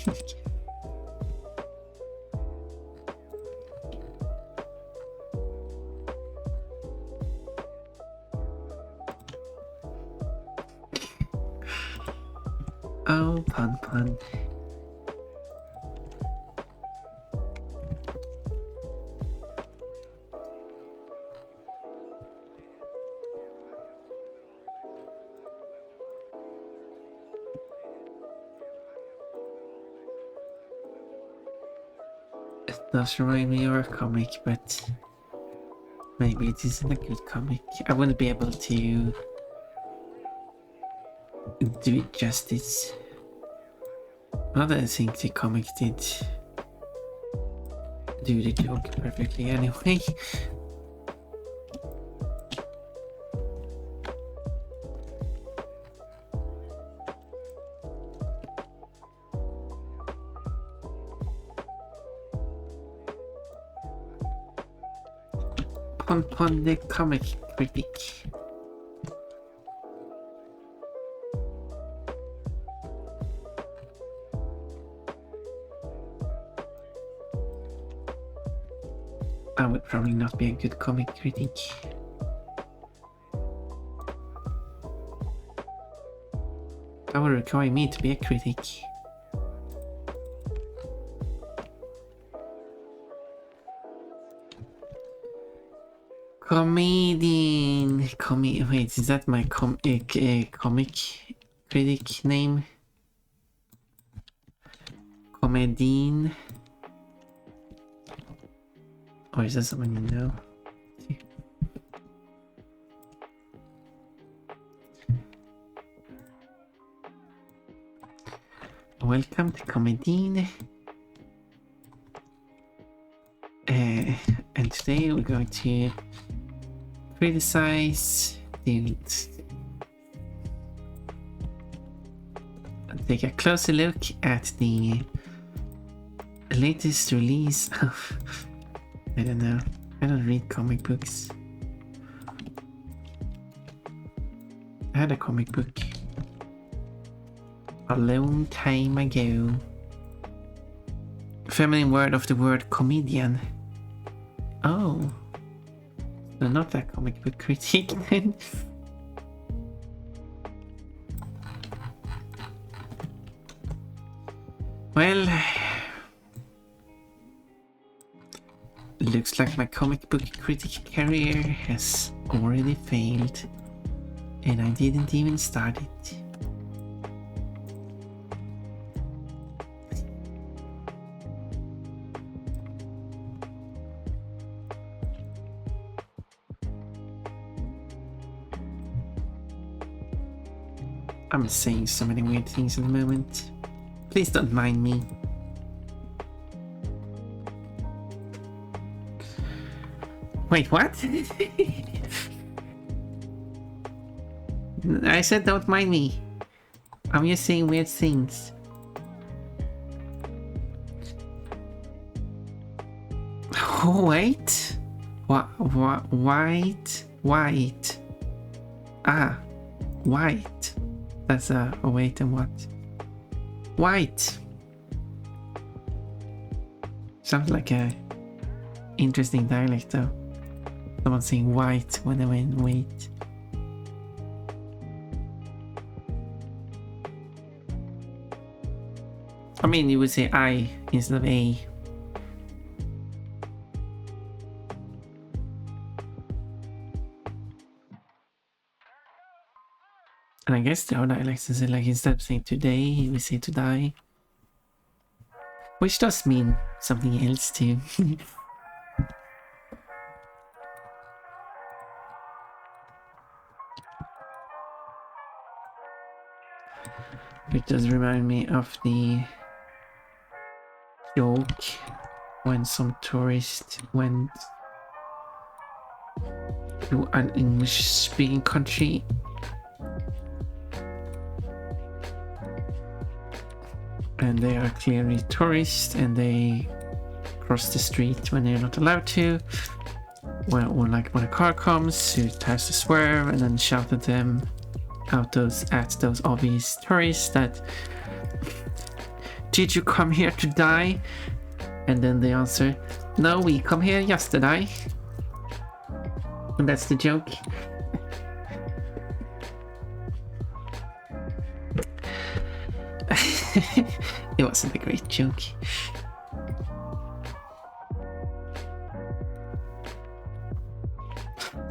Oh, pun. It does remind me of a comic, but maybe it isn't a good comic. I wouldn't be able to do it justice. Not that I think the comic did do the joke perfectly anyway. On the comic critic. I would probably not be a good comic critic. That would require me to be a critic. Comedian. Wait, is that my comic critic name? Comedian. Or is that someone you know? Welcome to Comedian. And today we're going to criticize take a closer look at the latest release of I don't know. I don't read comic books. I had a comic book a long time ago. Feminine word of the word comedian. Oh. So not that comic book critique then. Well, looks like my comic book critic career has already failed, and I didn't even start it. I'm saying so many weird things at the moment. Please don't mind me. Wait, what? I said don't mind me. I'm just saying weird things. Oh, wait. White. Ah, white. That's a wait and what? White. Sounds like a interesting dialect though. Someone saying white when they went wait. I mean, you would say I instead of A. And I guess the other dialects is like instead of saying today, we say to die. Which does mean something else too. It does remind me of the joke when some tourist went to an English-speaking country and they are clearly tourists and they cross the street when they're not allowed to. Or like when a car comes, who tries to swerve and then shout at them at those obvious tourists that did you come here to die? And then they answer, no, we come here just to die. And that's the joke. It wasn't a great joke.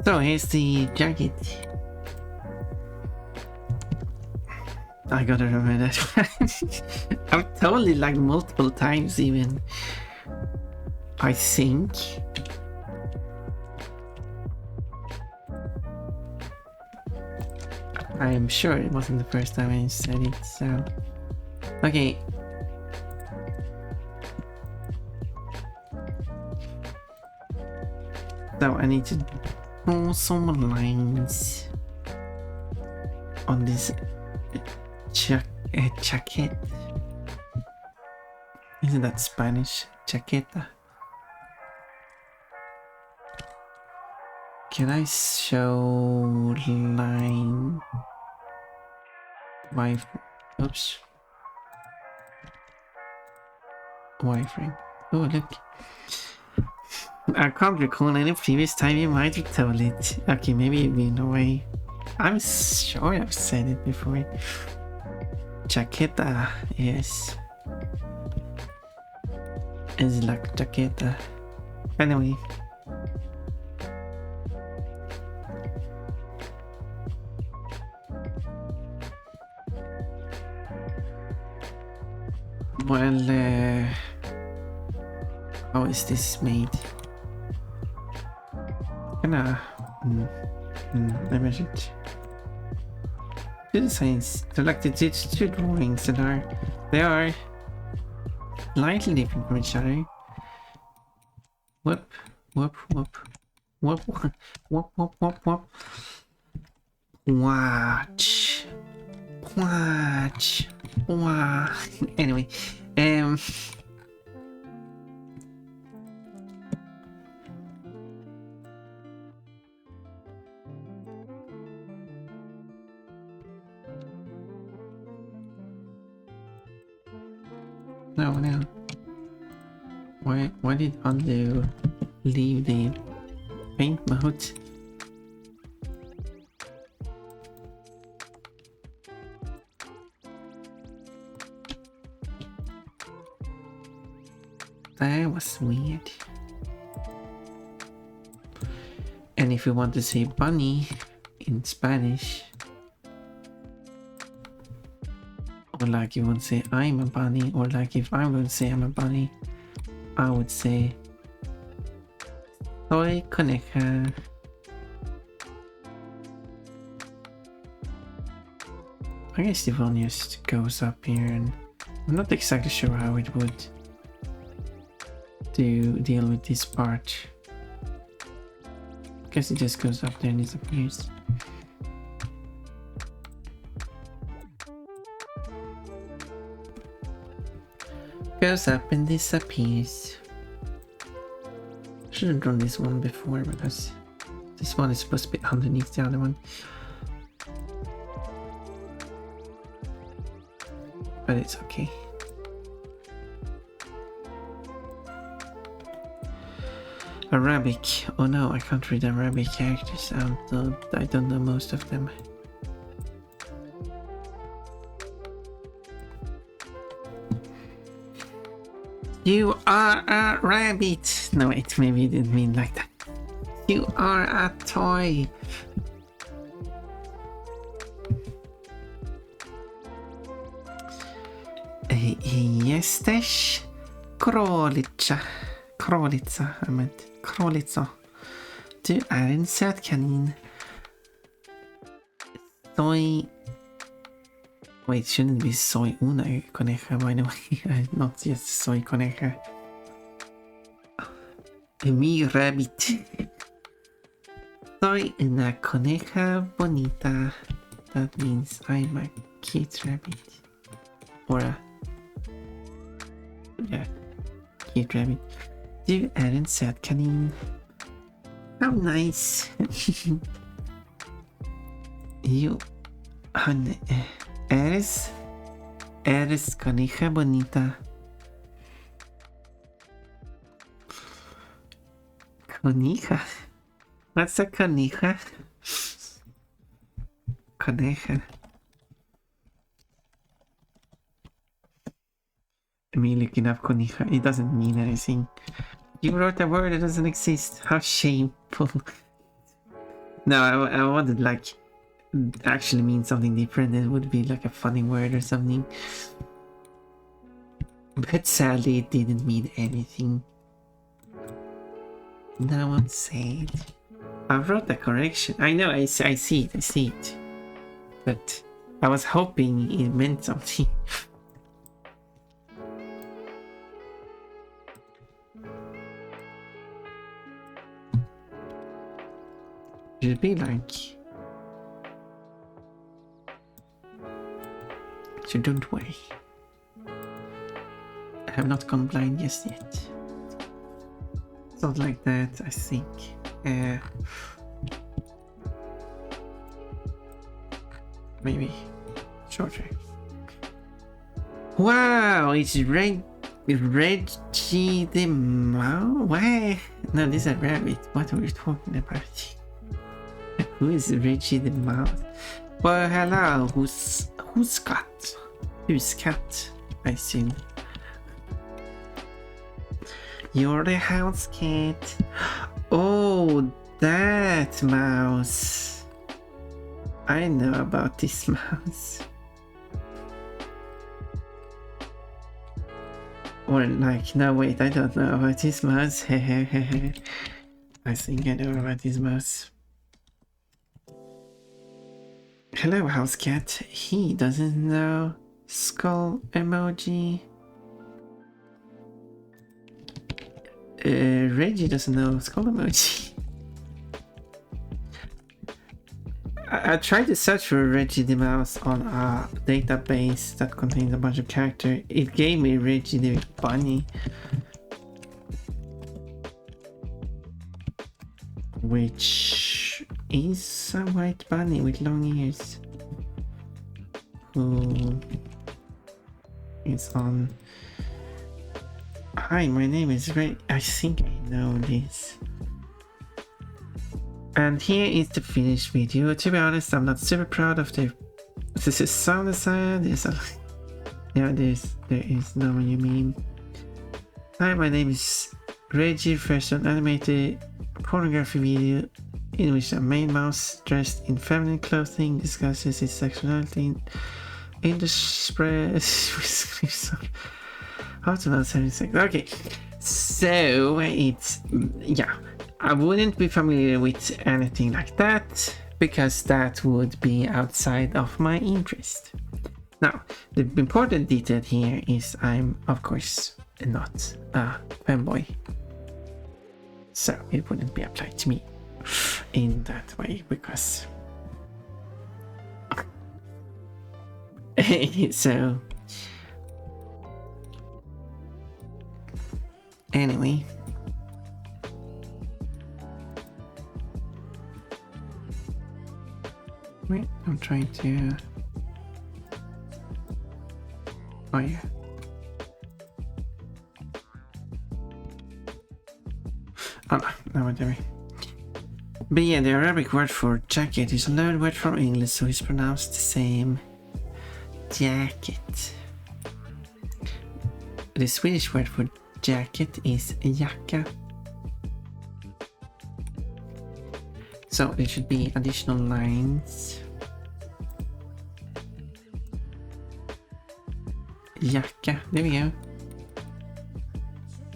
So here's the jacket. I gotta remember that. I've told it like multiple times even. I think. I'm sure it wasn't the first time I said it, so... Okay. So I need to draw some lines on this jacket. Isn't that Spanish? Chaqueta. Can I show line? Oops. Wireframe. Oh, look. I can't recall any previous time you might have told it. Okay, maybe it'd been away. I'm sure I've said it before. Chaqueta, yes. It's like chaqueta. Anyway. Well, how is this made? Kinda. Maybe I should do the science. They're like the two drawings that they are slightly different from each other. Whoop, whoop, whoop, whoop, whoop, whoop, whoop, whoop. Watch, watch, watch. Anyway, no. Why did undo leave the paint mode? That was weird. And if you want to say bunny in Spanish, or like you want to say I'm a bunny, or like if I'm going to say I'm a bunny, I would say soy coneja. I guess the one just goes up here, and I'm not exactly sure how it would deal with this part. I guess it just goes up there and disappears. Goes up and disappears. Should have drawn this one before because this one is supposed to be underneath the other one. But it's okay. Arabic. Oh no, I can't read Arabic characters. I don't know most of them. You are a rabbit. No wait, maybe it didn't mean like that. You are a toy. Jesteś Krolica, I meant Krolica. Du är en söt kanin. Soy... Wait, shouldn't it be soy una coneja, by the way? Not just soy coneja. Mi rabbit. Soy una coneja bonita. That means I'm a cute rabbit. Or a... Yeah, cute rabbit. Du är en söt kanin. How nice. You... Eres coneja bonita. Coneja? What's a coneja? Coneja. Me looking up coneja, it doesn't mean anything. You wrote a word that doesn't exist. How shameful. No, I wanted like actually mean something different. It would be like a funny word or something. But sadly it didn't mean anything. No one said. I wrote the correction. I know, I see it. But I was hoping it meant something. Should be like... So don't worry. I have not gone blind just yet. Something like that, I think. Maybe shorter. Wow, it's Reggie the Mouse? What? No, this is a rabbit. What are we talking about? Who is Reggie the Mouse? Well, hello, who's cat? Who's cat? I assume. You're the house cat. Oh, that mouse. I know about this mouse. Or like, no wait, I don't know about this mouse. I think I know about this mouse. Hello, house cat. He doesn't know skull emoji. Reggie doesn't know skull emoji. I tried to search for Reggie the mouse on a database that contains a bunch of characters. It gave me Reggie the bunny, which is a white bunny with long ears who is on. Hi, my name is Ray. I think I know this. And here is the finished video. To be honest, I'm not super proud of the sound design. There is no one you mean. Hi, my name is Reggie, fresh an animated pornography video in which a main mouse dressed in feminine clothing discusses his sexuality in the spread how to not having sex. Okay, so it's yeah. I wouldn't be familiar with anything like that because that would be outside of my interest. Now, the important detail here is I'm, of course, not a fanboy. So it wouldn't be applied to me in that way because... so... Anyway... Wait, I'm trying to... Oh yeah. Oh no, whatever. But yeah, the Arabic word for jacket is a learned word from English, so it's pronounced the same. Jacket. The Swedish word for jacket is jacka. So there should be additional lines. Jacka, there we go.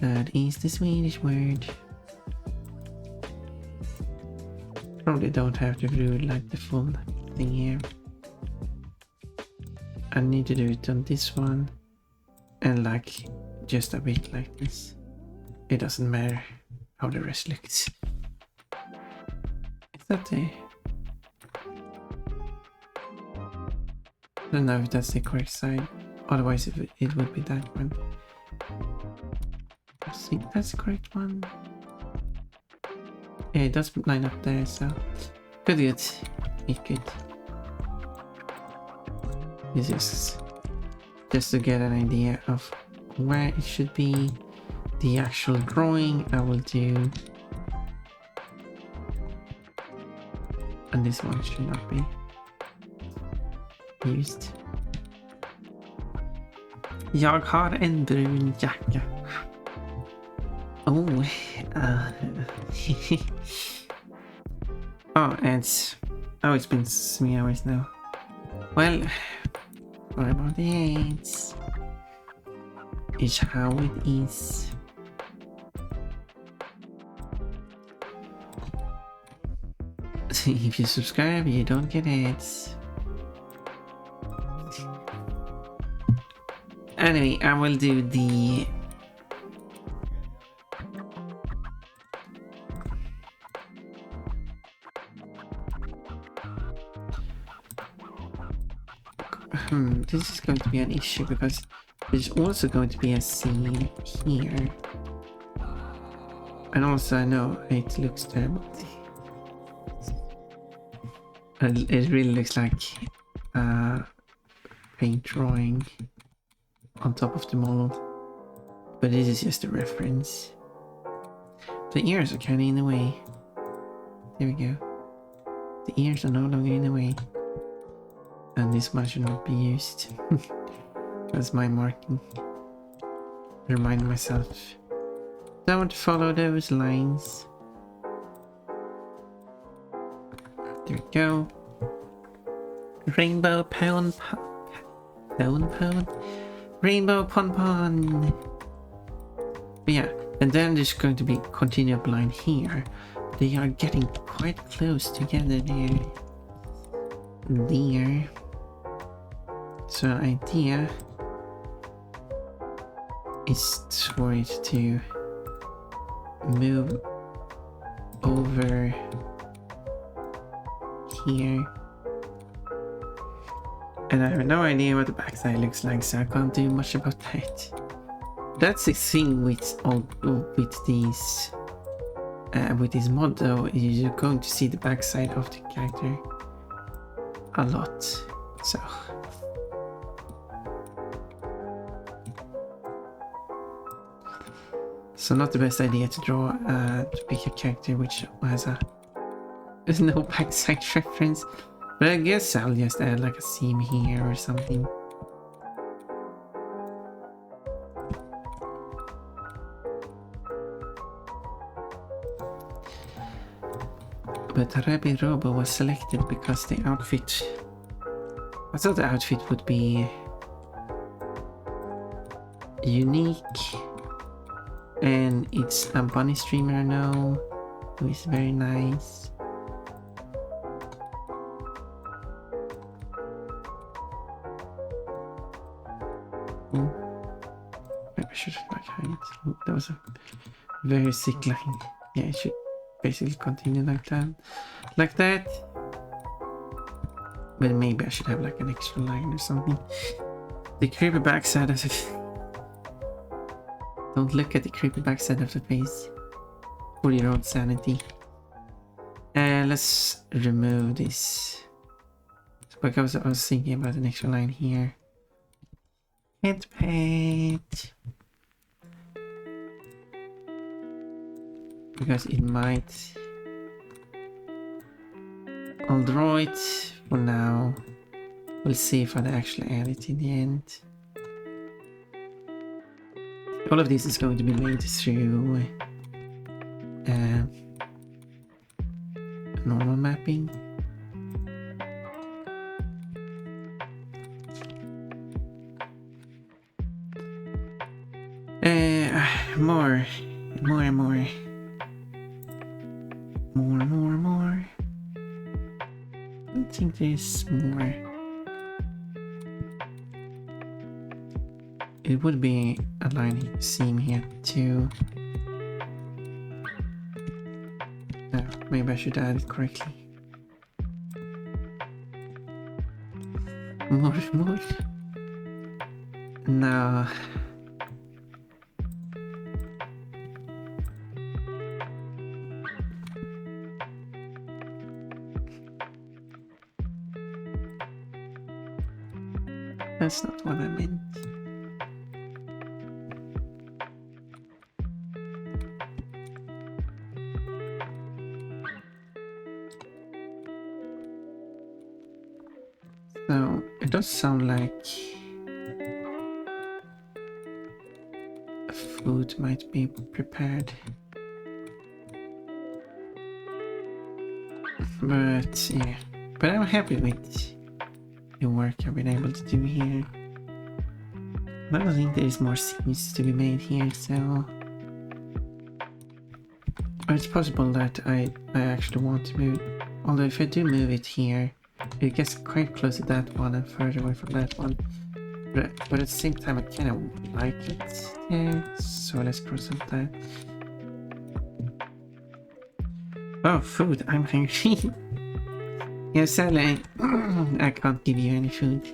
That is the Swedish word. Probably don't have to do like the full thing here. I need to do it on this one. And like just a bit like this. It doesn't matter how the rest looks. That the... I don't know if that's the correct side. Otherwise it would be that one. I think that's the correct one. Yeah, it does line up there, so good. It's good. This is just to get an idea of where it should be. The actual drawing I will do. And this one should not be used. Jag har en brun jacka. Oh, oh, it's been 3 hours now. Well, what about the AIDS? It's how it is. If you subscribe, you don't get ads. Anyway, I will do the... this is going to be an issue because there's also going to be a scene here. And also I know it looks terrible. It really looks like paint drawing on top of the model, but this is just a reference. The ears are kind of in the way. There we go. The ears are no longer in the way, and this one should not be used. That's my marking. Remind myself. Don't follow those lines. There we go. Rainbow Rainbow Pon-Pon. But yeah, and then there's going to be continued line here. They are getting quite close together there. There. So the idea is for it to move over here. And I have no idea what the backside looks like, so I can't do much about that. That's the thing with these with this mod though, you're going to see the backside of the character a lot. So not the best idea to draw to pick a character which has there's no backside reference. But I guess I'll just add like a seam here or something. But Rabirobo was selected because the outfit... I thought the outfit would be unique. And it's a bunny streamer now, who is very nice. Maybe I should like hide it. That was a very sick line. Yeah, it should basically continue like that. Like that. But maybe I should have like an extra line or something. The creepy backside of it. Don't look at the creepy backside of the face. For your own sanity. Let's remove this. Because I was thinking about an extra line here. Head paint. Because it might... I'll draw it for now. We'll see if I actually add it in the end. All of this is going to be made through normal mapping. More. I think there's more. It would be a line seam here too. Maybe I should add it correctly. More. No. That's not what I meant. So it does sound like food might be prepared. But yeah, but I'm happy with the work I've been able to do here. I don't think there's more scenes to be made here, so it's possible that I actually want to move. Although if I do move it here, it gets quite close to that one and further away from that one. But at the same time, I kind of like it. Yeah, so let's cross out that. Oh, food! I'm hungry. Yeah, sadly, I can't give you any food.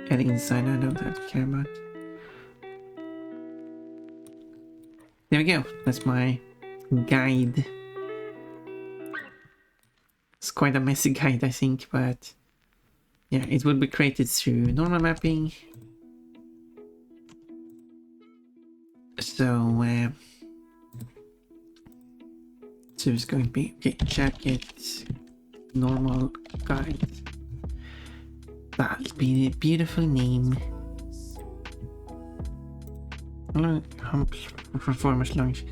And inside, I don't have to care about. There we go. That's my guide. It's quite a messy guide, I think, but yeah, it will be created through normal mapping. So it's going to be jacket, normal guide. That'll be a beautiful name. Performance lunch.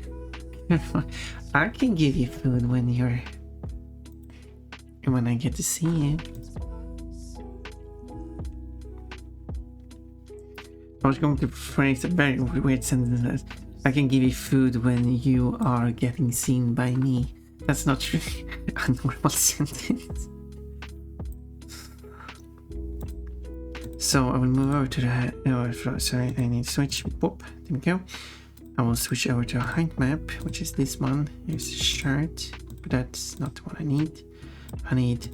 I can give you food when I get to see you. I was going to phrase a very weird sentence. I can give you food when you are getting seen by me. That's not really a normal sentence. So I will move over to the... Oh, sorry, I need to switch. Whoop, there we go. I will switch over to a height map, which is this one. Here's a shirt, but that's not what I need. I need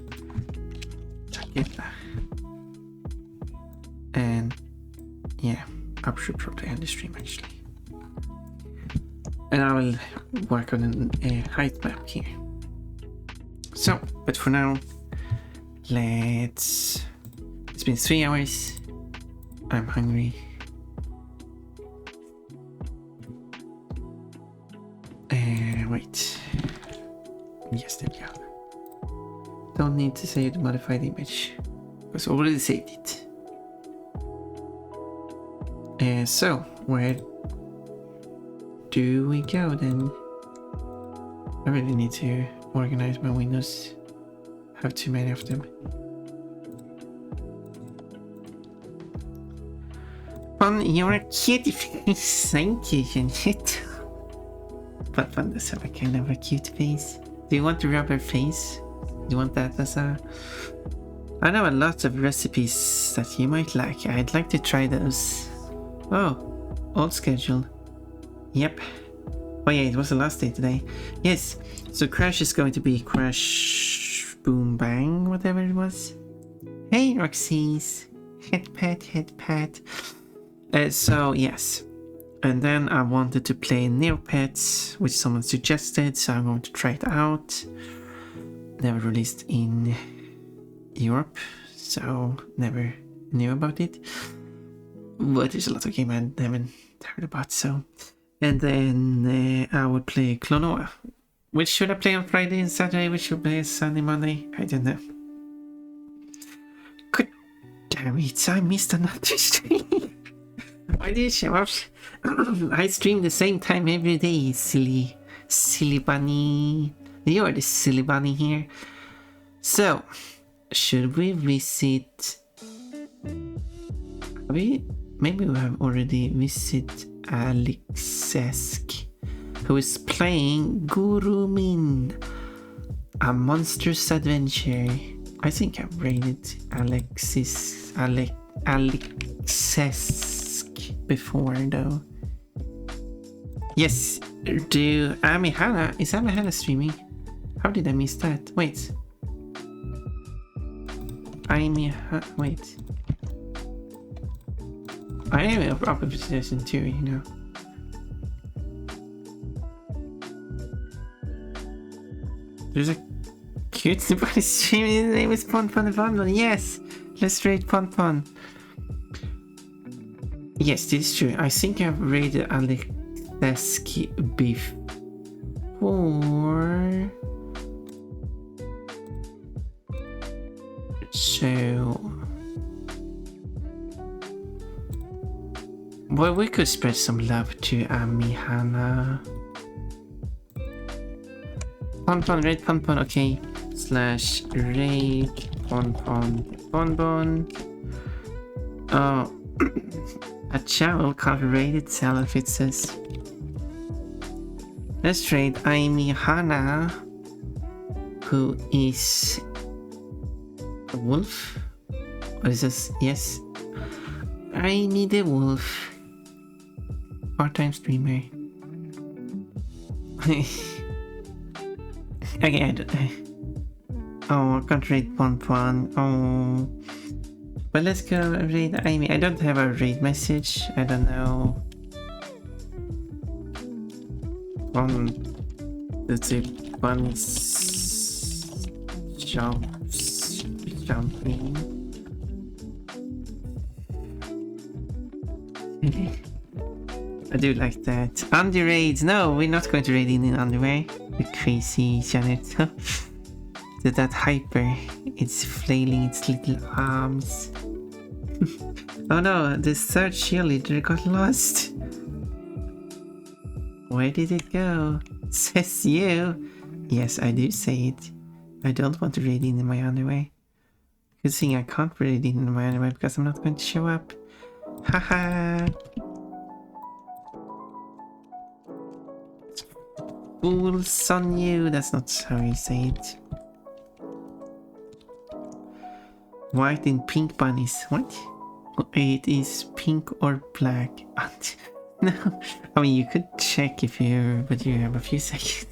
jacket. And yeah, I should probably end the stream actually. And I will work on a height map here. So, but for now, it's been 3 hours. I'm hungry. Wait. Yes, there we go. Don't need to save the modified image, because I already saved it. So, where do we go then? I really need to organize my windows. I have too many of them. Pon, you're a cutie face. Thank you, Jeanette. But Pon does have a kind of a cute face. Do you want to rub her face? Do you want that as a... I know a lot of recipes that you might like. I'd like to try those. Oh, old schedule. Yep. Oh yeah, it was the last day today. Yes, so Crash is going to be Crash Boom Bang, whatever it was. Hey Roxy's. Head pat. So yes. And then I wanted to play Neopets, which someone suggested, so I'm going to try it out. Never released in Europe, so never knew about it. But there's a lot of games I haven't heard about, so... And then I would play Clonoa. Which should I play on Friday and Saturday? Which should I play on Sunday, Monday? I don't know. God damn it, I missed another stream. Why did you show up? I stream the same time every day, silly bunny. You're the silly bunny here. So, should we visit... Maybe we have already visited Alexesk, who is playing Gurumin, a monstrous adventure. I think I've rated Alexesk before though. Yes, do Amihana, is Amihana streaming? How did I miss that? Wait. Wait. I am up in position too, you know. There's a cute somebody streaming, his name is Pon. Yes! Let's rate Pon. Yes, this is true. I think I've rated Alexeski before. So... Well, we could spread some love to Amihana. Pon, rate Pon, okay. / rate Pon. Oh, a channel can't rate itself, it says. Let's rate Amihana, who is a wolf. Or is this? Yes. Amy the wolf. Part-time streamer. Okay, I don't know. Oh, I can't rate Pon. Oh. But let's go raid Amy. I don't have a raid message. I don't know. Let's see. Bunny's jumping. I do like that. Andy raids. No, we're not going to raid in underwear. The crazy Janet. That hyper. It's flailing its little arms. Oh no, the third cheerleader got lost. Where did it go? Says you. Yes, I do say it. I don't want to raid in my underwear. Good thing I can't raid in my underwear because I'm not going to show up. Haha. Fools on you. That's not how you say it. White and pink bunnies. What? It is pink or black. No. I mean, you could check if you, but you have a few seconds.